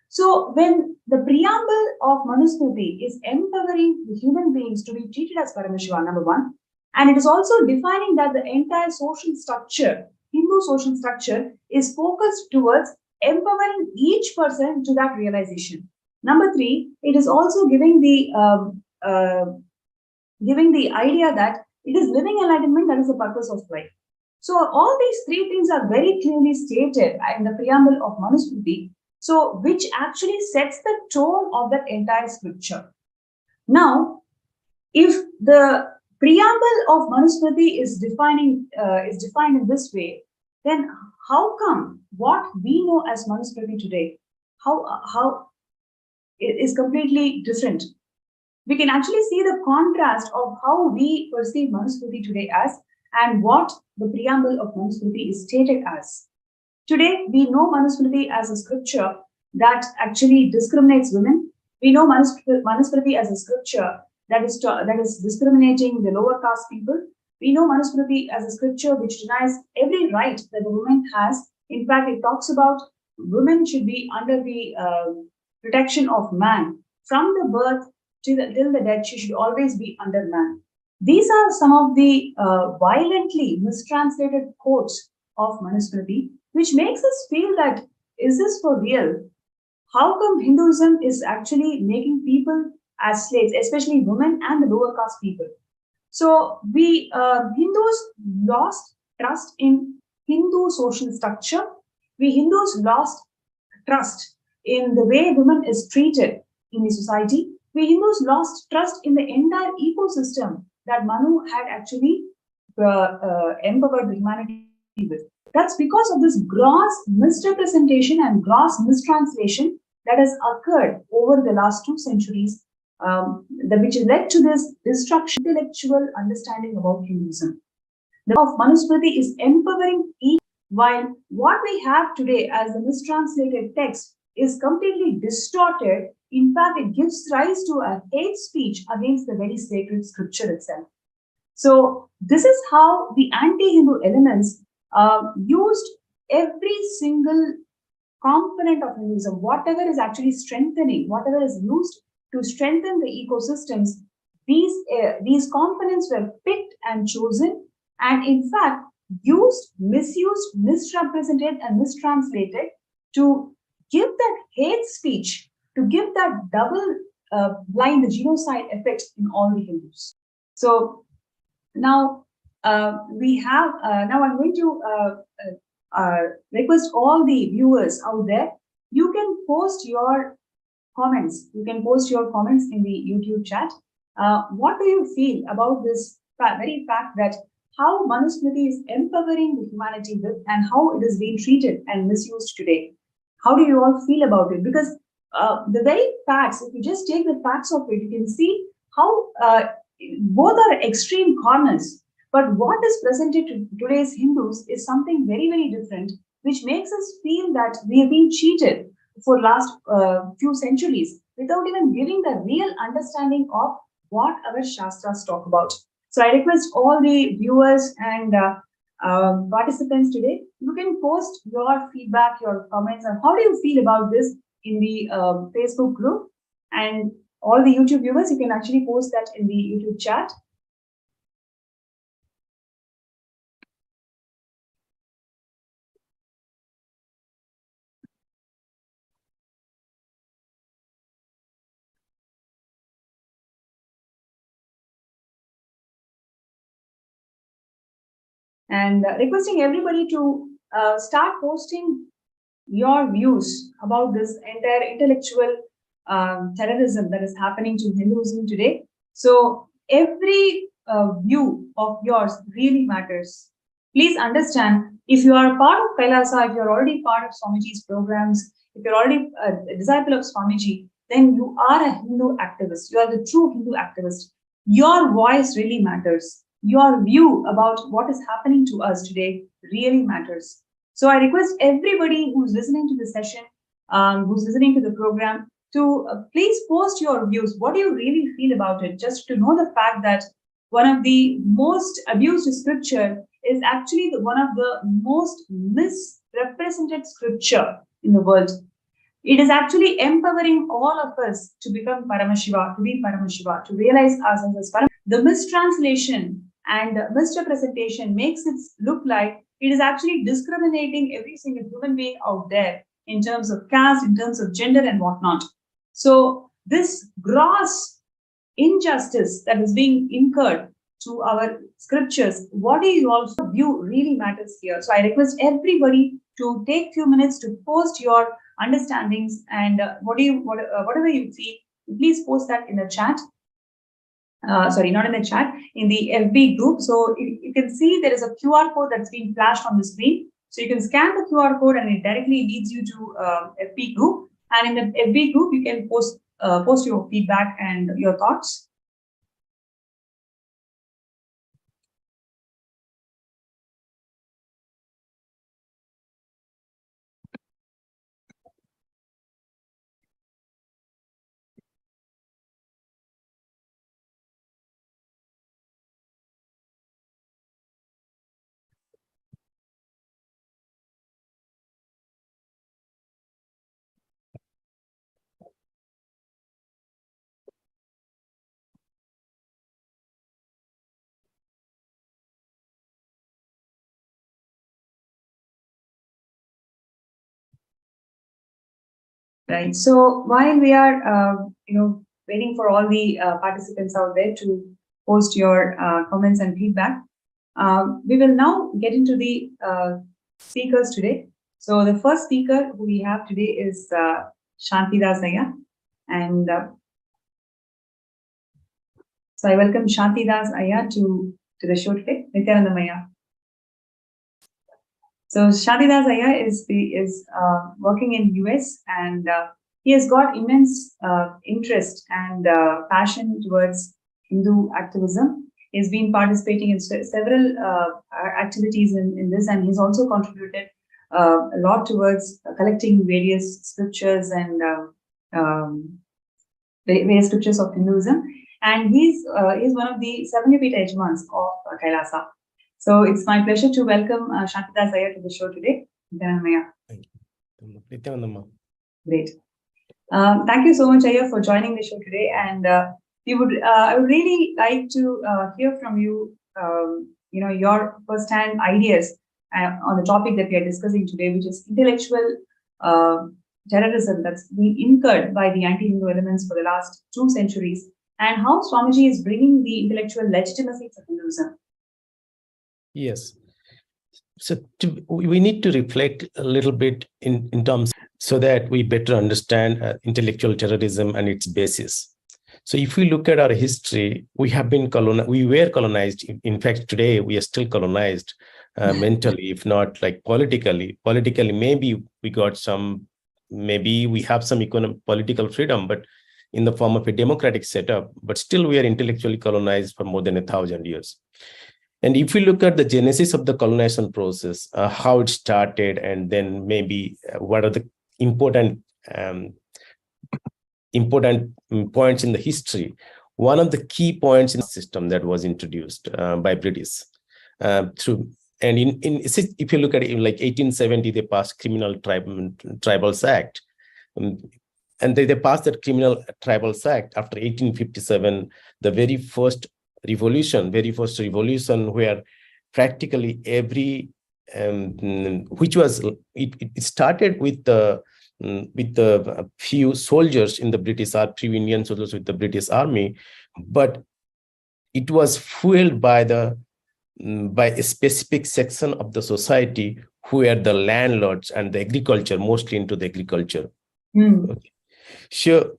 So when the preamble of Manusmriti is empowering the human beings to be treated as Paramashiva, number one, and it is also defining that the entire social structure, Hindu social structure, is focused towards empowering each person to that realization. Number three, it is also giving the idea that it is living enlightenment that is the purpose of life. So all these three things are very clearly stated in the preamble of Manusmriti, so which actually sets the tone of that entire scripture. Now, if the preamble of Manusmriti is defined in this way, then how come what we know as Manusmriti today, how it is completely different? We can actually see the contrast of how we perceive Manusmriti today as and what the preamble of Manusmriti is stated as. Today, we know Manusmriti as a scripture that actually discriminates women. We know Manusmriti as a scripture that is discriminating the lower caste people. We know Manusmriti as a scripture which denies every right that the woman has. In fact, it talks about women should be under the protection of man. From the birth till the death, she should always be under man. These are some of the violently mistranslated quotes of Manusmriti, which makes us feel that, is this for real? How come Hinduism is actually making people as slaves, especially women and the lower caste people? So we Hindus lost trust in Hindu social structure. We Hindus lost trust in the way women is treated in the society. We Hindus lost trust in the entire ecosystem that Manu had actually empowered the humanity with. That's because of this gross misrepresentation and gross mistranslation that has occurred over the last 2 centuries, which led to this destruction of intellectual understanding about Hinduism. The of Manusmriti is empowering each, while what we have today as a mistranslated text is completely distorted. In fact, it gives rise to a hate speech against the very sacred scripture itself. So this is how the anti-Hindu elements used every single component of Hinduism, whatever is actually strengthening, whatever is used to strengthen the ecosystems, these components were picked and chosen, and in fact used, misused, misrepresented, and mistranslated to give that hate speech, to give that double blind genocide effect in all the Hindus. So now we have now I'm going to request all the viewers out there, you can post your comments. You can post your comments in the YouTube chat. What do you feel about this very fact that how Manusmriti is empowering the humanity with and how it is being treated and misused today? How do you all feel about it? Because the very facts, if you just take the facts of it, you can see how both are extreme corners. But what is presented to today's Hindus is something very, very different, which makes us feel that we have been cheated for last few centuries. without even giving the real understanding of what our Shastras talk about. So I request all the viewers and participants today, you can post your feedback, your comments, and how do you feel about this in the Facebook group. And all the YouTube viewers, you can actually post that in the YouTube chat. And requesting everybody to start posting your views about this entire intellectual terrorism that is happening to Hinduism today. So every view of yours really matters. Please understand, if you are part of Kailasa, if you're already part of Swamiji's programs, if you're already a disciple of Swamiji, then you are a Hindu activist. You are the true Hindu activist. Your voice really matters. Your view about what is happening to us today really matters. So I request everybody who's listening to the session, who's listening to the program, to please post your views. What do you really feel about it? Just to know the fact that one of the most abused scripture is actually one of the most misrepresented scripture in the world. It is actually empowering all of us to become Paramashiva, to be Paramashiva, to realize ourselves as Paramashiva. The mistranslation and misrepresentation makes it look like it is actually discriminating every single human being out there in terms of caste, in terms of gender and whatnot. So this gross injustice that is being incurred to our scriptures, what do you also view really matters here. So I request everybody to take few minutes to post your understandings and whatever you feel, please post that in the chat. Sorry, not in the chat, in the FB group. So you can see there is a QR code that's been flashed on the screen. So you can scan the QR code and it directly leads you to FB group. And in the FB group, you can post your feedback and your thoughts. Right. So while we are, waiting for all the participants out there to post your comments and feedback, we will now get into the speakers today. So the first speaker who we have today is Shantidas Ayya, and so I welcome Shantidas Ayya to the show today. Nithyananda Ayya. So Shantidas Ayya is working in US, and he has got immense interest and passion towards Hindu activism. He's been participating in several activities in this, and he's also contributed a lot towards collecting various scriptures and various scriptures of Hinduism. And he's one of the 70 Yajmans of Kailasa. So it's my pleasure to welcome Shantidas Ayya to the show today. Thank you. Nithyananda. Great. Thank you so much, Ayya, for joining the show today. And I would really like to hear from you, your first-hand ideas on the topic that we are discussing today, which is intellectual terrorism that's been incurred by the anti-Hindu elements for the last 2 centuries, and how Swamiji is bringing the intellectual legitimacy to Hinduism. Yes. So we need to reflect a little bit in terms so that we better understand intellectual terrorism and its basis. So if we look at our history, we were colonized. In fact, today we are still colonized mentally, if not like politically. Politically, maybe we have some economic political freedom, but in the form of a democratic setup, but still we are intellectually colonized for more than 1,000 years. And if we look at the genesis of the colonization process, how it started, and then maybe what are the important important points in the history. One of the key points in the system that was introduced by British through, and if you look at it, in like 1870, they passed Criminal Tribals Act. And they passed that Criminal Tribals Act after 1857, the very first revolution where practically every, which was, it started with the few soldiers in the British Army, few Indian soldiers with the British Army, but it was fueled by a specific section of the society who were the landlords and the agriculture, mostly into the agriculture. Okay. Sure.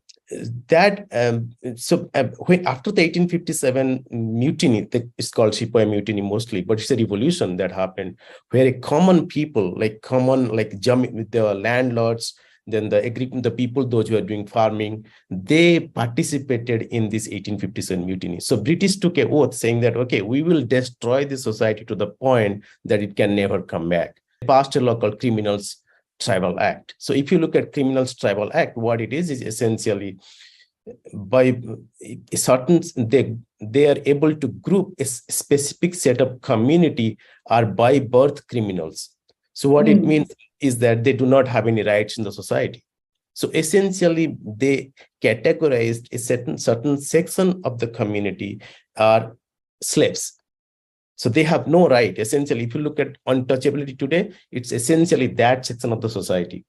That when after the 1857 mutiny, it's called Sepoy Mutiny mostly, but it's a revolution that happened where a common people, like the landlords, then the people, those who are doing farming, they participated in this 1857 mutiny. So British took an oath saying that, okay, we will destroy the society to the point that it can never come back. They passed a law called Criminals Tribal Act. So if you look at Criminals Tribal Act, what it is essentially by a certain, they are able to group a specific set of community are by birth criminals. So what it means is that they do not have any rights in the society. So essentially, they categorized a certain section of the community are slaves. So they have no right. Essentially, if you look at untouchability today, it's essentially that section of the society.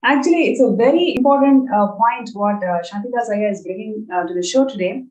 Actually, it's a very important point what Shantida Saya is bringing to the show today.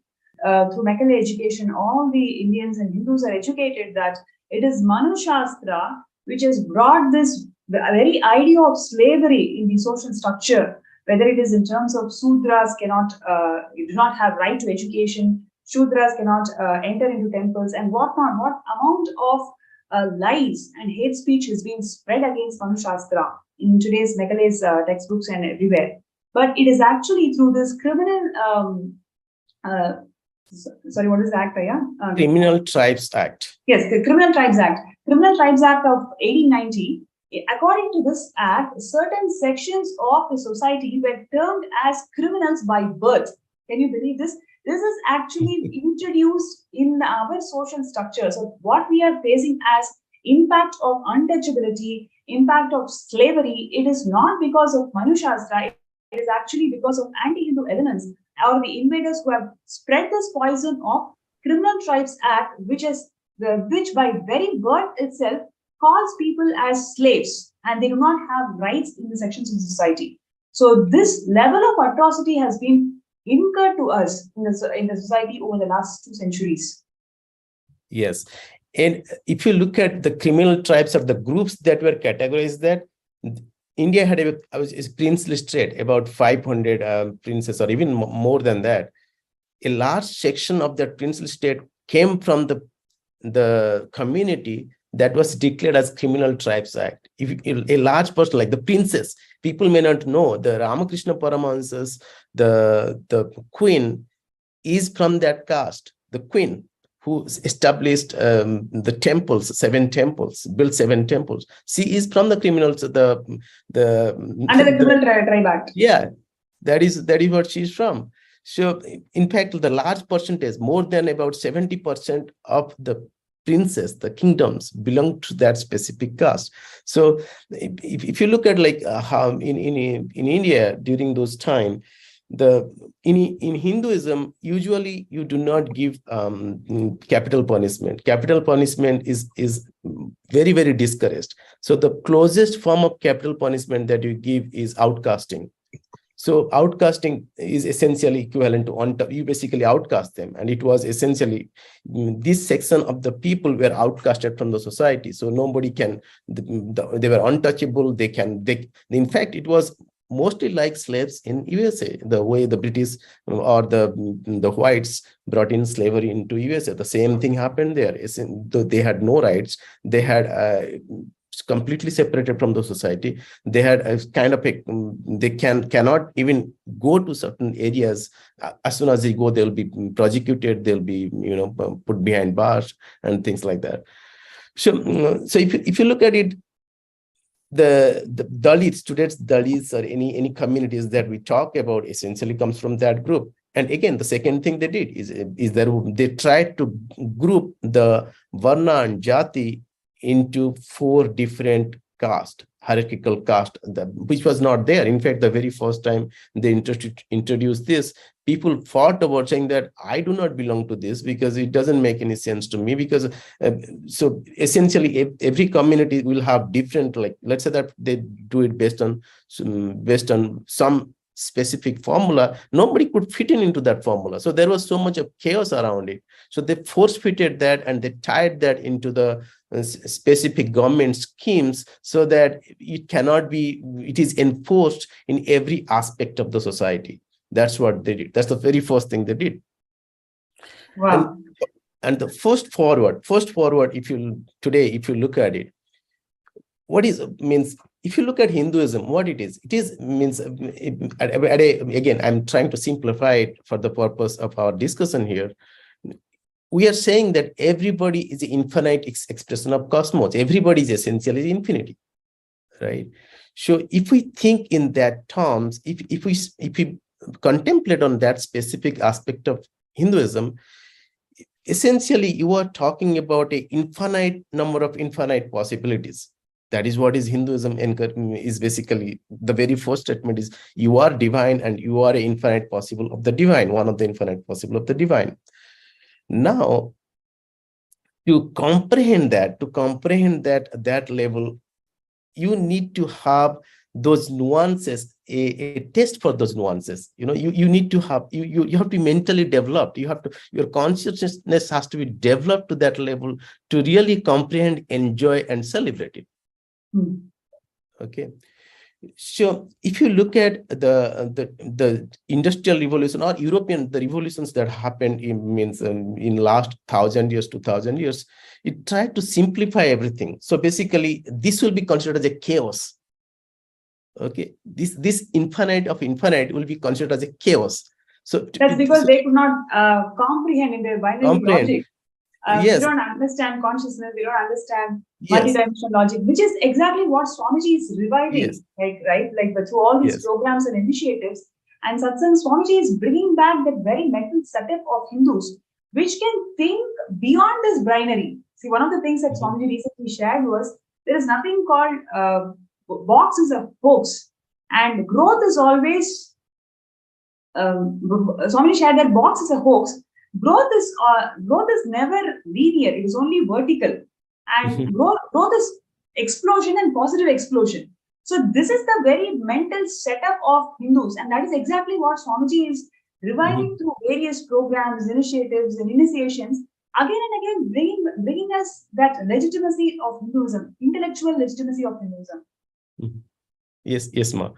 Through Macaulay education, all the Indians and Hindus are educated that it is Manu Shastra which has brought this very idea of slavery in the social structure, whether it is in terms of Sudras do not have right to education, Shudras cannot enter into temples and whatnot. What amount of lies and hate speech has been spread against Manu Shastra in today's Macaulay's textbooks and everywhere. But it is actually through this criminal, sorry, what is the act? Criminal Tribes Act. Yes, the Criminal Tribes Act. Criminal Tribes Act of 1890. According to this act, certain sections of the society were termed as criminals by birth. Can you believe this? This is actually introduced in our social structure. So what we are facing as impact of untouchability, impact of slavery, it is not because of Manu Shastra, it is actually because of anti-Hindu elements or the invaders who have spread this poison of Criminal Tribes Act, which by very birth itself calls people as slaves and they do not have rights in the sections of society. So this level of atrocity has been incurred to us in the society over the last 2 centuries. Yes. And if you look at the criminal tribes or the groups that were categorized, that India had a princely state, about 500 princes or even more than that. A large section of that princely state came from the community that was declared as Criminal Tribes Act. If a large person like the princes, people may not know, the Ramakrishna Paramahansas, the queen is from that caste. The queen who established the temples, 7 temples, built 7 temples. She is from the criminals, under the Criminal Tribe Act. Yeah, that is what she's from. So in fact, the large percentage, more than about 70% of the princes, the kingdoms belong to that specific caste. So if you look at like how in India during those time, in Hinduism, usually you do not give capital punishment. Capital punishment is very, very discouraged. So the closest form of capital punishment that you give is outcasting. So outcasting is essentially equivalent to you basically outcast them, and it was essentially this section of the people were outcasted from the society. So nobody can. They were untouchable. In fact, it was mostly like slaves in USA. The way the British or the whites brought in slavery into USA, the same thing happened there. Though they had no rights, they had. Completely separated from the society. They had a kind of they cannot even go to certain areas. As soon as they go, they'll be prosecuted, they'll be put behind bars and things like that. So if you look at it, the Dalits, today's Dalits or any communities that we talk about essentially comes from that group. And again, the second thing they did is that they tried to group the Varna and Jati into 4 different castes, hierarchical caste, which was not there. In fact, the very first time they introduced this, people fought about saying that I do not belong to this because it doesn't make any sense to me, because so essentially every community will have different, like, let's say that they do it based on some specific formula. Nobody could fit into that formula, so there was so much of chaos around it. So they force fitted that and they tied that into the specific government schemes, so that it is enforced in every aspect of the society. That's what they did. That's the very first thing they did. Wow. And the first forward, if you look at it, what is means, if you look at Hinduism, what it is means, again, I'm trying to simplify it for the purpose of our discussion here. We are saying that everybody is an infinite expression of cosmos. Everybody is essentially infinity, right? So if we think in that terms, if we contemplate on that specific aspect of Hinduism, essentially you are talking about an infinite number of infinite possibilities. That is what is Hinduism is basically. The very first statement is you are divine and you are an infinite possible of the divine, one of the infinite possible of the divine. Now, to comprehend that level, you need to have those nuances, a test for those nuances. You need to have, you have to be mentally developed. Your consciousness has to be developed to that level to really comprehend, enjoy, and celebrate it. Okay. So if you look at the industrial revolution or the revolutions that happened in last 1,000 years, 2,000 years, it tried to simplify everything. So basically, this will be considered as a chaos. Okay, this infinite of infinite will be considered as a chaos. So that's because they could not comprehend in their binary logic. Yes. They don't understand consciousness. They don't understand multidimensional logic, which is exactly what Swamiji is reviving. Yes. Like through all these programs and initiatives. And Satsang, Swamiji is bringing back that very mental setup of Hindus, which can think beyond this binary. See, one of the things that Swamiji recently shared was there is nothing called box is a hoax, and growth is always. Swamiji shared that box is a hoax. Growth is never linear. It is only vertical, and growth is explosion and positive explosion. So this is the very mental setup of Hindus, and that is exactly what Swamiji is reviving through various programs, initiatives, and initiations. Again and again, bringing us that legitimacy of Hinduism, intellectual legitimacy of Hinduism. Yes, ma.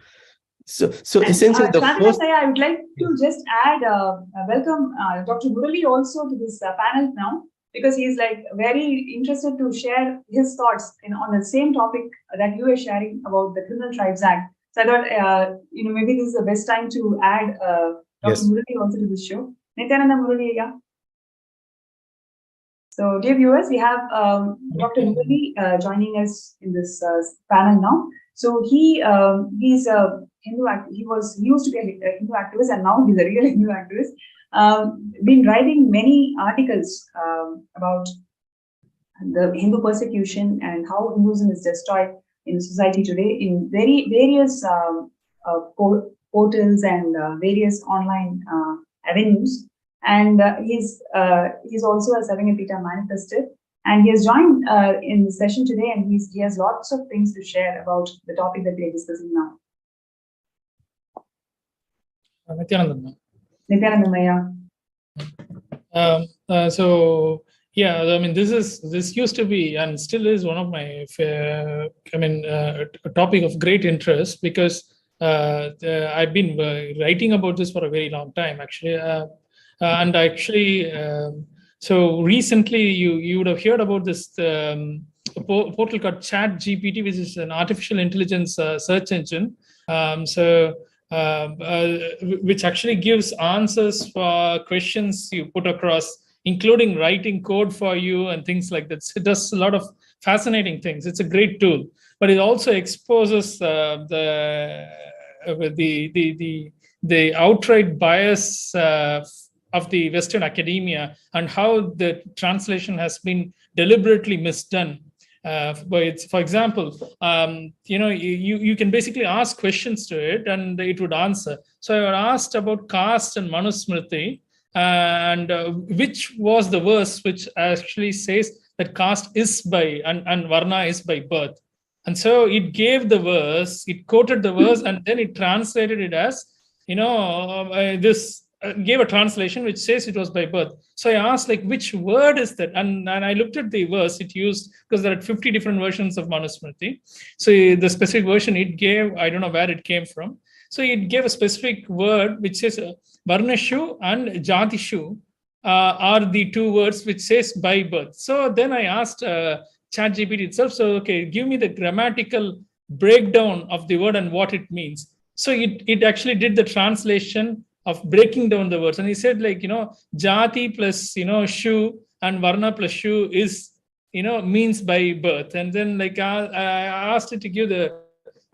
So essentially, the first. I would like to just add, welcome Dr. Murali also to this panel now, because he is very interested to share his thoughts on the same topic that you were sharing about the Criminal Tribes Act. So I thought, maybe this is the best time to add Dr. Murali also to this show. Nithyananda Murali, yeah. So, dear viewers, we have Dr. Murali joining us in this panel now. So he's a Hindu he used to be a Hindu activist, and now he's a real Hindu activist. Been writing many articles about the Hindu persecution and how Hinduism is destroyed in society today in various portals and various online avenues. And he's also a Sarvangapita manifested. And he has joined in the session today, and he has lots of things to share about the topic that we are discussing now. Nithyananda. So yeah, I mean, this used to be and still is one of my a topic of great interest, because I've been writing about this for a very long time, actually, and actually. So recently, you would have heard about this portal called ChatGPT, which is an artificial intelligence search engine. Which actually gives answers for questions you put across, including writing code for you and things like that. So it does a lot of fascinating things. It's a great tool, but it also exposes the outright bias of the Western academia and how the translation has been deliberately misdone. For example, you can basically ask questions to it and it would answer. So I asked about caste and Manusmriti, and which was the verse which actually says that caste is by and Varna is by birth. And so it gave the verse, it quoted the verse, and then it translated it as, gave a translation which says it was by birth. So I asked, like, which word is that? And I looked at the verse it used, because there are 50 different versions of Manusmriti. So the specific version it gave, I don't know where it came from. So it gave a specific word which says Varnashu and Jatishu are the two words which says by birth. So then I asked ChatGPT itself, so okay, give me the grammatical breakdown of the word and what it means. So it actually did the translation of breaking down the words, and he said, like, jati plus shu and varna plus shu is means by birth. And then like I asked it to give the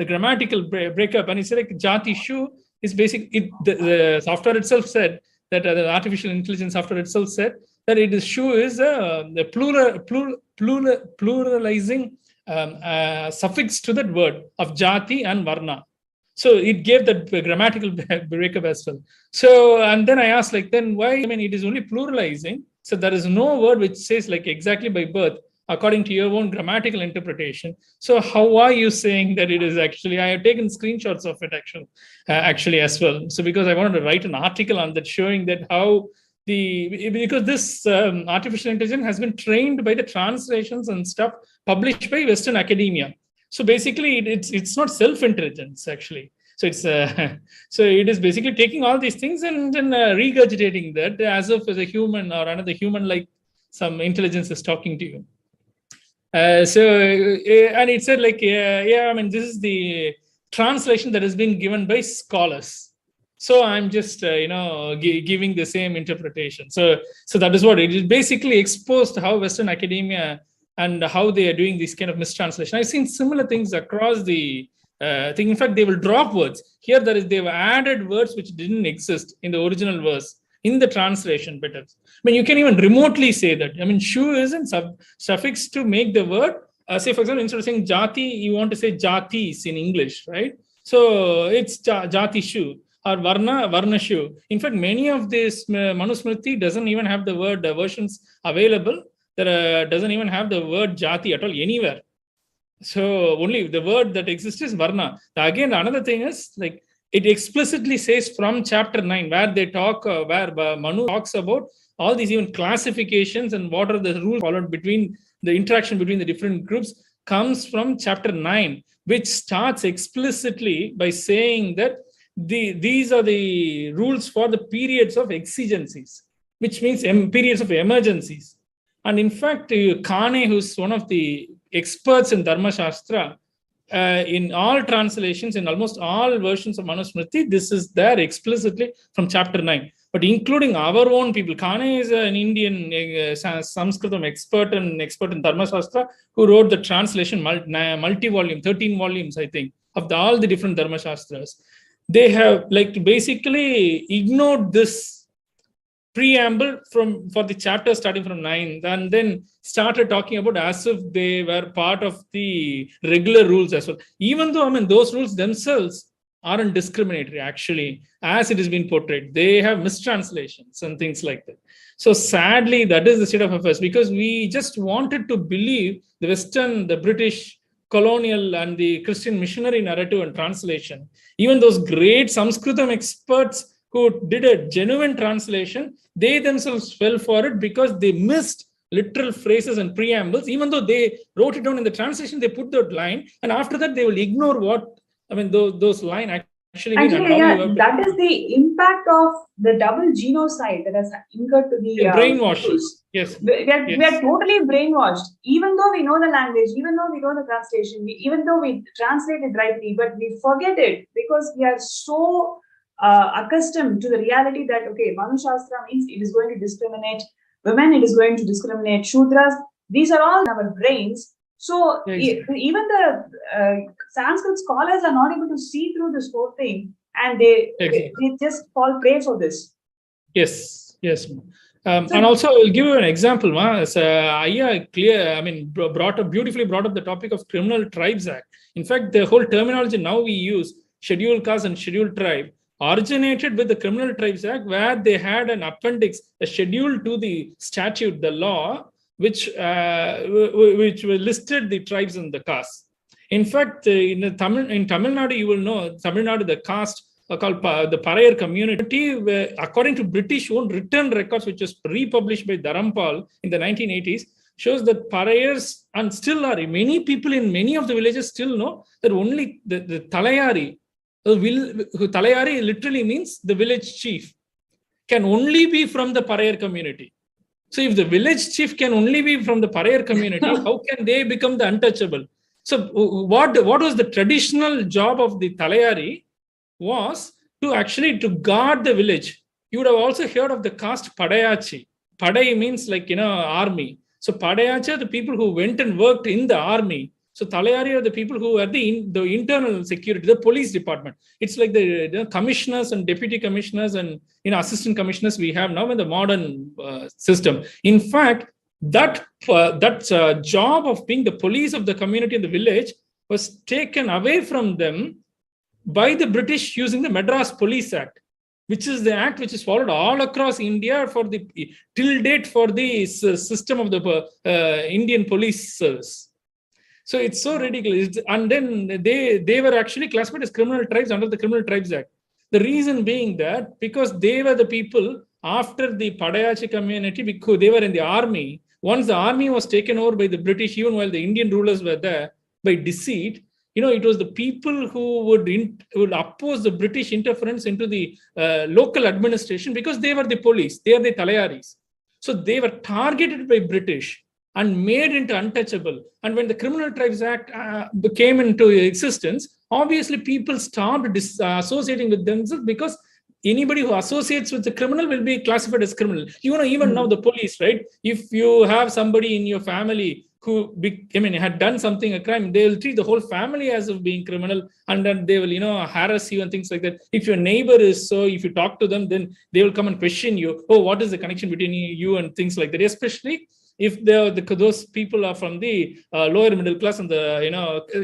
grammatical breakup, and he said, like, jati shu is basically the software itself said that the artificial intelligence software itself said that it is shu is the pluralizing suffix to that word of jati and varna. So it gave that grammatical breakup as well. So, and then I asked, like, then why? I mean, it is only pluralizing. So there is no word which says like exactly by birth, according to your own grammatical interpretation. So how are you saying that it is actually? I have taken screenshots of it actually as well. So because I wanted to write an article on that, showing that how because this artificial intelligence has been trained by the translations and stuff published by Western academia. So basically, it's not self-intelligence actually. So it's so it is basically taking all these things and then regurgitating that as if as a human or another human, like some intelligence is talking to you. And it said, like, I mean, this is the translation that has been given by scholars. So I'm just giving the same interpretation. So that is what it is. Basically exposed how Western academia and how they are doing this kind of mistranslation. I've seen similar things across the thing. In fact, they will drop words. Here, they've added words which didn't exist in the original verse in the translation better. I mean, you can even remotely say that. I mean, shu isn't suffix to make the word. Say, for example, instead of saying jati, you want to say jatis in English, right? So it's jati shu or varna shu. In fact, many of this Manusmriti doesn't even have the word versions available. There doesn't even have the word jati at all anywhere. So only the word that exists is varna. Again, another thing is, like, it explicitly says from chapter 9, where they talk, where Manu talks about all these even classifications and what are the rules followed between the interaction between the different groups, comes from chapter 9, which starts explicitly by saying that these are the rules for the periods of exigencies, which means periods of emergencies. And in fact, Kane, who's one of the experts in Dharma Shastra, in all translations, in almost all versions of Manusmriti, this is there explicitly from chapter 9. But including our own people, Kane is an Indian Sanskritam expert and expert in Dharma Shastra, who wrote the translation, multi-volume, 13 volumes, I think, of all the different Dharma Shastras. They have, like, basically ignored this preamble for the chapter starting from 9, and then started talking about as if they were part of the regular rules as well. Even though, I mean, those rules themselves aren't discriminatory, actually, as it has been portrayed. They have mistranslations and things like that. So sadly, that is the state of affairs, because we just wanted to believe the Western, the British colonial and the Christian missionary narrative and translation. Even those great Sanskritam experts who did a genuine translation, they themselves fell for it because they missed literal phrases and preambles. Even though they wrote it down in the translation, they put that line, and after that they will ignore what, I mean, those lines actually mean. That is the impact of the double genocide that has incurred to the brainwashing. Yes, we are totally brainwashed. Even though we know the language, even though we know the translation, even though we translate it rightly, but we forget it because we are so accustomed to the reality that, okay, Manu Shastra means it is going to discriminate women, it is going to discriminate Shudras. These are all in our brains, So Exactly. even the Sanskrit scholars are not able to see through this whole thing, and they just fall prey for this. Yes, yes. So- and also, I'll give you an example. Beautifully brought up the topic of Criminal Tribes Act. In fact, the whole terminology now we use, scheduled caste and scheduled tribe, originated with the Criminal Tribes Act, where they had an appendix, a schedule to the statute, the law, which listed the tribes and the castes. In fact, in Tamil Nadu, you will know, Tamil Nadu, the caste called the Parayar community, according to British own written records, which was republished by Dharampal in the 1980s, shows that Parayars, and still are, many people in many of the villages still know that only the Talayari, Talayari literally means the village chief, can only be from the Parayar community. So if the village chief can only be from the Parayar community, how can they become the untouchable? So what was the traditional job of the Talayari was to guard the village. You would have also heard of the caste Padayachi. Padai means army. So Padayachi are the people who went and worked in the army. So Talayari are the people who are the internal security, the police department. It's like the commissioners and deputy commissioners and assistant commissioners we have now in the modern system. In fact, that job of being the police of the community in the village was taken away from them by the British using the Madras Police Act, which is the act which is followed all across India till date for the system of the Indian police service. So it's so ridiculous. And then they were actually classified as criminal tribes under the Criminal Tribes Act. The reason being that because they were the people after the Padayachi community, because they were in the army. Once the army was taken over by the British, even while the Indian rulers were there, by deceit, it was the people who would oppose the British interference into the local administration because they were the police, they are the Talayaris. So they were targeted by British and made into untouchable. And when the Criminal Tribes Act came into existence, obviously people stopped associating with themselves because anybody who associates with the criminal will be classified as criminal. Even now the police, right? If you have somebody in your family who had done something, a crime, they will treat the whole family as of being criminal, and then they will harass you and things like that. If your neighbor is so, if you talk to them, then they will come and question you. Oh, what is the connection between you and things like that? Especially if those people are from the lower middle class and the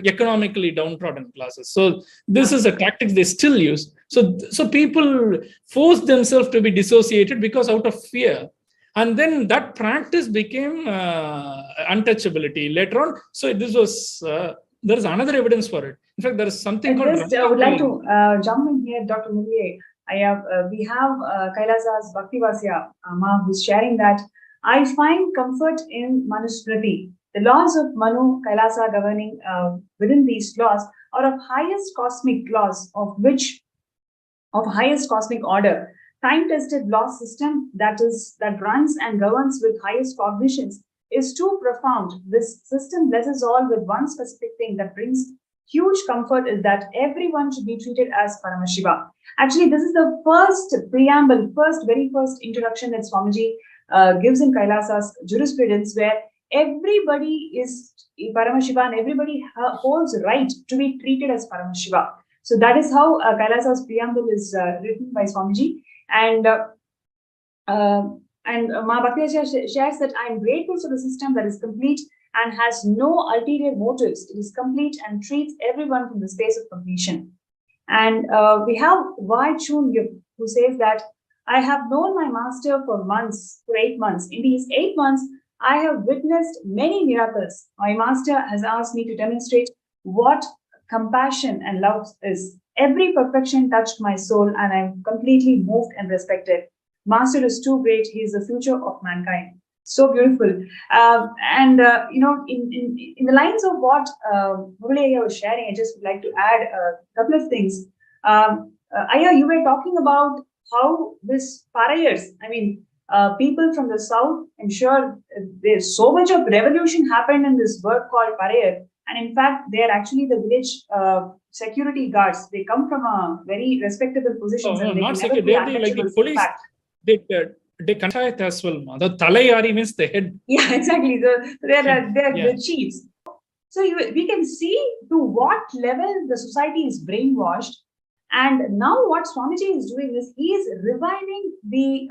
economically downtrodden classes. So this is a tactic they still use. So people force themselves to be dissociated because out of fear. And then that practice became untouchability later on. So this was, there is another evidence for it. In fact, there is something called... I would like to jump in here, Dr. Mulle. We have Kailasa's Bhaktivasya Ma, who's sharing that I find comfort in Manusmriti. The laws of Manu, Kailasa governing within these laws are of highest cosmic laws, of highest cosmic order. Time-tested law system that runs and governs with highest cognitions is too profound. This system blesses all with one specific thing that brings huge comfort, is that everyone should be treated as Paramashiva. Actually, this is the first preamble, very first introduction that Swamiji gives in Kailasa's jurisprudence, where everybody is Paramashiva and everybody holds right to be treated as Paramashiva. So that is how Kailasa's preamble is written by Swamiji. And Ma Bhaktivasya shares that I am grateful for the system that is complete and has no ulterior motives. It is complete and treats everyone from the space of completion. And we have Wai Chun Yip, who says that I have known my master for 8 months. In these 8 months, I have witnessed many miracles. My master has asked me to demonstrate what compassion and love is. Every perfection touched my soul, and I'm completely moved and respected. Master is too great. He is the future of mankind. So beautiful. In the lines of what Mulle was sharing, I just would like to add a couple of things. Aya, you were talking about how this Parayars, people from the south, I'm sure there's so much of revolution happened in this word called Parayar. And in fact, they are actually the village security guards. They come from a very respectable positions. Oh, no, not security. They're like the police. They contact as well. The Talayari means the head. Yeah, exactly. They're the chiefs. So we can see to what level the society is brainwashed. And now what Swamiji is doing is he is reviving the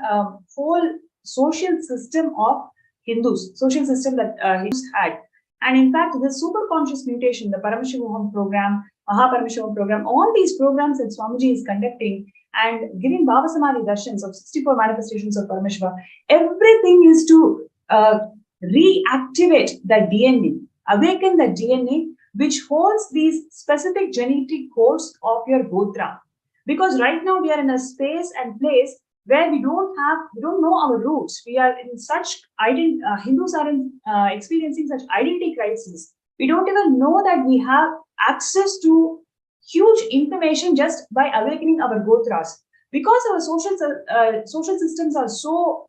whole social system of Hindus, social system that Hindus had. And in fact, the super conscious mutation, the Paramashivam program, Paramashivam program, all these programs that Swamiji is conducting and giving Bhava Samadhi Darshans of 64 manifestations of Paramashiva, everything is to reactivate the DNA, awaken the DNA, which holds these specific genetic codes of your Gotra. Because right now we are in a space and place where we don't know our roots. We are in such Hindus are experiencing such identity crisis. We don't even know that we have access to huge information just by awakening our Gotras. Because our social systems are so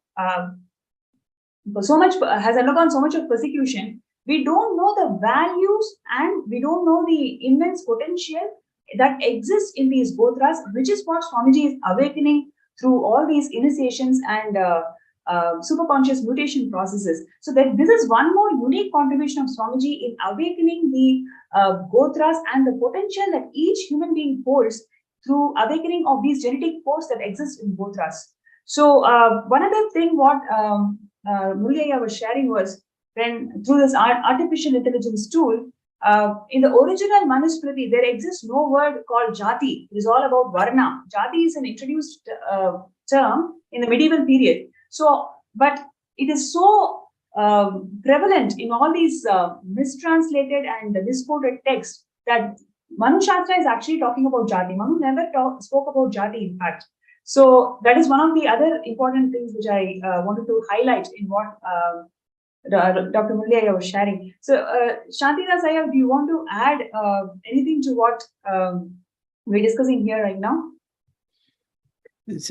much has undergone so much of persecution, we don't know the values and we don't know the immense potential that exists in these Gotras, which is what Swamiji is awakening through all these initiations and superconscious mutation processes. So that this is one more unique contribution of Swamiji in awakening the Gotras and the potential that each human being holds through awakening of these genetic codes that exist in Gotras. So one other thing what Murliaya was sharing was when through this artificial intelligence tool, in the original Manusmriti, there exists no word called Jati. It is all about Varna. Jati is an introduced term in the medieval period. So, but it is so prevalent in all these mistranslated and misquoted texts that Manu Shastra is actually talking about Jati. Manu never spoke about Jati, in fact. So that is one of the other important things which I wanted to highlight in what Dr. Murliaya was sharing. So, Shantira Sayal, do you want to add anything to what we're discussing here right now?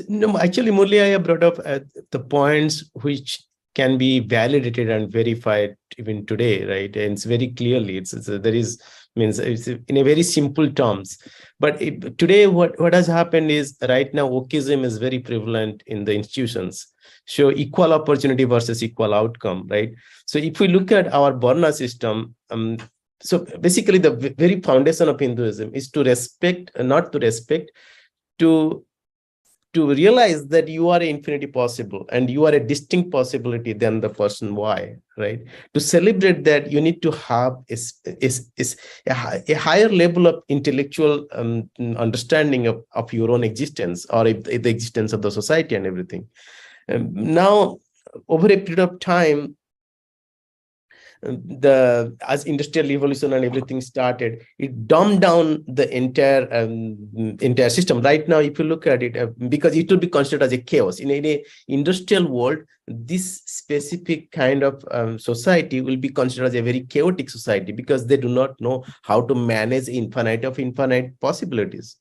No, actually, Murliaya brought up the points which can be validated and verified even today, right? And it's very clearly, it's in a very simple terms. But today, what has happened is right now, wokeism is very prevalent in the institutions. So equal opportunity versus equal outcome, right? So if we look at our Varna system, so basically the very foundation of Hinduism is to respect, not to respect, to realize that you are infinity possible and you are a distinct possibility than the person Y, right? To celebrate that, you need to have a higher level of intellectual understanding of your own existence or the existence of the society and everything. Now, over a period of time, as industrial revolution and everything started, it dumbed down the entire system. Right now, if you look at it, because it will be considered as a chaos in a industrial world, this specific kind of society will be considered as a very chaotic society because they do not know how to manage infinite possibilities.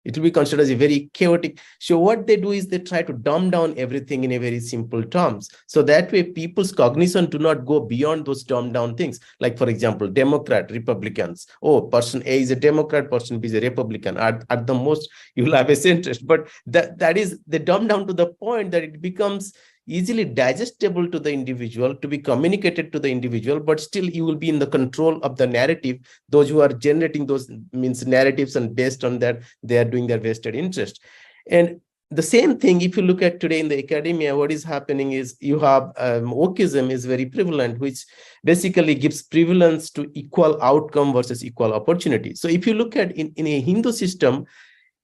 It will be considered as a very chaotic. So what they do is they try to dumb down everything in a very simple terms. So that way people's cognition do not go beyond those dumbed down things. Like, for example, Democrat, Republicans. Oh, person A is a Democrat, person B is a Republican. At the most, you will have a centrist. But that is the dumb down to the point that it becomes easily digestible to the individual, to be communicated to the individual, but still you will be in the control of the narrative. Those who are generating those narratives, and based on that, they are doing their vested interest. And the same thing, if you look at today in the academia, what is happening is you have wokeism is very prevalent, which basically gives prevalence to equal outcome versus equal opportunity. So if you look at in a Hindu system,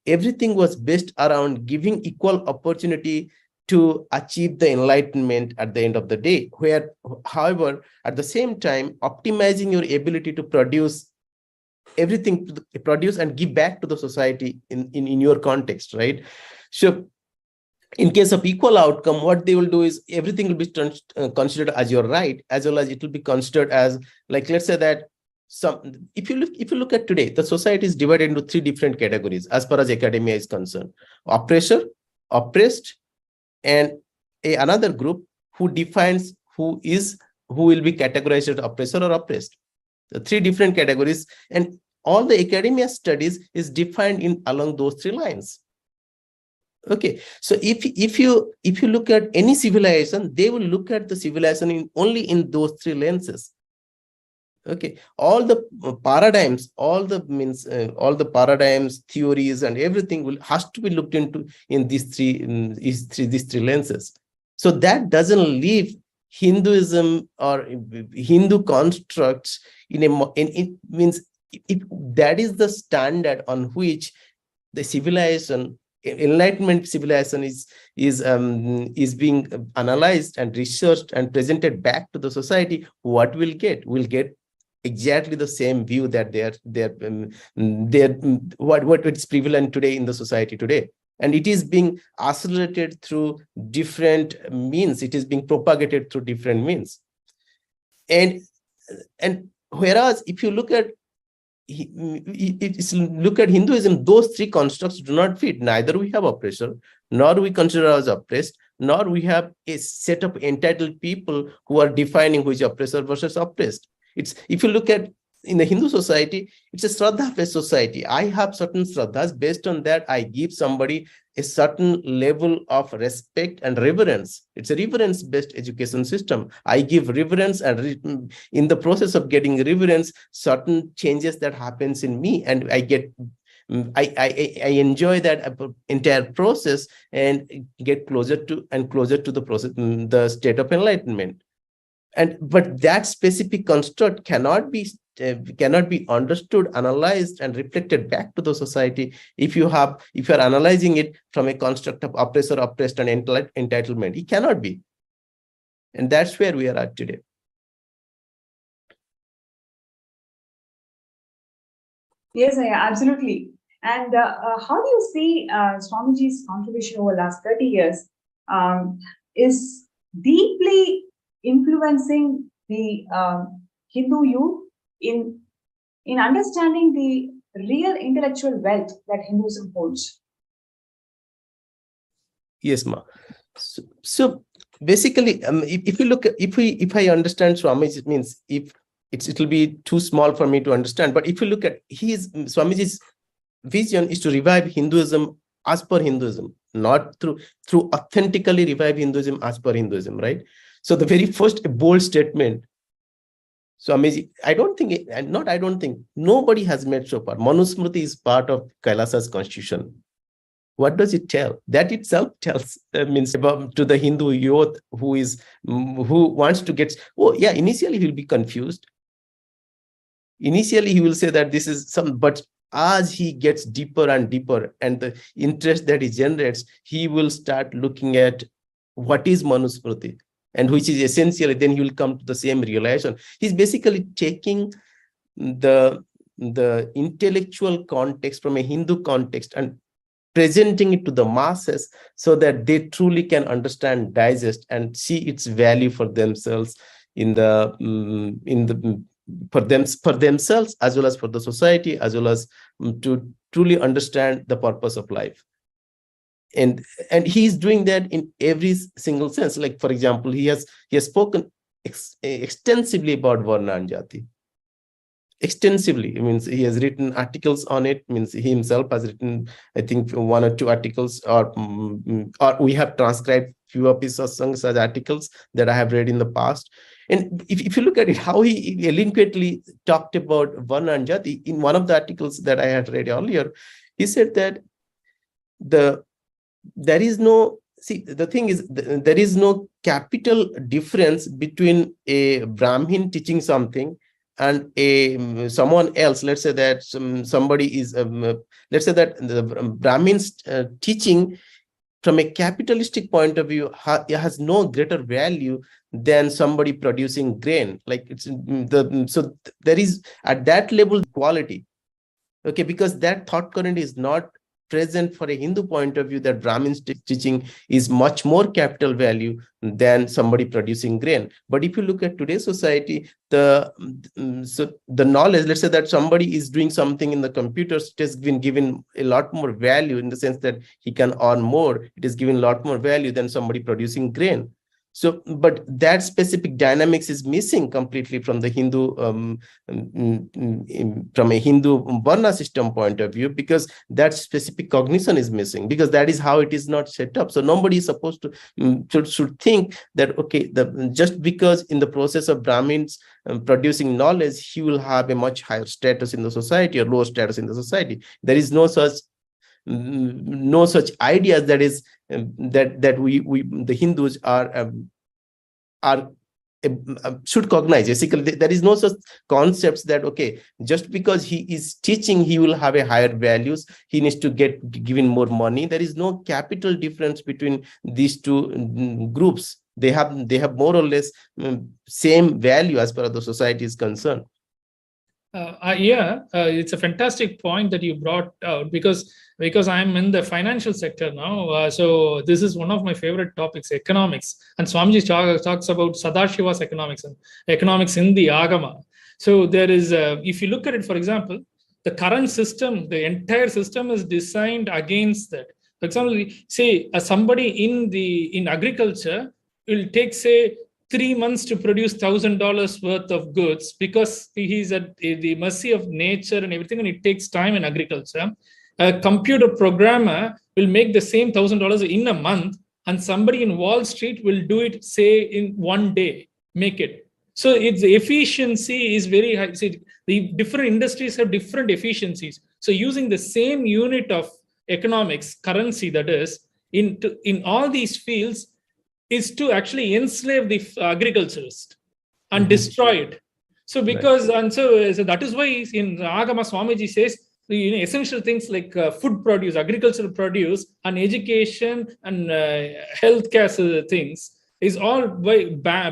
everything was based around giving equal opportunity to achieve the enlightenment at the end of the day, where, however, at the same time, optimizing your ability to produce everything, to produce and give back to the society in your context, right? So in case of equal outcome, what they will do is everything will be considered as your right, as well as it will be considered as, like, let's say that if you look at today, the society is divided into 3 different categories as far as academia is concerned: oppressor, oppressed, and another group who defines who will be categorized as oppressor or oppressed. The 3 different categories, and all the academia studies is defined along those 3 lines. Okay, so if you look at any civilization, they will look at the civilization only in those 3 lenses. Okay, all the paradigms, all the paradigms, theories, and everything has to be looked into in these three lenses. So that doesn't leave Hinduism or Hindu constructs in it means that is the standard on which the civilization, enlightenment civilization is being analyzed and researched and presented back to the society. What we'll get exactly the same view that what is prevalent today in the society today, and it is being accelerated through different means. It is being propagated through different means, and whereas if you look at Hinduism, those three constructs do not fit. Neither we have oppressor, nor we consider us oppressed, nor we have a set of entitled people who are defining who is oppressor versus oppressed. It's, if you look at in the Hindu society, it's a Shraddha-based society. I have certain Shraddhas. Based on that, I give somebody a certain level of respect and reverence. It's a reverence-based education system. I give reverence, and in the process of getting reverence, certain changes that happens in me, and I get I enjoy that entire process and get closer to the process, the state of enlightenment. But that specific construct cannot be understood, analyzed, and reflected back to the society if you are analyzing it from a construct of oppressor, oppressed, and entitlement. It cannot be, and that's where we are at today. Yes, absolutely. And how do you see Swamiji's contribution over the last 30 years is deeply influencing the Hindu youth in understanding the real intellectual wealth that Hinduism holds? Yes, ma. So basically, if you look, if I understand Swamiji, it means it will be too small for me to understand. But if you look at Swamiji's vision is to revive Hinduism as per Hinduism, not through authentically revive Hinduism as per Hinduism, right? So the very first bold statement, Swamiji, nobody has made so far. Manusmriti is part of Kailasa's constitution. What does it tell? That itself tells means about to the Hindu youth who wants to get. Oh yeah, initially he'll be confused. Initially he will say that this is some, but as he gets deeper and deeper, and the interest that he generates, he will start looking at what is Manusmriti, and which is essentially, then he will come to the same realization. He's basically taking the intellectual context from a Hindu context and presenting it to the masses so that they truly can understand, digest, and see its value for themselves for themselves, as well as for the society, as well as to truly understand the purpose of life. And he's doing that in every single sense. Like, for example, he has spoken extensively about Varna and Jati. Extensively. It means he has written articles on it. It means he himself has written, I think, 1 or 2 articles, or we have transcribed few of his satsangs as articles that I have read in the past. And if you look at it, how he eloquently talked about Varna and Jati in one of the articles that I had read earlier, he said that there is no capital difference between a Brahmin teaching something and someone else. Let's say that somebody is let's say that the Brahmin's teaching from a capitalistic point of view has no greater value than somebody producing grain. Like so there is at that level quality. Okay, because that thought current is not present for a Hindu point of view, that Brahmin's teaching is much more capital value than somebody producing grain. But if you look at today's society, the knowledge, let's say that somebody is doing something in the computers, it has been given a lot more value in the sense that he can earn more. It is given a lot more value than somebody producing grain. So, but that specific dynamics is missing completely from the Hindu, from a Hindu Varna system point of view, because that specific cognition is missing, because that is how it is not set up. So nobody is supposed to should think that, okay, just because in the process of Brahmins producing knowledge, he will have a much higher status in the society or lower status in the society. There is no such ideas that is that we the Hindus are should cognize. Basically, there is no such concepts that, okay, just because he is teaching, he will have a higher values, he needs to get given more money. There is no capital difference between these two groups. They have more or less same value as far as the society is concerned. It's a fantastic point that you brought out, because I'm in the financial sector now. So this is one of my favorite topics, economics. And Swamiji talks about Sadashiva's economics and economics in the Agama. So there is, if you look at it, for example, the current system, the entire system is designed against that. For example, say somebody in agriculture will take, say, 3 months to produce $1,000 worth of goods, because he's at the mercy of nature and everything, and it takes time in agriculture. A computer programmer will make the same $1,000 in a month, and somebody in Wall Street will do it, say, in 1 day, make it. So its efficiency is very high. See, the different industries have different efficiencies. So using the same unit of economics, currency, that is, in all these fields, is to actually enslave the agriculturist and destroy it. So because, and so that is why in Agama Swamiji says, essential things like food produce, agricultural produce, and education and healthcare things is all by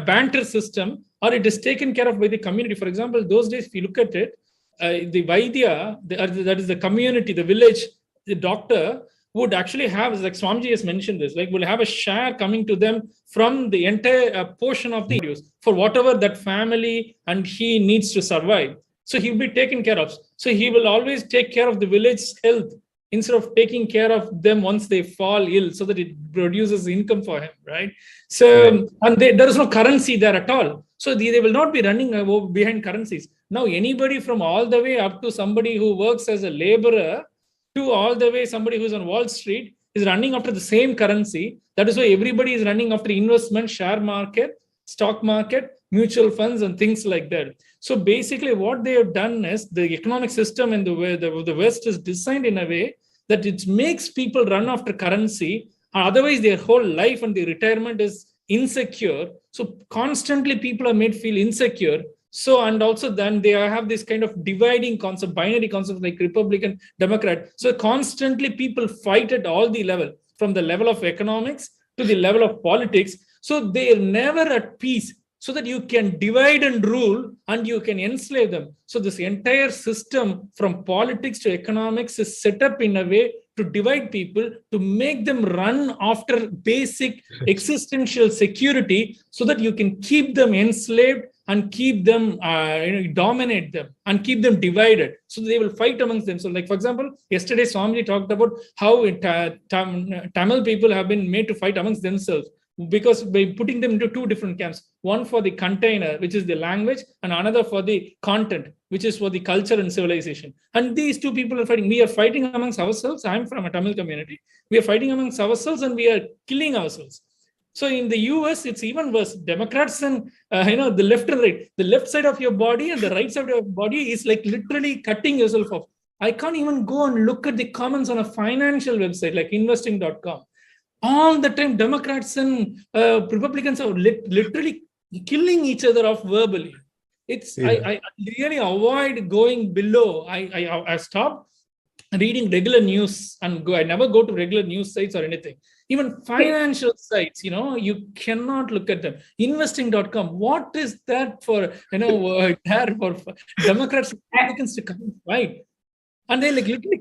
banter system, or it is taken care of by the community. For example, those days, if you look at it, the Vaidya, that is the community, the village, the doctor would actually have, like Swamiji has mentioned this, like will have a share coming to them from the entire portion of the produce for whatever that family and he needs to survive. So he will be taken care of. So he will always take care of the village's health instead of taking care of them once they fall ill, so that it produces income for him, right? So, and there is no currency there at all. So they will not be running behind currencies. Now, anybody from all the way up to somebody who works as a laborer to all the way somebody who's on Wall Street is running after the same currency. That is why everybody is running after investment, share market, stock market, mutual funds, and things like that. So basically what they have done is the economic system in the West is designed in a way that it makes people run after currency. Otherwise, their whole life and their retirement is insecure. So constantly people are made feel insecure. So, and also then they have this kind of dividing concept, binary concept like Republican, Democrat. So constantly people fight at all the level, from the level of economics to the level of politics. So they are never at peace, so that you can divide and rule and you can enslave them. So this entire system from politics to economics is set up in a way to divide people, to make them run after basic existential security, so that you can keep them enslaved and keep them, dominate them and keep them divided. So they will fight amongst them. So like, for example, yesterday Swamiji talked about how Tamil people have been made to fight amongst themselves, because by putting them into two different camps, one for the container, which is the language, and another for the content, which is for the culture and civilization. And these two people are fighting. We are fighting amongst ourselves. I'm from a Tamil community. We are fighting amongst ourselves and we are killing ourselves. So in the US, it's even worse. Democrats and, the left and right, the left side of your body and the right side of your body is like literally cutting yourself off. I can't even go and look at the comments on a financial website like investing.com. All the time, Democrats and Republicans are literally killing each other off verbally. I really avoid going below. I stopped reading regular news and I never go to regular news sites or anything. Even financial sites, you cannot look at them. Investing.com, what is that for, there for Democrats and Republicans to come and fight? And they like literally